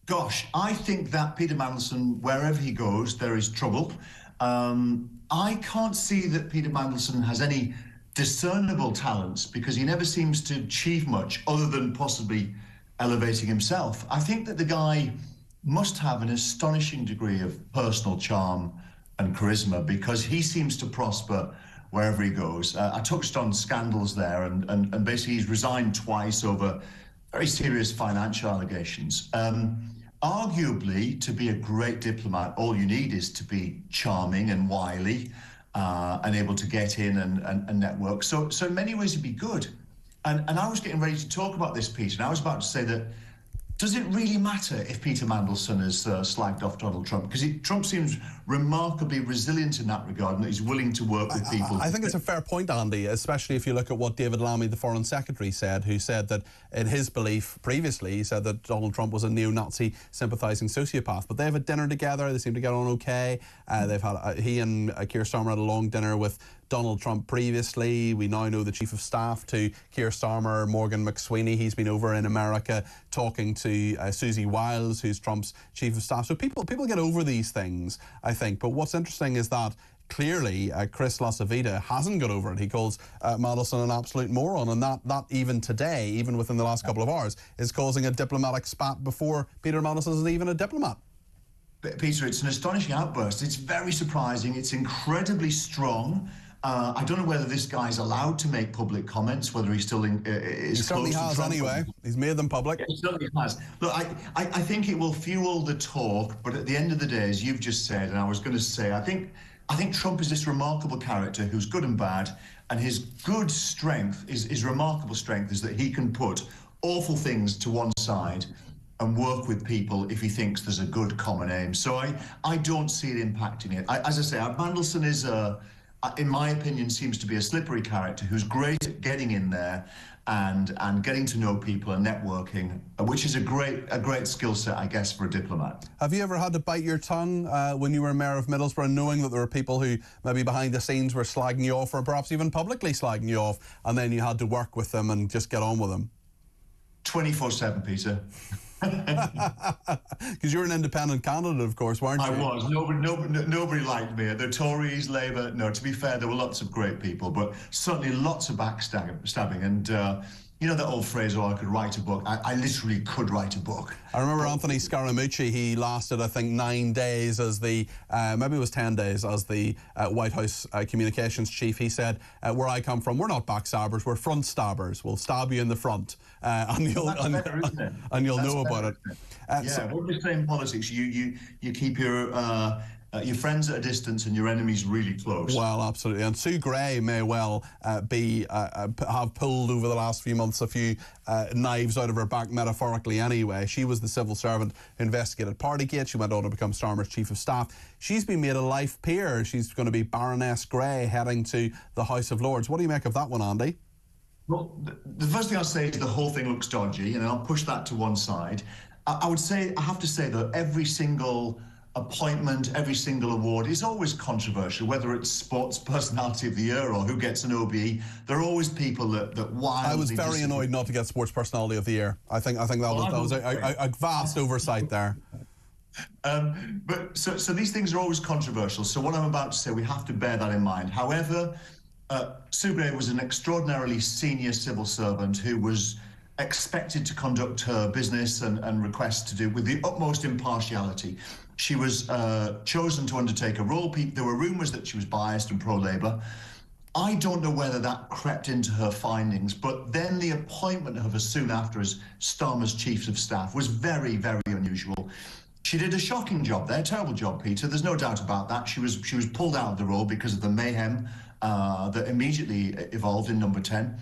Gosh, I think that Peter Mandelson, wherever he goes, there is trouble. I can't see that Peter Mandelson has any discernible talents because he never seems to achieve much other than possibly elevating himself. I think that the guy must have an astonishing degree of personal charm charisma, because he seems to prosper wherever he goes. I touched on scandals there, and basically he's resigned twice over very serious financial allegations. Arguably, to be a great diplomat, all you need is to be charming and wily and able to get in and network. So in many ways, it'd be good. And I was getting ready to talk about this, Peter, and I was about to say that, does it really matter if Peter Mandelson has slagged off Donald Trump? Because Trump seems remarkably resilient in that regard, and that he's willing to work with people. I think it's a fair point, Andy, especially if you look at what David Lammy, the Foreign Secretary, said, who said that in his belief previously, he said that Donald Trump was a neo-Nazi sympathising sociopath. But they've had dinner together. They seem to get on okay. They've had he and Keir Starmer had a long dinner with Donald Trump previously. We now know the Chief of Staff to Keir Starmer, Morgan McSweeney. He's been over in America talking to Susie Wiles, who's Trump's Chief of Staff. So people get over these things, I think. But what's interesting is that clearly Chris Lasavita hasn't got over it. He calls Mandelson an absolute moron, and that even today, even within the last couple of hours, is causing a diplomatic spat before Peter Mandelson is even a diplomat. Peter, it's an astonishing outburst. It's very surprising. It's incredibly strong. I don't know whether this guy's allowed to make public comments, whether he still is. He certainly has anyway. He's made them public. Yeah, he certainly has. Look, I think it will fuel the talk, but at the end of the day, as you've just said, and I was going to say, I think Trump is this remarkable character who's good and bad, and his good strength, his remarkable strength, is that he can put awful things to one side and work with people if he thinks there's a good common aim. So I don't see it impacting it. As I say, Mandelson is in my opinion, seems to be a slippery character who's great at getting in there and getting to know people and networking, which is a great skill set, I guess, for a diplomat. Have you ever had to bite your tongue when you were mayor of Middlesbrough, knowing that there were people who maybe behind the scenes were slagging you off, or perhaps even publicly slagging you off, and then you had to work with them and just get on with them? 24/7, Peter. Because you're an independent candidate, of course, weren't you? I was. Nobody liked me. The Tories, Labour. No, to be fair, there were lots of great people, but certainly lots of backstabbing. And you know that old phrase, "Oh, I could write a book." I literally could write a book. I remember Anthony Scaramucci. He lasted, I think, 9 days as the, maybe it was 10 days as the White House communications chief. He said, "Where I come from, we're not backstabbers, we're front stabbers. We'll stab you in the front, and you'll know about it." What we say in politics, you keep your friends at a distance and your enemies really close. Well, absolutely. And Sue Gray may well have pulled over the last few months a few knives out of her back, metaphorically anyway. She was the civil servant who investigated Partygate. She went on to become Starmer's Chief of Staff. She's been made a life peer. She's going to be Baroness Gray, heading to the House of Lords. What do you make of that one, Andy? Well, the first thing I'll say is the whole thing looks dodgy, and I'll push that to one side. I have to say that every single appointment, every single award is always controversial, whether it's Sports Personality of the Year or who gets an OBE. There are always people that wildly... I was very annoyed not to get Sports Personality of the Year. I think that was a vast oversight there. But so these things are always controversial. So what I'm about to say, we have to bear that in mind. However, Sue Gray was an extraordinarily senior civil servant who was expected to conduct her business and requests to do with the utmost impartiality. She was chosen to undertake a role. There were rumours that she was biased and pro-Labour. I don't know whether that crept into her findings, but then the appointment of her soon after as Starmer's Chief of Staff was very, very unusual. She did a shocking job there, terrible job, Peter. There's no doubt about that. She was pulled out of the role because of the mayhem that immediately evolved in Number 10.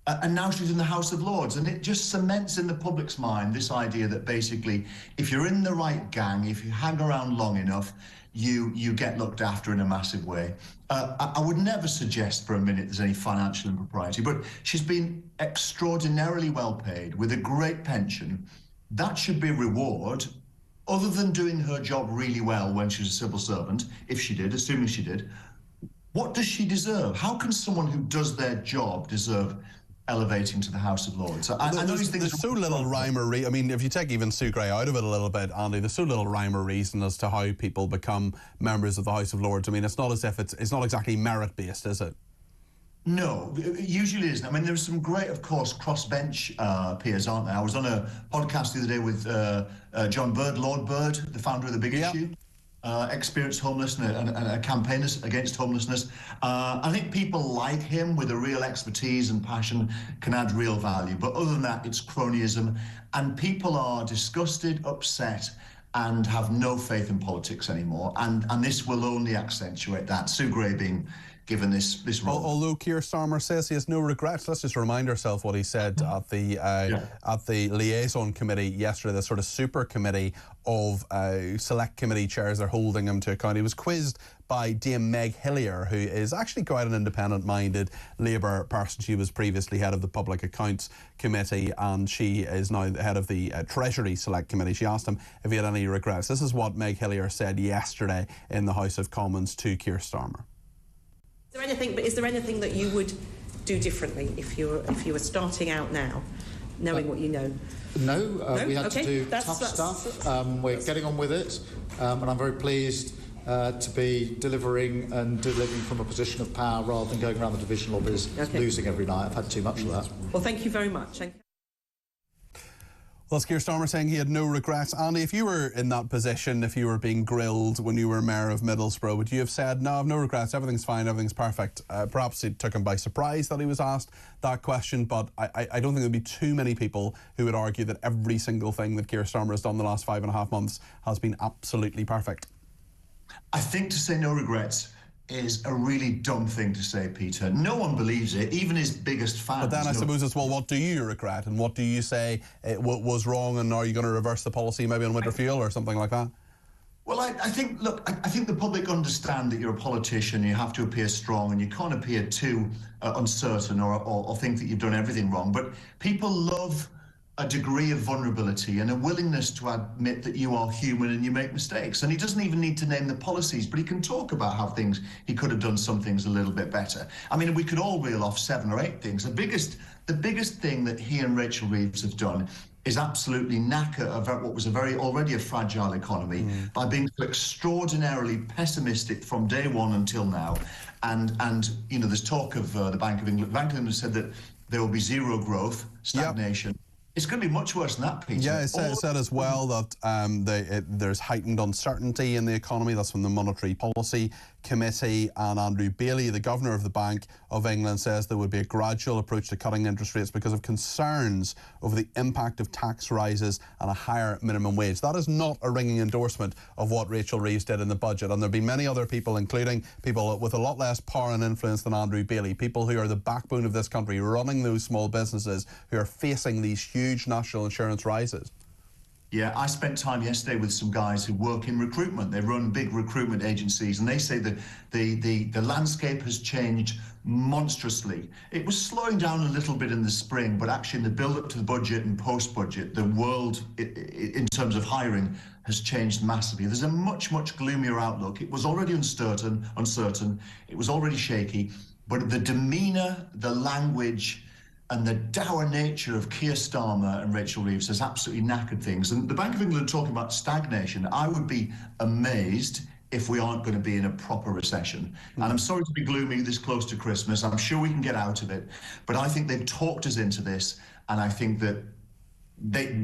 And now she's in the House of Lords, and it just cements in the public's mind this idea that basically, if you're in the right gang, if you hang around long enough, you get looked after in a massive way. I would never suggest for a minute there's any financial impropriety, but she's been extraordinarily well paid with a great pension. That should be a reward, other than doing her job really well when she was a civil servant, if she did, assuming she did. What does she deserve? How can someone who does their job deserve elevating to the House of Lords? I know these things. There's so little rhyme or reason. I mean, if you take even Sue Gray out of it a little bit, Andy, there's so little rhyme or reason as to how people become members of the House of Lords. I mean, it's not as if it's not exactly merit based, is it? No, it usually isn't. I mean, there's some great, of course, crossbench peers, aren't there? I was on a podcast the other day with John Bird, Lord Bird, the founder of The Big Issue. experienced homelessness and a campaign against homelessness. I think people like him with a real expertise and passion can add real value. But other than that, it's cronyism, and people are disgusted, upset, and have no faith in politics anymore. And this will only accentuate that. Sue Gray being given this role. Although Keir Starmer says he has no regrets, let's just remind ourselves what he said at the liaison committee yesterday, the sort of super committee of select committee chairs are holding him to account. He was quizzed by Dame Meg Hillier, who is actually quite an independent-minded Labour person. She was previously head of the Public Accounts Committee, and she is now the head of the Treasury Select Committee. She asked him if he had any regrets. This is what Meg Hillier said yesterday in the House of Commons to Keir Starmer. Is there anything that you would do differently if you were starting out now, knowing what you know? No, we had to do tough stuff. We're getting on with it, and I'm very pleased to be delivering from a position of power rather than going around the divisional biz losing every night. I've had too much of that. Well, thank you very much. Well, that's Keir Starmer saying he had no regrets. Andy, if you were in that position, if you were being grilled when you were Mayor of Middlesbrough, would you have said, no, I've no regrets, everything's fine, everything's perfect? Perhaps it took him by surprise that he was asked that question, but I don't think there'd be too many people who would argue that every single thing that Keir Starmer has done the last 5.5 months has been absolutely perfect. I think to say no regrets is a really dumb thing to say, Peter. No one believes it, even his biggest fans. But then I suppose it's, well, what do you regret and what do you say was wrong, and are you going to reverse the policy maybe on winter fuel or something like that? Well, I think the public understand that you're a politician, you have to appear strong and you can't appear too uncertain or think that you've done everything wrong. But people love a degree of vulnerability and a willingness to admit that you are human and you make mistakes. And he doesn't even need to name the policies, but he can talk about how he could have done some things a little bit better. I mean, we could all reel off 7 or 8 things. The biggest thing that he and Rachel Reeves have done is absolutely knacker what was already a fragile economy by being so extraordinarily pessimistic from day one until now. And you know, there's talk of the Bank of England. Bank of England said that there will be zero growth, stagnation. Yep. It's going to be much worse than that, Peter. Yeah, it said as well that there's heightened uncertainty in the economy. That's from the Monetary Policy Committee. And Andrew Bailey, the Governor of the Bank of England, says there would be a gradual approach to cutting interest rates because of concerns over the impact of tax rises and a higher minimum wage. That is not a ringing endorsement of what Rachel Reeves did in the budget. And there'll be many other people, including people with a lot less power and influence than Andrew Bailey, people who are the backbone of this country, running those small businesses, who are facing these huge national insurance rises. Yeah, I spent time yesterday with some guys who work in recruitment. They run big recruitment agencies, and they say that the landscape has changed monstrously. It was slowing down a little bit in the spring, but actually in the build-up to the budget and post-budget, the world, in terms of hiring, has changed massively. There's a much, much gloomier outlook. It was already uncertain. It was already shaky, but the demeanour, the language, and the dour nature of Keir Starmer and Rachel Reeves has absolutely knackered things. And the Bank of England talking about stagnation, I would be amazed if we aren't going to be in a proper recession. And I'm sorry to be gloomy this close to Christmas. I'm sure we can get out of it. But I think they've talked us into this, and I think that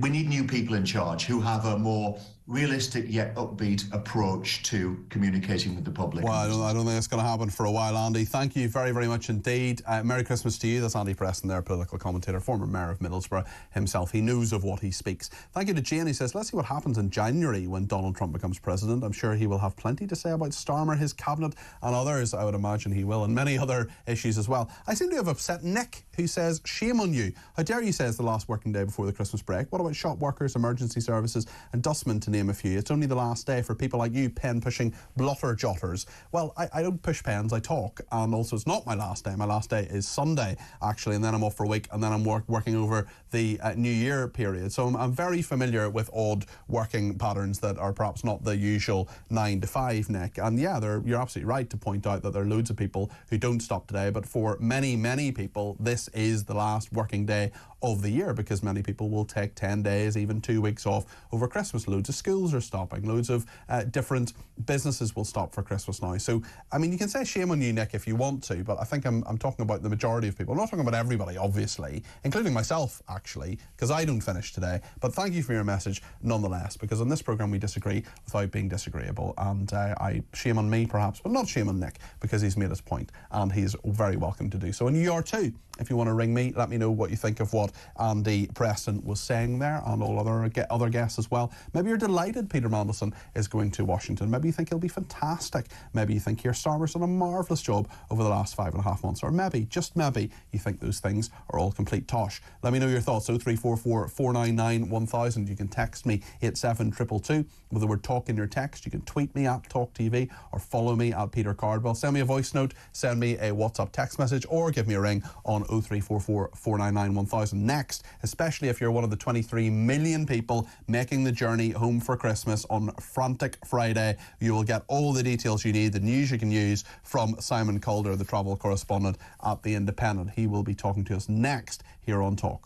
we need new people in charge who have a more realistic yet upbeat approach to communicating with the public. Well, I don't think it's going to happen for a while, Andy. Thank you very, very much indeed. Merry Christmas to you. That's Andy Preston there, political commentator, former Mayor of Middlesbrough himself. He knows of what he speaks. Thank you to Jane. He says, let's see what happens in January when Donald Trump becomes president. I'm sure he will have plenty to say about Starmer, his cabinet, and others. I would imagine he will, and many other issues as well. I seem to have upset Nick, who says, shame on you. How dare you say it's the last working day before the Christmas break? What about shop workers, emergency services, and dustmen, to name a few? It's only the last day for people like you, pen-pushing blotter jotters. Well, I don't push pens, I talk, and also it's not my last day. My last day is Sunday, actually, and then I'm off for a week, and then I'm working over the New Year period. So I'm very familiar with odd working patterns that are perhaps not the usual 9 to 5, Nick. And yeah, you're absolutely right to point out that there are loads of people who don't stop today, but for many, many people, this is the last working day of the year, because many people will take 10 days, even 2 weeks off over Christmas. Loads of schools schools are stopping. Loads of different businesses will stop for Christmas now. So, I mean, you can say shame on you, Nick, if you want to, but I think I'm talking about the majority of people. I'm not talking about everybody, obviously, including myself, actually, because I don't finish today. But thank you for your message nonetheless, because on this programme we disagree without being disagreeable. And I shame on me, perhaps, but not shame on Nick, because he's made his point, and he's very welcome to do so. And you are too. If you want to ring me, let me know what you think of what Andy Preston was saying there, and all other guests as well. Maybe you're delighted Peter Mandelson is going to Washington. Maybe you think he'll be fantastic. Maybe you think Keir Starmer's done a marvellous job over the last 5.5 months. Or maybe, just maybe, you think those things are all complete tosh. Let me know your thoughts. 0344 499 1000. You can text me 87222 with the word talk in your text. You can tweet me at talkTV or follow me at Peter Cardwell. Send me a voice note, send me a WhatsApp text message, or give me a ring on 0344 499 1000. Next, especially if you're one of the 23 million people making the journey home for Christmas on Frantic Friday, you will get all the details you need, the news you can use from Simon Calder, the travel correspondent at The Independent. He will be talking to us next here on Talk.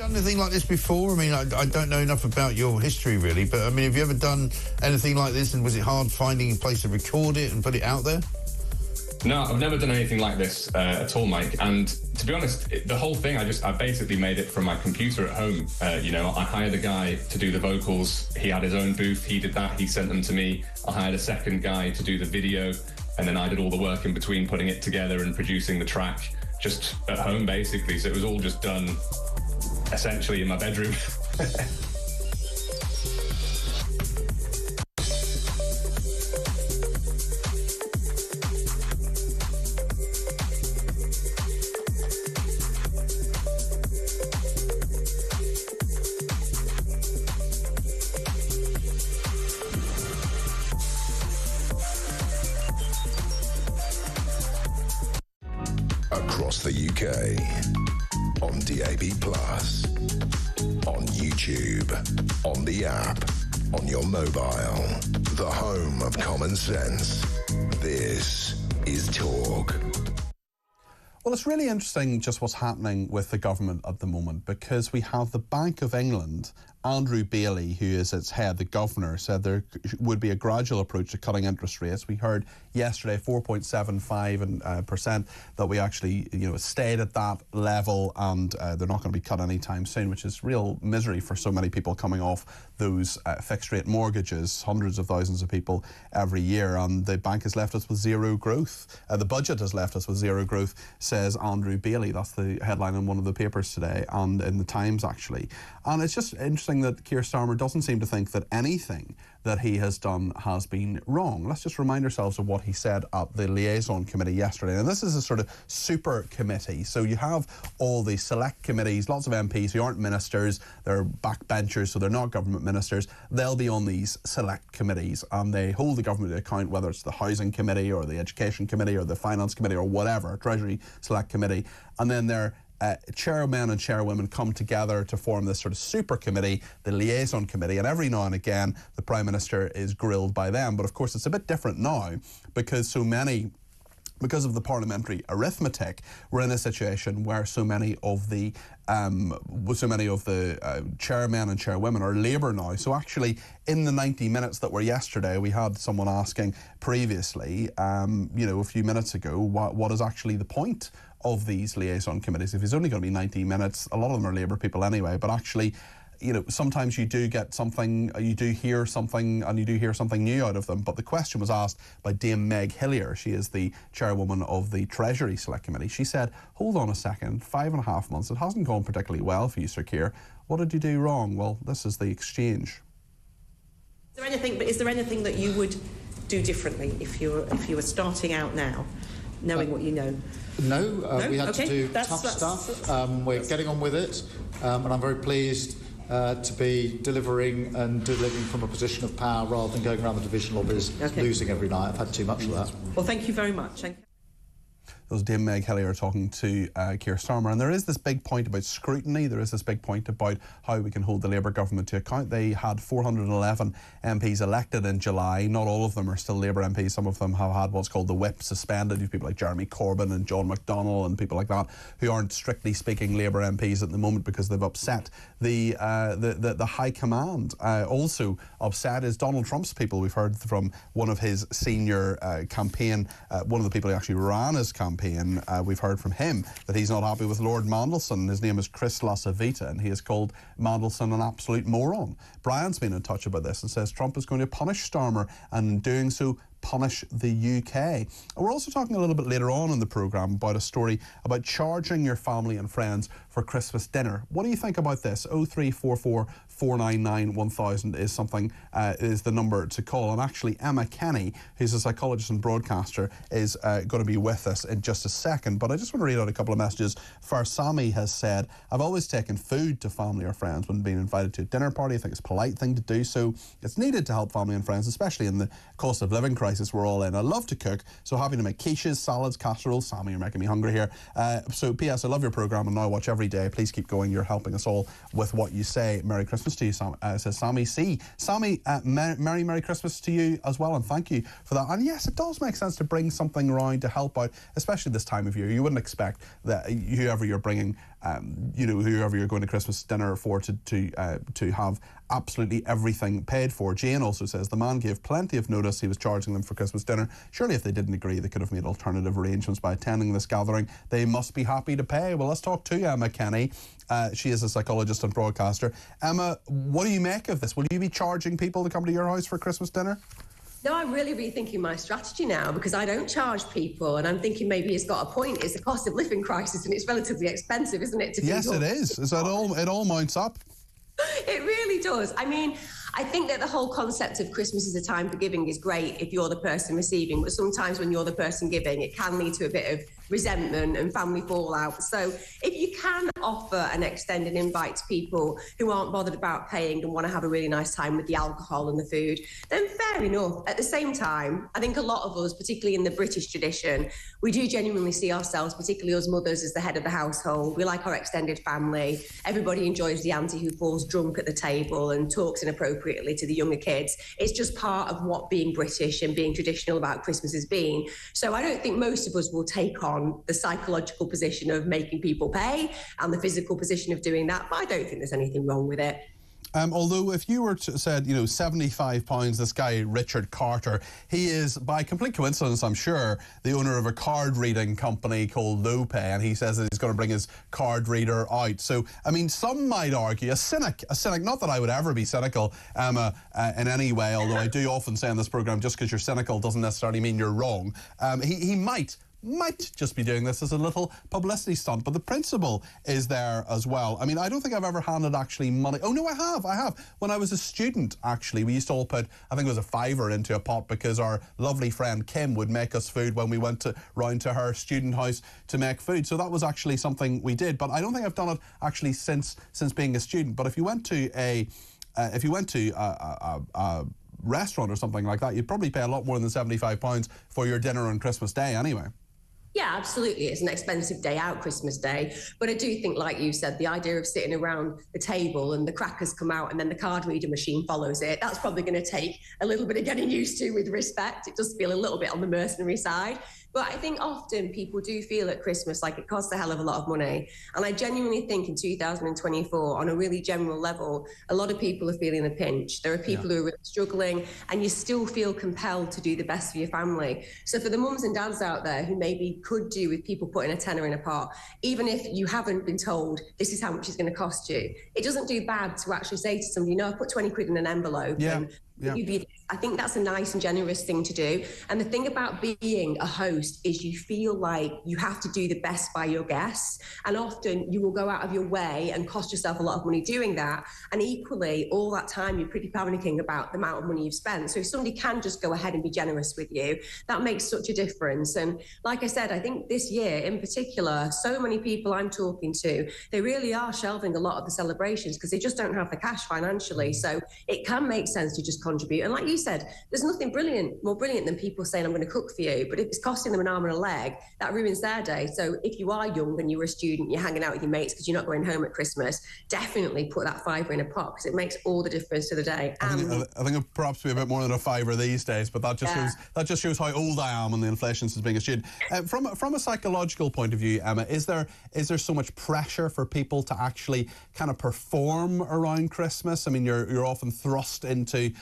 Anything like this before? I mean, I don't know enough about your history really, but I mean, have you ever done anything like this, and was it hard finding a place to record it and put it out there? No, I've never done anything like this at all, Mike. And to be honest, the whole thing, I basically made it from my computer at home. You know, I hired a guy to do the vocals. He had his own booth. He did that. He sent them to me. I hired a second guy to do the video. And then I did all the work in between, putting it together and producing the track just at home, basically. So it was all just done essentially in my bedroom. Across the UK, on DAB+, on YouTube, on the app, on your mobile, the home of common sense. This is Talk. Well, it's really interesting just what's happening with the government at the moment, because we have the Bank of England Andrew Bailey, who is its head, the governor, said there would be a gradual approach to cutting interest rates. We heard yesterday 4.75% that we actually, stayed at that level, and they're not going to be cut anytime soon, which is real misery for so many people coming off those fixed rate mortgages, hundreds of thousands of people every year. And the bank has left us with zero growth. The budget has left us with zero growth, says Andrew Bailey. That's the headline in one of the papers today, and in the Times actually. And it's just interesting that Keir Starmer doesn't seem to think that anything that he has done has been wrong. Let's just remind ourselves of what he said at the liaison committee yesterday. And this is a sort of super committee. So you have all the select committees, lots of MPs who aren't ministers, they're backbenchers, so they're not government ministers. They'll be on these select committees, and they hold the government to account, whether it's the Housing Committee or the Education Committee or the Finance Committee or whatever, Treasury Select Committee. And then they're chairmen and chairwomen come together to form this sort of super committee, the liaison committee, and every now and again the Prime Minister is grilled by them. But of course it's a bit different now because because of the parliamentary arithmetic, we're in a situation where so many of the chairmen and chairwomen are Labour now. So actually, in the 90 minutes that were yesterday, we had someone asking previously, a few minutes ago, what is actually the point of these liaison committees? If it's only going to be 90 minutes, a lot of them are Labour people anyway, but actually, sometimes you do get something, you do hear something, and you do hear something new out of them. But the question was asked by Dame Meg Hillier. She is the chairwoman of the Treasury Select Committee. She said, hold on a second, 5.5 months, it hasn't gone particularly well for you, Sir Keir. What did you do wrong? Well, this is the exchange. Is there anything that you would do differently if you were starting out now, knowing what you know? No, we had to do tough stuff. We're getting on with it, and I'm very pleased to be delivering from a position of power rather than going around the divisional biz losing every night. I've had too much of that. Well, thank you very much. That was Dame Meg Hillier talking to Keir Starmer. And there is this big point about scrutiny. There is this big point about how we can hold the Labour government to account. They had 411 MPs elected in July. Not all of them are still Labour MPs. Some of them have had what's called the whip suspended. You have people like Jeremy Corbyn and John McDonnell and people like that who aren't strictly speaking Labour MPs at the moment because they've upset the high command. Also upset is Donald Trump's people. We've heard from one of his senior campaign, one of the people who actually ran his campaign. We've heard from him that he's not happy with Lord Mandelson. His name is Chris Lasavita, and he has called Mandelson an absolute moron. Brian's been in touch about this and says Trump is going to punish Starmer, and in doing so punish the UK. And we're also talking a little bit later on in the programme about a story about charging your family and friends for Christmas dinner. What do you think about this? 0344 499 1000 is the number to call. And actually Emma Kenny, who's a psychologist and broadcaster, is going to be with us in just a second. But I just want to read out a couple of messages. Farsami has said, I've always taken food to family or friends when being invited to a dinner party. I think it's a polite thing to do so. It's needed to help family and friends, especially in the cost of living crisis we're all in. I love to cook, so happy to make quiches, salads, casseroles. Sammy, you're making me hungry here. So P.S. I love your programme and now watch every day. Please keep going. You're helping us all with what you say. Merry Christmas to you, says Sammy C. Sammy, Merry Christmas to you as well, and thank you for that. And yes, it does make sense to bring something around to help out, especially this time of year. You wouldn't expect that whoever you're bringing, whoever you're going to Christmas dinner for to have absolutely everything paid for. Jane also says the man gave plenty of notice he was charging them for Christmas dinner. Surely if they didn't agree, they could have made alternative arrangements by attending this gathering. They must be happy to pay. Well, let's talk to Emma Kenny. She is a psychologist and broadcaster. Emma, what do you make of this? Will you be charging people to come to your house for Christmas dinner? No, I'm really rethinking my strategy now because I don't charge people, and I'm thinking maybe he's got a point. It's a cost of living crisis and it's relatively expensive, isn't it? Yes, it is. So it all mounts up. It really does. I mean, I think that the whole concept of Christmas as a time for giving is great if you're the person receiving, but sometimes when you're the person giving, it can lead to a bit of resentment and family fallout. So if you can offer an extended invite to people who aren't bothered about paying and want to have a really nice time with the alcohol and the food, then fair enough. At the same time, I think a lot of us, particularly in the British tradition, we do genuinely see ourselves, particularly us mothers, as the head of the household. We like our extended family. Everybody enjoys the auntie who falls drunk at the table and talks inappropriately to the younger kids. It's just part of what being British and being traditional about Christmas has been. So I don't think most of us will take on the psychological position of making people pay and the physical position of doing that, but I don't think there's anything wrong with it. Although if you were to said, you know, £75, this guy, Richard Carter, he is, by complete coincidence, I'm sure, the owner of a card reading company called Lopay, and he says that he's going to bring his card reader out. So, I mean, some might argue, a cynic, not that I would ever be cynical, Emma, in any way, although I do often say on this programme, just because you're cynical doesn't necessarily mean you're wrong. He might just be doing this as a little publicity stunt, but the principle is there as well. I mean, I don't think I've ever handed actually money. Oh no, I have. When I was a student, actually, we used to all put, I think it was a £5 into a pot, because our lovely friend Kim would make us food when we went round to her student house to make food. So that was actually something we did, but I don't think I've done it actually since being a student. But if you went to a restaurant or something like that, you'd probably pay a lot more than £75 for your dinner on Christmas Day anyway. Yeah, absolutely. It's an expensive day out, Christmas Day. But I do think, like you said, the idea of sitting around the table and the crackers come out and then the card reader machine follows it, that's probably going to take a little bit of getting used to, with respect. It does feel a little bit on the mercenary side. But I think often people do feel at Christmas like it costs a hell of a lot of money. And I genuinely think in 2024, on a really general level, a lot of people are feeling the pinch. There are people who are really struggling, and you still feel compelled to do the best for your family. So for the mums and dads out there who maybe could do with people putting a tenner in a pot, even if you haven't been told this is how much it's going to cost you, it doesn't do bad to actually say to somebody, no, I put 20 quid in an envelope. I think that's a nice and generous thing to do. And the thing about being a host is you feel like you have to do the best by your guests. And often you will go out of your way and cost yourself a lot of money doing that. And equally, all that time you're pretty panicking about the amount of money you've spent. So if somebody can just go ahead and be generous with you, that makes such a difference. And like I said, I think this year in particular, so many people I'm talking to, they really are shelving a lot of the celebrations because they just don't have the cash financially. So it can make sense to just contribute. And like you said, there's nothing more brilliant than people saying, I'm going to cook for you. But if it's costing them an arm and a leg, that ruins their day. So if you are young and you're a student, you're hanging out with your mates because you're not going home at Christmas, definitely put that £5 in a pot, because it makes all the difference to the day. I think it perhaps be a bit more than a £5 these days, but that just shows how old I am and the inflation since being a student. From a psychological point of view, Emma, is there so much pressure for people to actually kind of perform around Christmas? I mean, you're often thrust into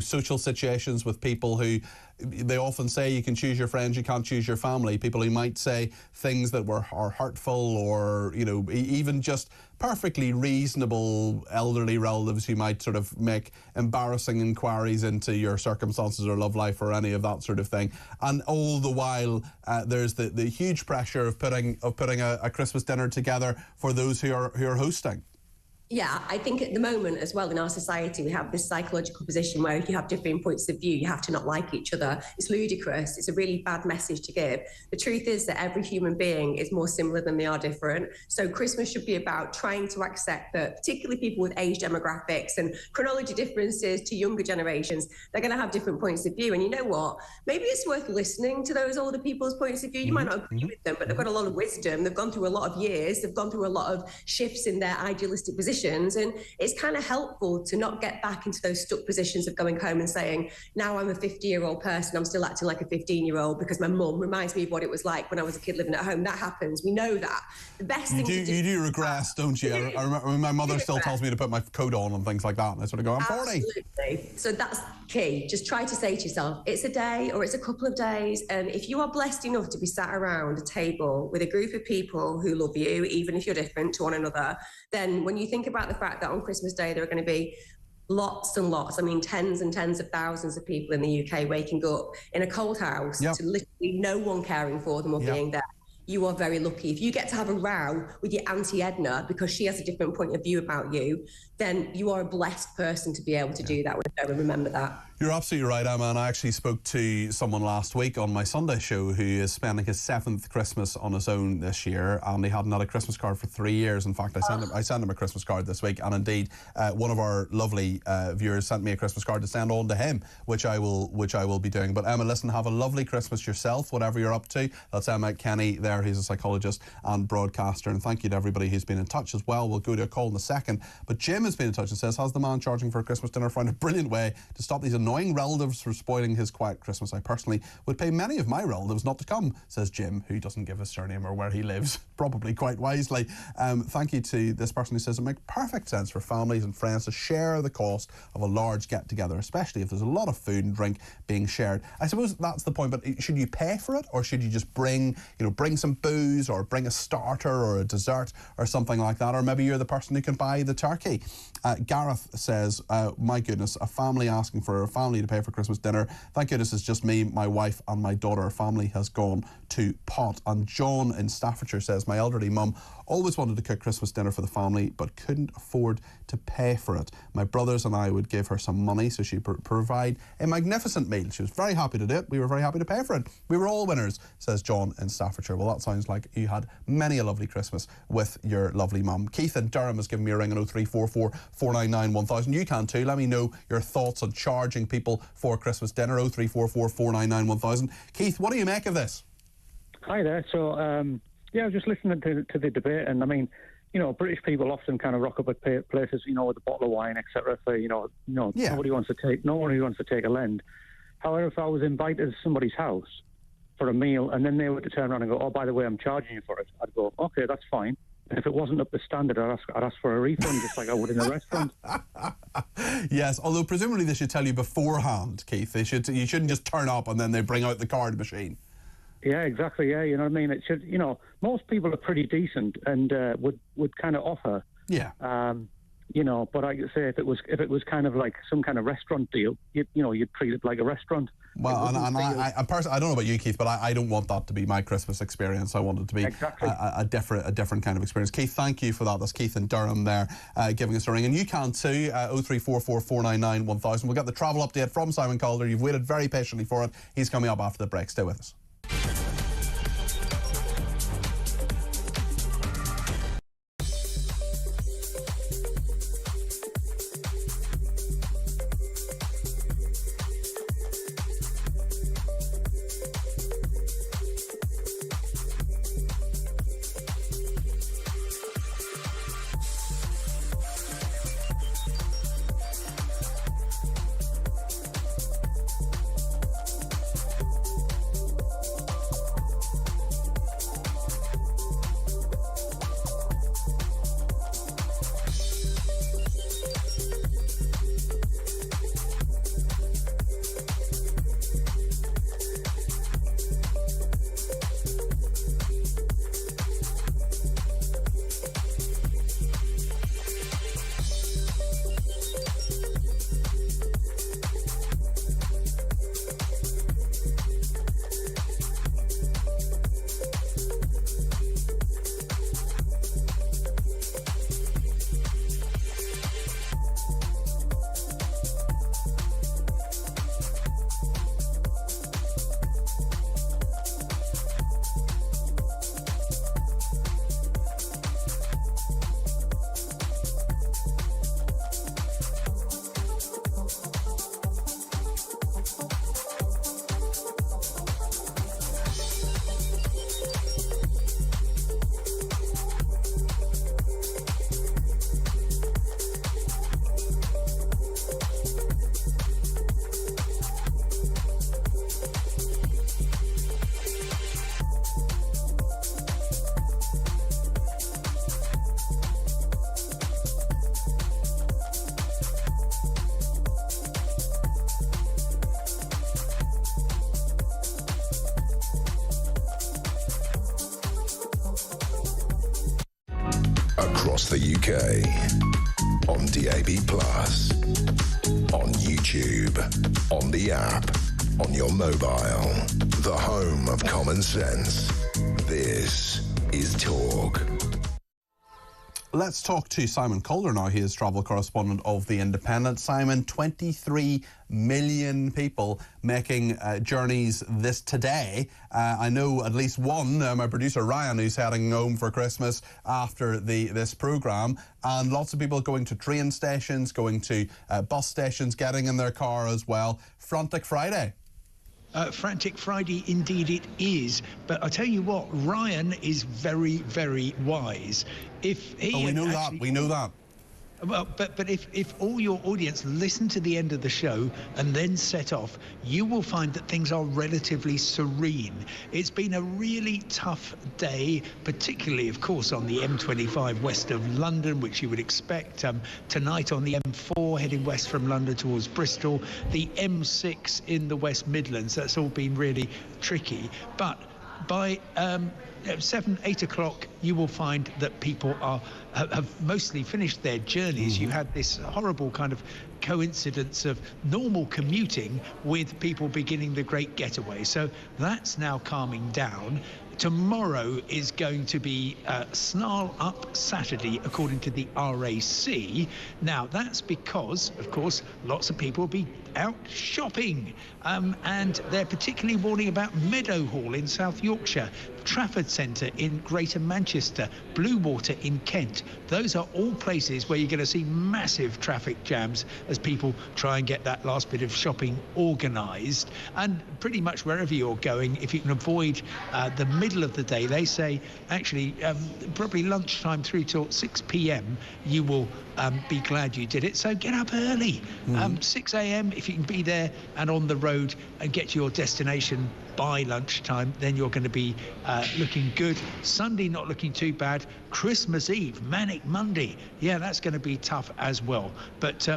social situations with people who, they often say you can choose your friends, you can't choose your family. People who might say things that are hurtful, or even just perfectly reasonable elderly relatives who might sort of make embarrassing inquiries into your circumstances or love life or any of that sort of thing. And all the while, there's the huge pressure of putting a Christmas dinner together for those who are hosting. Yeah, I think at the moment as well in our society, we have this psychological position where if you have differing points of view, you have to not like each other. It's ludicrous. It's a really bad message to give. The truth is that every human being is more similar than they are different. So Christmas should be about trying to accept that, particularly people with age demographics and chronology differences to younger generations, they're going to have different points of view. And you know what? Maybe it's worth listening to those older people's points of view. You might not agree with them, but they've got a lot of wisdom. They've gone through a lot of years. They've gone through a lot of shifts in their idealistic position. And it's kind of helpful to not get back into those stuck positions of going home and saying, now I'm a 50-year-old person, I'm still acting like a 15-year-old because my mum reminds me of what it was like when I was a kid living at home. That happens. We know that. The best thing to do... You do regress, don't you? I remember my mother still tells me to put my coat on and things like that, and I sort of go, I'm 40. Absolutely. So that's key. Just try to say to yourself, it's a day or it's a couple of days, and if you are blessed enough to be sat around a table with a group of people who love you, even if you're different to one another, then when you think about the fact that on Christmas Day there are going to be lots and lots, I mean tens and tens of thousands of people in the UK waking up in a cold house to literally no one caring for them or being there, you are very lucky. If you get to have a row with your Auntie Edna because she has a different point of view about you, then you are a blessed person to be able to do that with her, and remember that. You're absolutely right, Emma, and I actually spoke to someone last week on my Sunday show who is spending his 7th Christmas on his own this year, and he hadn't had a Christmas card for 3 years. In fact, I sent him a Christmas card this week, and indeed one of our lovely viewers sent me a Christmas card to send on to him, which I will be doing. But Emma, listen, have a lovely Christmas yourself, whatever you're up to. That's Emma Kenny there. He's a psychologist and broadcaster, and thank you to everybody who's been in touch as well. We'll go to a call in a second, but Jim has been in touch and says, has the man charging for a Christmas dinner found a brilliant way to stop these annoying relatives for spoiling his quiet Christmas. I personally would pay many of my relatives not to come, says Jim, who doesn't give his surname or where he lives, probably quite wisely. Thank you to this person who says it makes perfect sense for families and friends to share the cost of a large get-together, especially if there's a lot of food and drink being shared. I suppose that's the point, but should you pay for it, or should you just bring some booze, or bring a starter or a dessert or something like that? Or maybe you're the person who can buy the turkey. Gareth says, my goodness, a family asking for a family to pay for Christmas dinner. Thank goodness it's just me, my wife and my daughter. Our family has gone to pot. And John in Staffordshire says, my elderly mum always wanted to cook Christmas dinner for the family but couldn't afford to pay for it. My brothers and I would give her some money so she'd provide a magnificent meal. She was very happy to do it. We were very happy to pay for it. We were all winners, says John in Staffordshire. Well, that sounds like you had many a lovely Christmas with your lovely mum. Keith in Durham has given me a ring on 0344 499 1000. You can too. Let me know your thoughts on charging people for Christmas dinner. 0344 499 1000. Keith, what do you make of this? Hi there. So, yeah, I was just listening to the debate, and I mean, British people often kind of rock up at places, with a bottle of wine, etc. For nobody wants to take a lend. However, if I was invited to somebody's house for a meal, and then they were to turn around and go, "Oh, by the way, I'm charging you for it," I'd go, "Okay, that's fine." And if it wasn't up to standard, I'd ask for a refund, just like I would in a restaurant. Yes, although presumably they should tell you beforehand, Keith. You shouldn't just turn up and then they bring out the card machine. Yeah, exactly. Yeah, you know what I mean. It should. Most people are pretty decent and would kind of offer. Yeah. But like I say, if it was kind of like some kind of restaurant deal, you'd treat it like a restaurant. Well, and I don't know about you, Keith, but I don't want that to be my Christmas experience. I want it to be a different kind of experience. Keith, thank you for that. That's Keith in Durham there, giving us a ring. And you can too, 0344 499 1000. We'll get the travel update from Simon Calder. You've waited very patiently for it. He's coming up after the break. Stay with us. Across the UK, on DAB+, on YouTube, on the app, on your mobile, the home of common sense. This is Talk. Let's talk to Simon Calder now. He is travel correspondent of The Independent. Simon, 23 million people making journeys today. I know at least one, my producer Ryan, who's heading home for Christmas after this programme, and lots of people going to train stations, going to bus stations, getting in their car as well. Frantic Friday. Frantic Friday, indeed it is. But I tell you what, Ryan is very, very wise. If he we know that. Well, but if all your audience listen to the end of the show and then set off, you will find that things are relatively serene. It's been a really tough day, particularly, of course, on the M25 west of London, which you would expect. Tonight on the M4 heading west from London towards Bristol, the M6 in the West Midlands. That's all been really tricky. But by 7, 8 o'clock, you will find that people have mostly finished their journeys. You had this horrible kind of coincidence of normal commuting with people beginning the great getaway. So that's now calming down. Tomorrow is going to be Snarl Up Saturday, according to the RAC. Now, that's because, of course, lots of people will be out shopping. And they're particularly warning about Meadowhall in South Yorkshire, Trafford Centre in Greater Manchester, Bluewater in Kent. Those are all places where you're going to see massive traffic jams as people try and get that last bit of shopping organised. And pretty much wherever you're going, if you can avoid the middle of the day, they say actually probably lunchtime through till 6 p.m, you will be glad you did it. So get up early, 6 a.m. if you can be there and on the road and get to your destination by lunchtime, then you're going to be looking good. Sunday not looking too bad. Christmas Eve, Manic Monday, yeah, that's going to be tough as well. But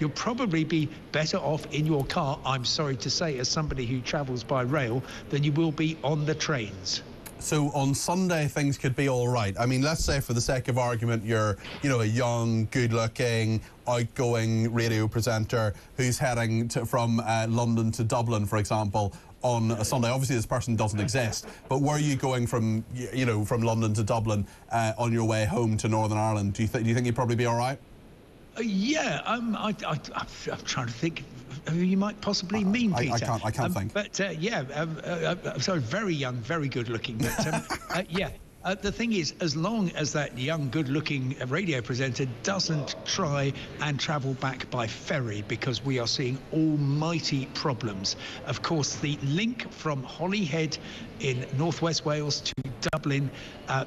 you'll probably be better off in your car, I'm sorry to say, as somebody who travels by rail, than you will be on the trains. So on Sunday, things could be all right. I mean, let's say for the sake of argument, you're, a young, good-looking, outgoing radio presenter who's heading from London to Dublin, for example, on a Sunday. Obviously, this person doesn't exist, but were you going from, from London to Dublin on your way home to Northern Ireland? Do you think you'd probably be all right? Yeah, I'm trying to think who you might possibly mean, Peter. I can't think. But I'm sorry, very young, very good looking. But yeah. The thing is, as long as that young, good-looking radio presenter doesn't try and travel back by ferry, because we are seeing almighty problems. Of course, the link from Holyhead in northwest Wales to Dublin,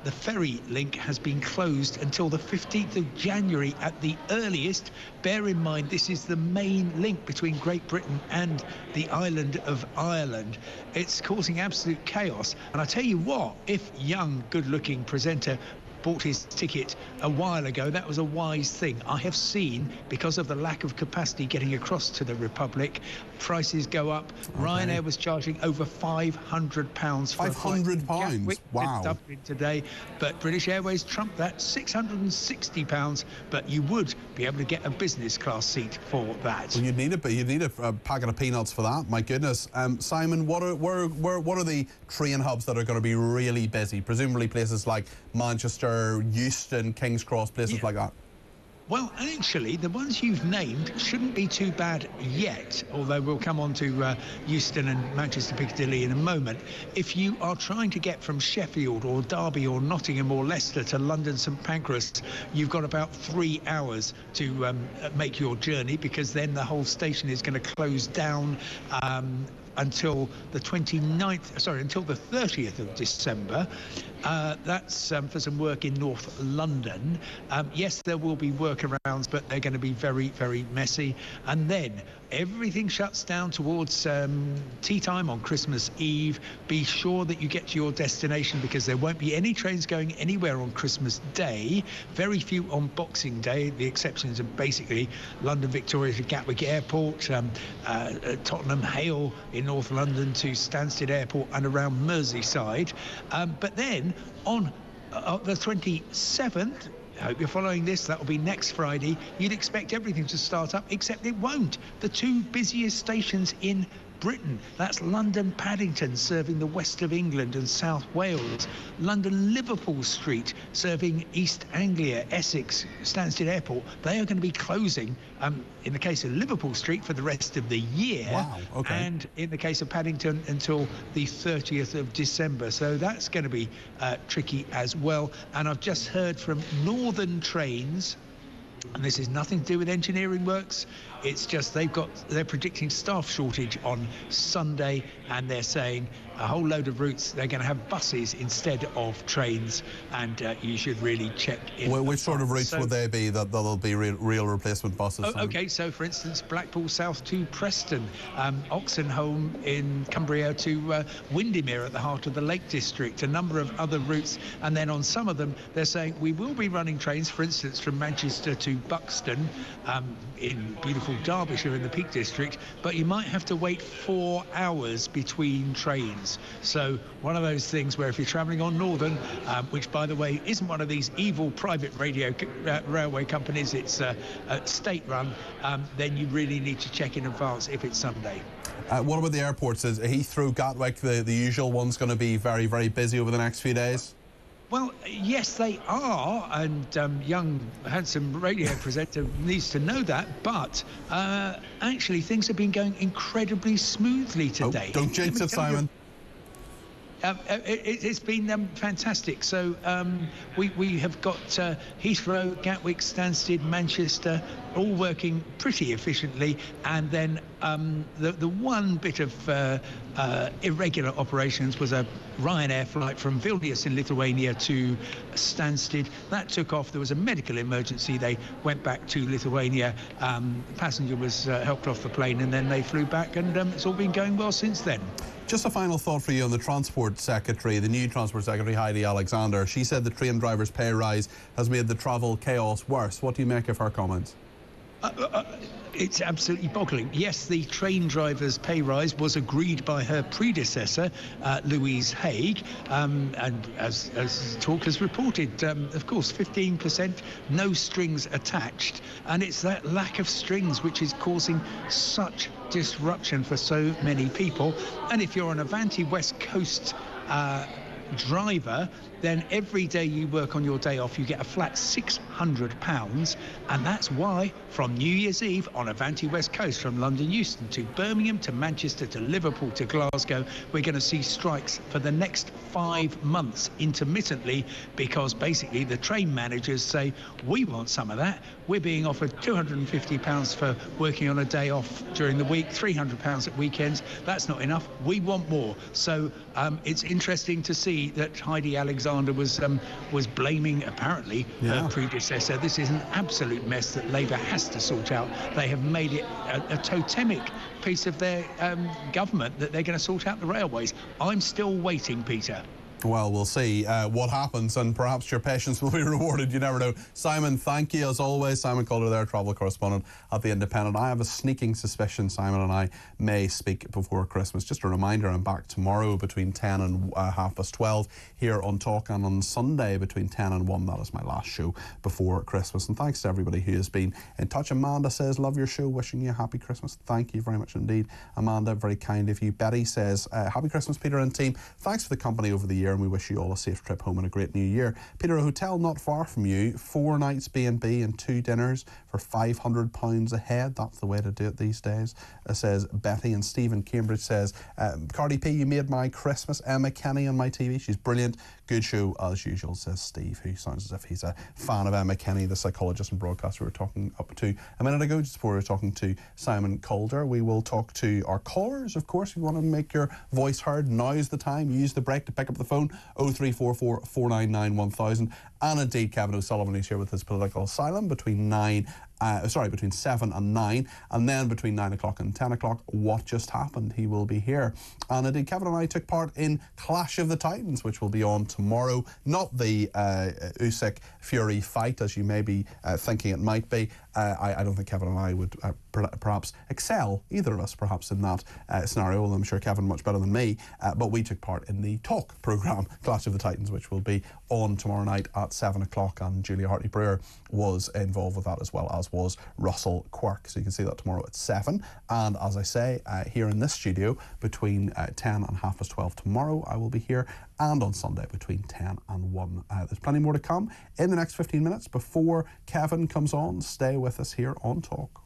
the ferry link has been closed until the 15th of January at the earliest. Bear in mind, this is the main link between Great Britain and the island of Ireland. It's causing absolute chaos. And I tell you what, if young, good-looking presenter bought his ticket a while ago, that was a wise thing. I have seen, because of the lack of capacity getting across to the Republic, prices go up. Okay. Ryanair was charging over £500 for £500? Wow. Dublin today, but British Airways trumped that, £660, but you would be able to get a business class seat for that. Well, you'd need a packet of peanuts for that. My goodness. Simon, what are the train hubs that are going to be really busy? Presumably places like Manchester, Euston, King's Cross, places like that. Well, actually, the ones you've named shouldn't be too bad yet, although we'll come on to Euston and Manchester Piccadilly in a moment. If you are trying to get from Sheffield or Derby or Nottingham or Leicester to London St Pancras, you've got about 3 hours to make your journey, because then the whole station is going to close down until the 30th of December. That's for some work in North London. Yes, there will be workarounds, but they're going to be very, very messy. And then everything shuts down towards tea time on Christmas Eve. Be sure that you get to your destination, because there won't be any trains going anywhere on Christmas Day. Very few on Boxing Day. The exceptions are basically London Victoria to Gatwick Airport, Tottenham Hale in North London to Stansted Airport and around Merseyside. But then on the 27th, I hope you're following this, that will be next Friday, you'd expect everything to start up, except it won't. The two busiest stations in Britain, that's London Paddington, serving the west of England and South Wales, London Liverpool Street, serving East Anglia, Essex, Stansted Airport, they are going to be closing in the case of Liverpool Street for the rest of the year. Wow, okay. And in the case of Paddington until the 30th of December. So that's going to be tricky as well. And I've just heard from Northern Trains, and this is nothing to do with engineering works, it's just they're predicting staff shortage on Sunday, and they're saying a whole load of routes. They're going to have buses instead of trains, and you should really check in. Which sort of routes would they be that'll be real replacement buses? Okay, so for instance, Blackpool South to Preston, Oxenholme in Cumbria to Windermere at the heart of the Lake District, a number of other routes. And then on some of them, they're saying we will be running trains, for instance, from Manchester to Buxton in beautiful Derbyshire in the Peak District, but you might have to wait 4 hours between trains. So one of those things where if you're travelling on Northern, which by the way isn't one of these evil private railway companies, it's state-run, then you really need to check in advance if it's Sunday. What about the airports? Is Heathrow, Gatwick, the usual ones, going to be very, very busy over the next few days? Well, yes, they are, and young, handsome radio presenter needs to know that, but actually things have been going incredibly smoothly today. Don't jinx it, Simon. It's been fantastic. So we have got Heathrow, Gatwick, Stansted, Manchester, all working pretty efficiently, and then the one bit of irregular operations was a Ryanair flight from Vilnius in Lithuania to Stansted. That took off. There was a medical emergency. They went back to Lithuania. The passenger was helped off the plane, and then they flew back, and it's all been going well since then. Just a final thought for you on the Transport Secretary, the new Transport Secretary, Heidi Alexander. She said the train drivers' pay rise has made the travel chaos worse. What do you make of her comments? It's absolutely boggling. Yes, the train drivers' pay rise was agreed by her predecessor, Louise Haigh, and as Talk has reported, of course, 15%, no strings attached, and it's that lack of strings which is causing such disruption for so many people. And if you're an Avanti West Coast driver, then every day you work on your day off, you get a flat £600, and that's why from New Year's Eve on Avanti West Coast, from London Euston to Birmingham to Manchester to Liverpool to Glasgow, we're going to see strikes for the next 5 months intermittently, because basically the train managers say, we want some of that. We're being offered £250 for working on a day off during the week, £300 at weekends. That's not enough. We want more. So it's interesting to see that Heidi Alexander was blaming, apparently, her predecessor. This is an absolute mess that Labour has to sort out. They have made it a totemic piece of their government that they're going to sort out the railways. I'm still waiting, Peter. Well, we'll see what happens, and perhaps your patience will be rewarded. You never know. Simon, thank you as always. Simon Calder there, travel correspondent at The Independent. I have a sneaking suspicion Simon and I may speak before Christmas. Just a reminder, I'm back tomorrow between 10 and 12:30 here on Talk, and on Sunday between 10 and 1. That is my last show before Christmas. And thanks to everybody who has been in touch. Amanda says, love your show, wishing you a happy Christmas. Thank you very much indeed, Amanda. Very kind of you. Betty says, happy Christmas, Peter and team. Thanks for the company over the year, and we wish you all a safe trip home and a great new year. Peter, a hotel not far from you, 4 nights B&B and 2 dinners for £500 a head. That's the way to do it these days, says Betty. And Stephen Cambridge says, Cardi P, you made my Christmas. Emma Kenny on my TV, she's brilliant. Good show as usual, says Steve, who sounds as if he's a fan of Emma Kenny, the psychologist and broadcaster we were talking up to a minute ago, just before we were talking to Simon Calder. We will talk to our callers, of course. If you want to make your voice heard, now's the time. Use the break to pick up the phone, 0344 499 1000. And indeed, Kevin O'Sullivan is here with his political asylum between 7 and 9, and then between 9 o'clock and 10 o'clock, what just happened? He will be here. And indeed, Kevin and I took part in Clash of the Titans, which will be on tomorrow. Not the Usyk Fury fight, as you may be thinking it might be. I don't think Kevin and I would perhaps excel, either of us, perhaps, in that scenario, although I'm sure Kevin much better than me. But we took part in the Talk programme, Clash of the Titans, which will be on tomorrow night at 7 o'clock, and Julia Hartley-Brewer was involved with that, as well as was Russell Quirk. So you can see that tomorrow at 7. And as I say, here in this studio between 10 and 12:30 tomorrow, I will be here, and on Sunday between 10 and 1. There's plenty more to come in the next 15 minutes before Kevin comes on. Stay with us here on Talk.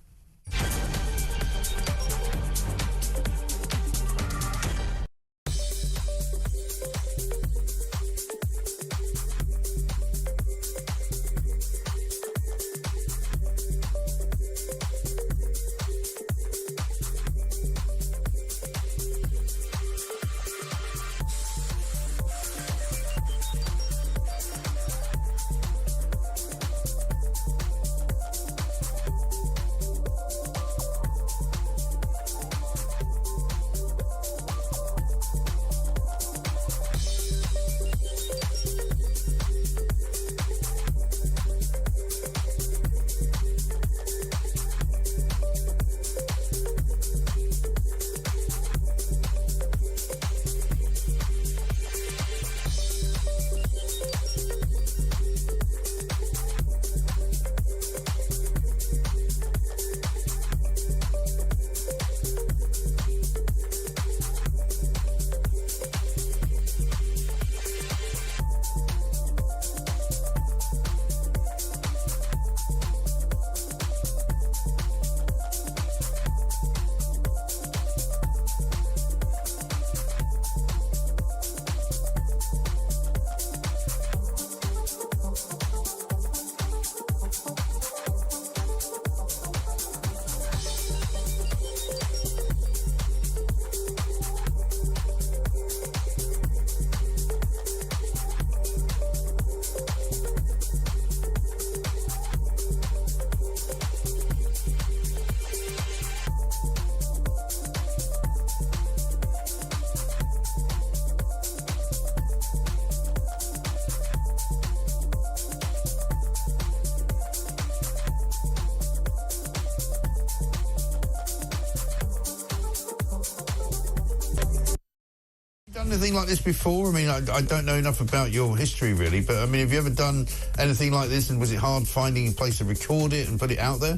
anything like this before? I mean, I don't know enough about your history, really, but, I mean, have you ever done anything like this, and was it hard finding a place to record it and put it out there?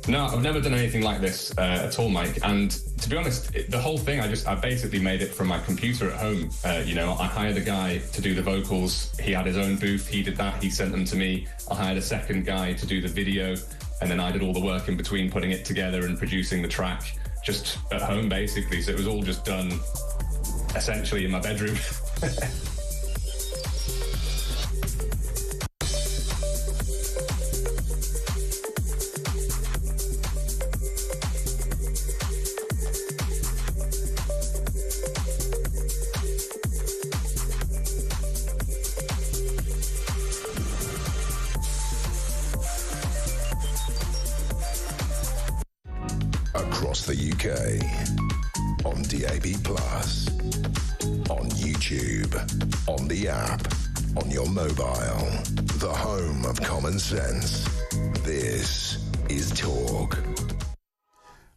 No, I've never done anything like this at all, Mike. And to be honest, the whole thing, I basically made it from my computer at home. You know, I hired a guy to do the vocals. He had his own booth. He did that. He sent them to me. I hired a second guy to do the video. And then I did all the work in between, putting it together and producing the track just at home, basically. So it was all just done essentially in my bedroom. Across the UK, on DAB+, on YouTube, on the app, on your mobile, the home of common sense. This is Talk.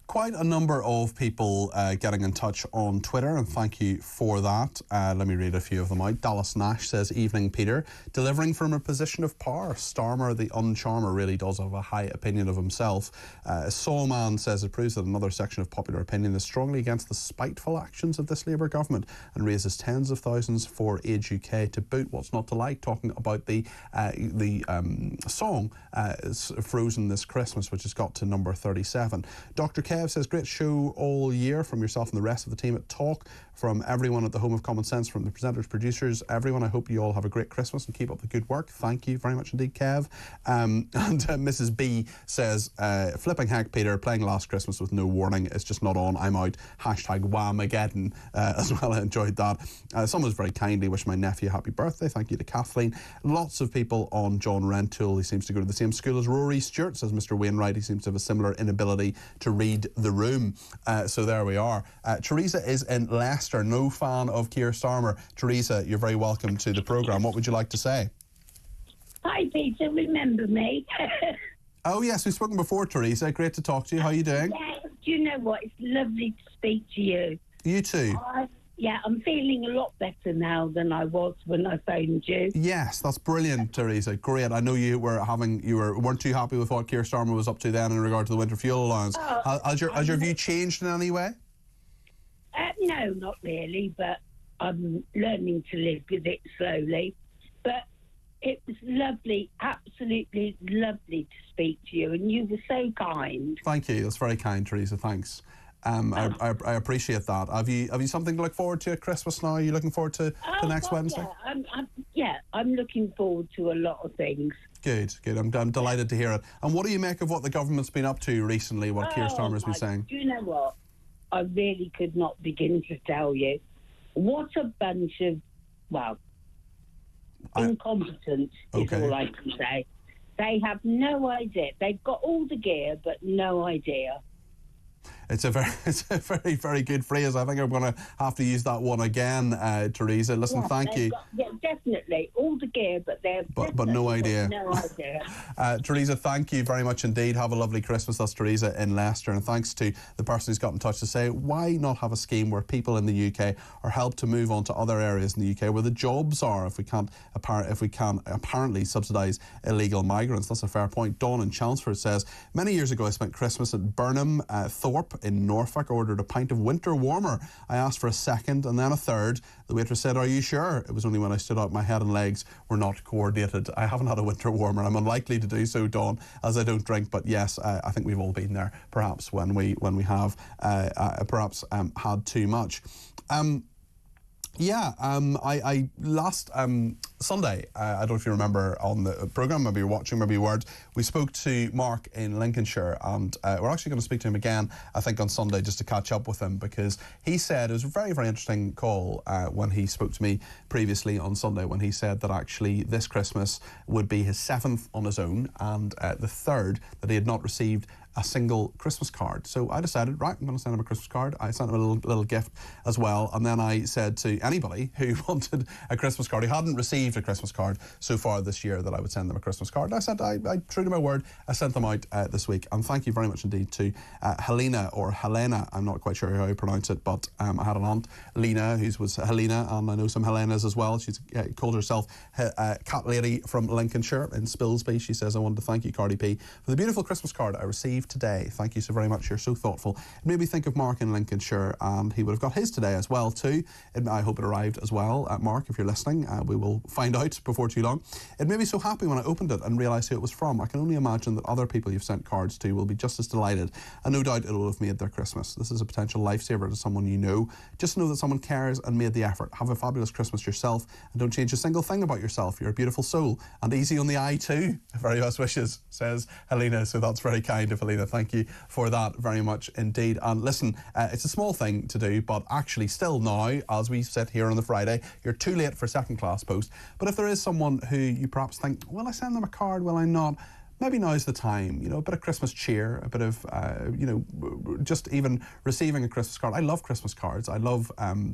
Quite a number of people getting in touch on Twitter, and thank you for that. Let me read a few of them out. Dallas Nash says, "Evening, Peter. Delivering from a position of power. Starmer, the uncharmer, really does have a high opinion of himself." Soulman says, "It proves that another section of popular opinion is strongly against the spiteful actions of this Labour government and raises tens of thousands for Age UK to boot. What's not to like?" Talking about the song Frozen This Christmas, which has got to number 37. Dr. Kev says, "Great show all year from yourself and the rest of the team at Talk, from everyone at the Home of Common Sense, from the presenters, producers, everyone. I hope you all have a great Christmas and keep up the good work." Thank you very much indeed, Kev. And Mrs. B says, "Flipping heck, Peter, playing Last Christmas with no warning. It's just not on. I'm out. Hashtag Whamageddon." As well, I enjoyed that. Someone's very kindly wished my nephew happy birthday. Thank you to Kathleen. Lots of people on John Rentoul. He seems to go to the same school as Rory Stewart, says Mr. Wainwright. He seems to have a similar inability to read the room. So there we are. Teresa is in Leicester, no fan of Keir Starmer. Teresa, you're very welcome to the programme. What would you like to say? Hi, Peter. Remember me? Oh, yes, we've spoken before, Teresa. Great to talk to you. How are you doing? Yeah, do you know what? It's lovely to speak to you. You too. I'm feeling a lot better now than I was when I phoned you. Yes, that's brilliant, Teresa. Great. I know you weren't too happy with what Keir Starmer was up to then in regard to the winter fuel allowance. Has your view changed in any way? No, not really, but I'm learning to live with it slowly. But it was lovely, absolutely lovely to speak to you, and you were so kind. Thank you. That's very kind, Teresa. Thanks. I appreciate that. Have you something to look forward to at Christmas now? Are you looking forward to next Wednesday? I'm looking forward to a lot of things. Good. I'm delighted to hear it. And what do you make of what the government's been up to recently, what Keir Starmer's been saying? Do you know what? I really could not begin to tell you. What a bunch of, incompetence is all I can say. They have no idea. They've got all the gear, but no idea. It's a very, very good phrase. I think I'm going to have to use that one again, Teresa. Listen, thank you. Definitely. All the gear, but but no idea. No idea. Teresa, thank you very much indeed. Have a lovely Christmas. That's Teresa in Leicester. And thanks to the person who's got in touch to say, why not have a scheme where people in the UK are helped to move on to other areas in the UK where the jobs are, if we can apparently subsidise illegal migrants. That's a fair point. Dawn in Chelmsford says, "Many years ago I spent Christmas at Burnham Thorpe in Norfolk. Ordered a pint of winter warmer. I asked for a second and then a third. The waitress said, 'Are you sure?' It was only when I stood up my head and legs were not coordinated." I haven't had a winter warmer. I'm unlikely to do so, Dawn, as I don't drink. But yes, I think we've all been there, perhaps when we have had too much. I last Sunday, I don't know if you remember on the programme, maybe you're watching, maybe you weren't, we spoke to Mark in Lincolnshire, and we're actually going to speak to him again, I think, on Sunday, just to catch up with him, because he said, it was a very, very interesting call when he spoke to me previously on Sunday, when he said that actually this Christmas would be his 7th on his own, and the 3rd that he had not received a single Christmas card. So I decided, right, I'm going to send him a Christmas card. I sent him a little gift as well, and then I said to anybody who wanted a Christmas card, who hadn't received received a Christmas card so far this year that I would send them a Christmas card. And I said, I true to my word, I sent them out this week. And thank you very much indeed to Helena, or Helena, I'm not quite sure how you pronounce it, but I had an aunt, Lena, who was Helena, and I know some Helenas as well. She's called herself Cat Lady from Lincolnshire in Spilsby. She says, I wanted to thank you, Cardi P, for the beautiful Christmas card I received today. Thank you so very much. You're so thoughtful. It made me think of Mark in Lincolnshire, and he would have got his today as well too. I hope it arrived as well. Mark, if you're listening, we will find out before too long. It made me so happy when I opened it and realised who it was from. I can only imagine that other people you've sent cards to will be just as delighted, and no doubt it will have made their Christmas. This is a potential lifesaver to someone you know. Just know that someone cares and made the effort. Have a fabulous Christmas yourself, and don't change a single thing about yourself. You're a beautiful soul, and easy on the eye too. Very best wishes, says Helena. So that's very kind of Helena. Thank you for that very much indeed. And listen, it's a small thing to do, but actually still now, as we sit here on the Friday, you're too late for second class post. But if there is someone who you perhaps think, will I send them a card, will I not? Maybe now's the time, you know, a bit of Christmas cheer, a bit of, you know, just even receiving a Christmas card. I love Christmas cards. I love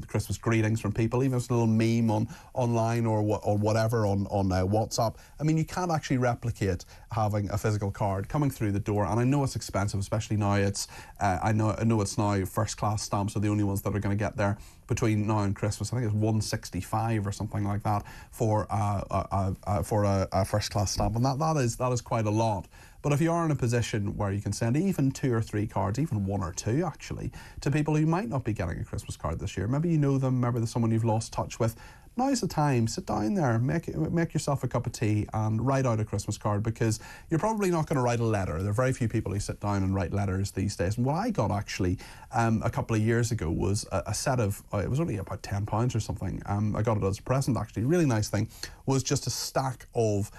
Christmas greetings from people, even if it's a little meme online or whatever on WhatsApp. I mean, you can't actually replicate having a physical card coming through the door. And I know it's expensive, especially now. It's I know it's now first class stamps are the only ones that are going to get there between now and Christmas. I think it's $165 or something like that for a first class stamp, and that is quite a lot. But if you are in a position where you can send even 2 or 3 cards, even 1 or 2 actually, to people who might not be getting a Christmas card this year, maybe you know them, maybe there's someone you've lost touch with, now's the time. Sit down there, make yourself a cup of tea and write out a Christmas card, because you're probably not going to write a letter. There are very few people who sit down and write letters these days. And what I got actually a couple of years ago was a set of, it was only about £10 or something. I got it as a present actually. Really nice thing was just a stack of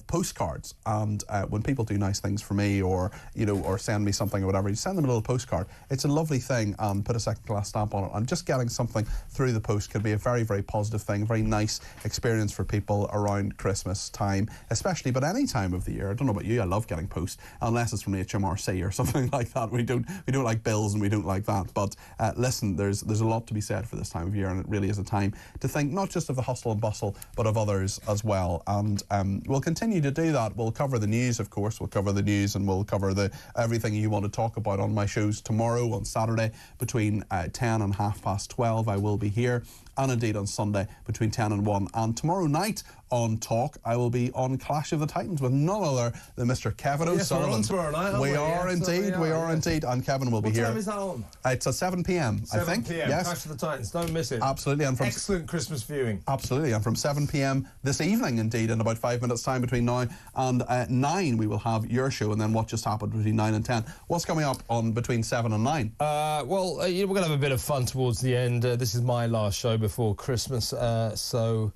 postcards, and when people do nice things for me, or you know, or send me something or whatever, you send them a little postcard. It's a lovely thing, and put a second class stamp on it, and just getting something through the post could be a very, very positive thing, a very nice experience for people around Christmas time especially, but any time of the year. I don't know about you, I love getting post, unless it's from HMRC or something like that. We don't like bills, and we don't like that. But listen, there's a lot to be said for this time of year, and it really is a time to think not just of the hustle and bustle, but of others as well. And we'll continue to do that. We'll cover the news, of course. We'll cover the news, and we'll cover everything you want to talk about on my shows tomorrow on Saturday between 10 and 12:30. I will be here, and indeed on Sunday between 10 and 1. And tomorrow night on Talk, I will be on Clash of the Titans with none other than Mr. Kevin O'Sullivan. We're on tomorrow night, we are indeed, and Kevin will be here. What time is that on? It's at 7 p.m, I think. 7 p.m, yes. Clash of the Titans, don't miss it. Absolutely. And from excellent Christmas viewing. Absolutely, and from 7 p.m. this evening, indeed, in about 5 minutes' time between now and 9, we will have your show, and then what just happened between 9 and 10. What's coming up on between 7 and 9? Well, we're going to have a bit of fun towards the end. This is my last show before Christmas, so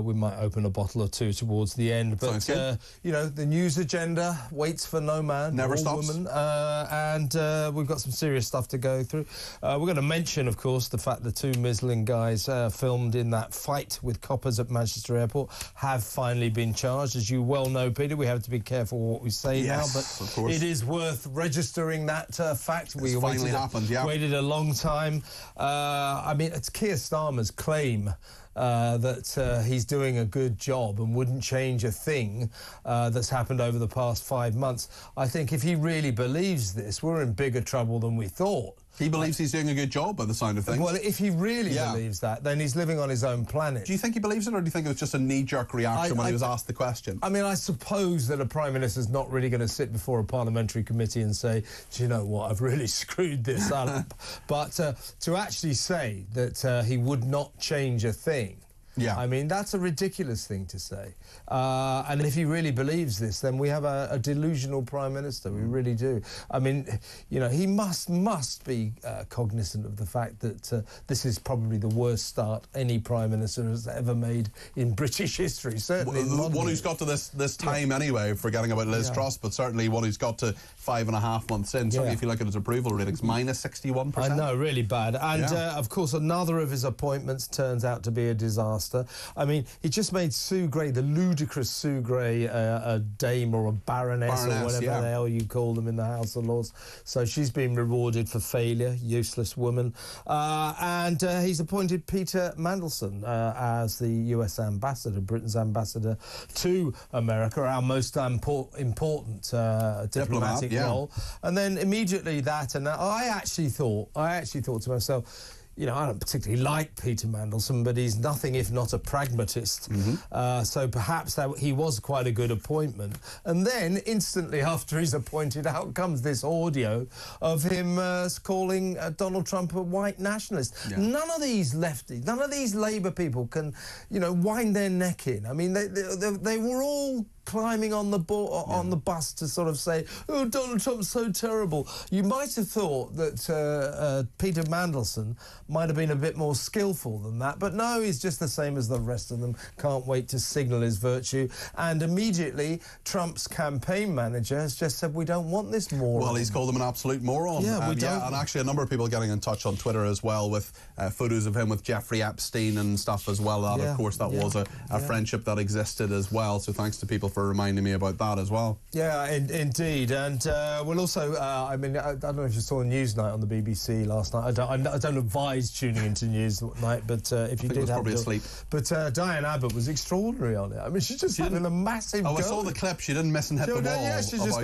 we might open a bottle or two towards the end. But, you know, the news agenda waits for no man. Never stops. Woman, and we've got some serious stuff to go through. We're going to mention, of course, the fact the 2 Mislin guys filmed in that fight with coppers at Manchester Airport have finally been charged. As you well know, Peter, we have to be careful what we say now, but of course, it is worth registering that fact. We finally happened, waited a long time. I mean, it's Keir Starmer's claim that he's doing a good job and wouldn't change a thing that's happened over the past 5 months. I think if he really believes this, we're in bigger trouble than we thought. He believes he's doing a good job by the sound of things. Well, if he really believes that, then he's living on his own planet. Do you think he believes it, or do you think it was just a knee-jerk reaction when he was asked the question? I mean, I suppose that a Prime Minister's not really going to sit before a parliamentary committee and say, do you know what, I've really screwed this up. But to actually say that he would not change a thing, I mean, that's a ridiculous thing to say. And if he really believes this, then we have a delusional Prime Minister. We really do. I mean, you know, he must be cognizant of the fact that this is probably the worst start any Prime Minister has ever made in British history. Certainly one who's got to this time anyway, forgetting about Liz Truss, but certainly one who's got to 5.5 months in. Certainly if you look at his approval ratings, minus 61%. I know, really bad. And, of course, another of his appointments turns out to be a disaster. disaster. I mean, he just made Sue Gray, the ludicrous Sue Gray, a dame or a baroness or whatever the hell you call them in the House of Lords. So she's been rewarded for failure, useless woman. And he's appointed Peter Mandelson as the US ambassador, Britain's ambassador to America, our most important diplomatic role. And then immediately that, and I actually thought to myself, you know, I don't particularly like Peter Mandelson, but he's nothing if not a pragmatist. So perhaps that he was quite a good appointment. And then, instantly after he's appointed, out comes this audio of him calling Donald Trump a white nationalist. None of these lefties, none of these Labour people can, you know, wind their neck in. I mean, they were all climbing on the on the bus to sort of say, oh, Donald Trump's so terrible. You might have thought that Peter Mandelson might have been a bit more skillful than that, but no, he's just the same as the rest of them. Can't wait to signal his virtue. And immediately, Trump's campaign manager has just said, we don't want this moron. Well, he's called him an absolute moron. Yeah, we don't. And actually a number of people getting in touch on Twitter as well with photos of him with Jeffrey Epstein and stuff as well. That, of course, that was a friendship that existed as well. So thanks to people for reminding me about that as well. Yeah, indeed. And we'll also, I mean, I don't know if you saw Newsnight on the BBC last night. I don't advise tuning into Newsnight, but if you did, was probably asleep. But Diane Abbott was extraordinary on it. I mean, she's just having a massive go. I saw the clip. She didn't miss and hit the wall. Yeah, she's just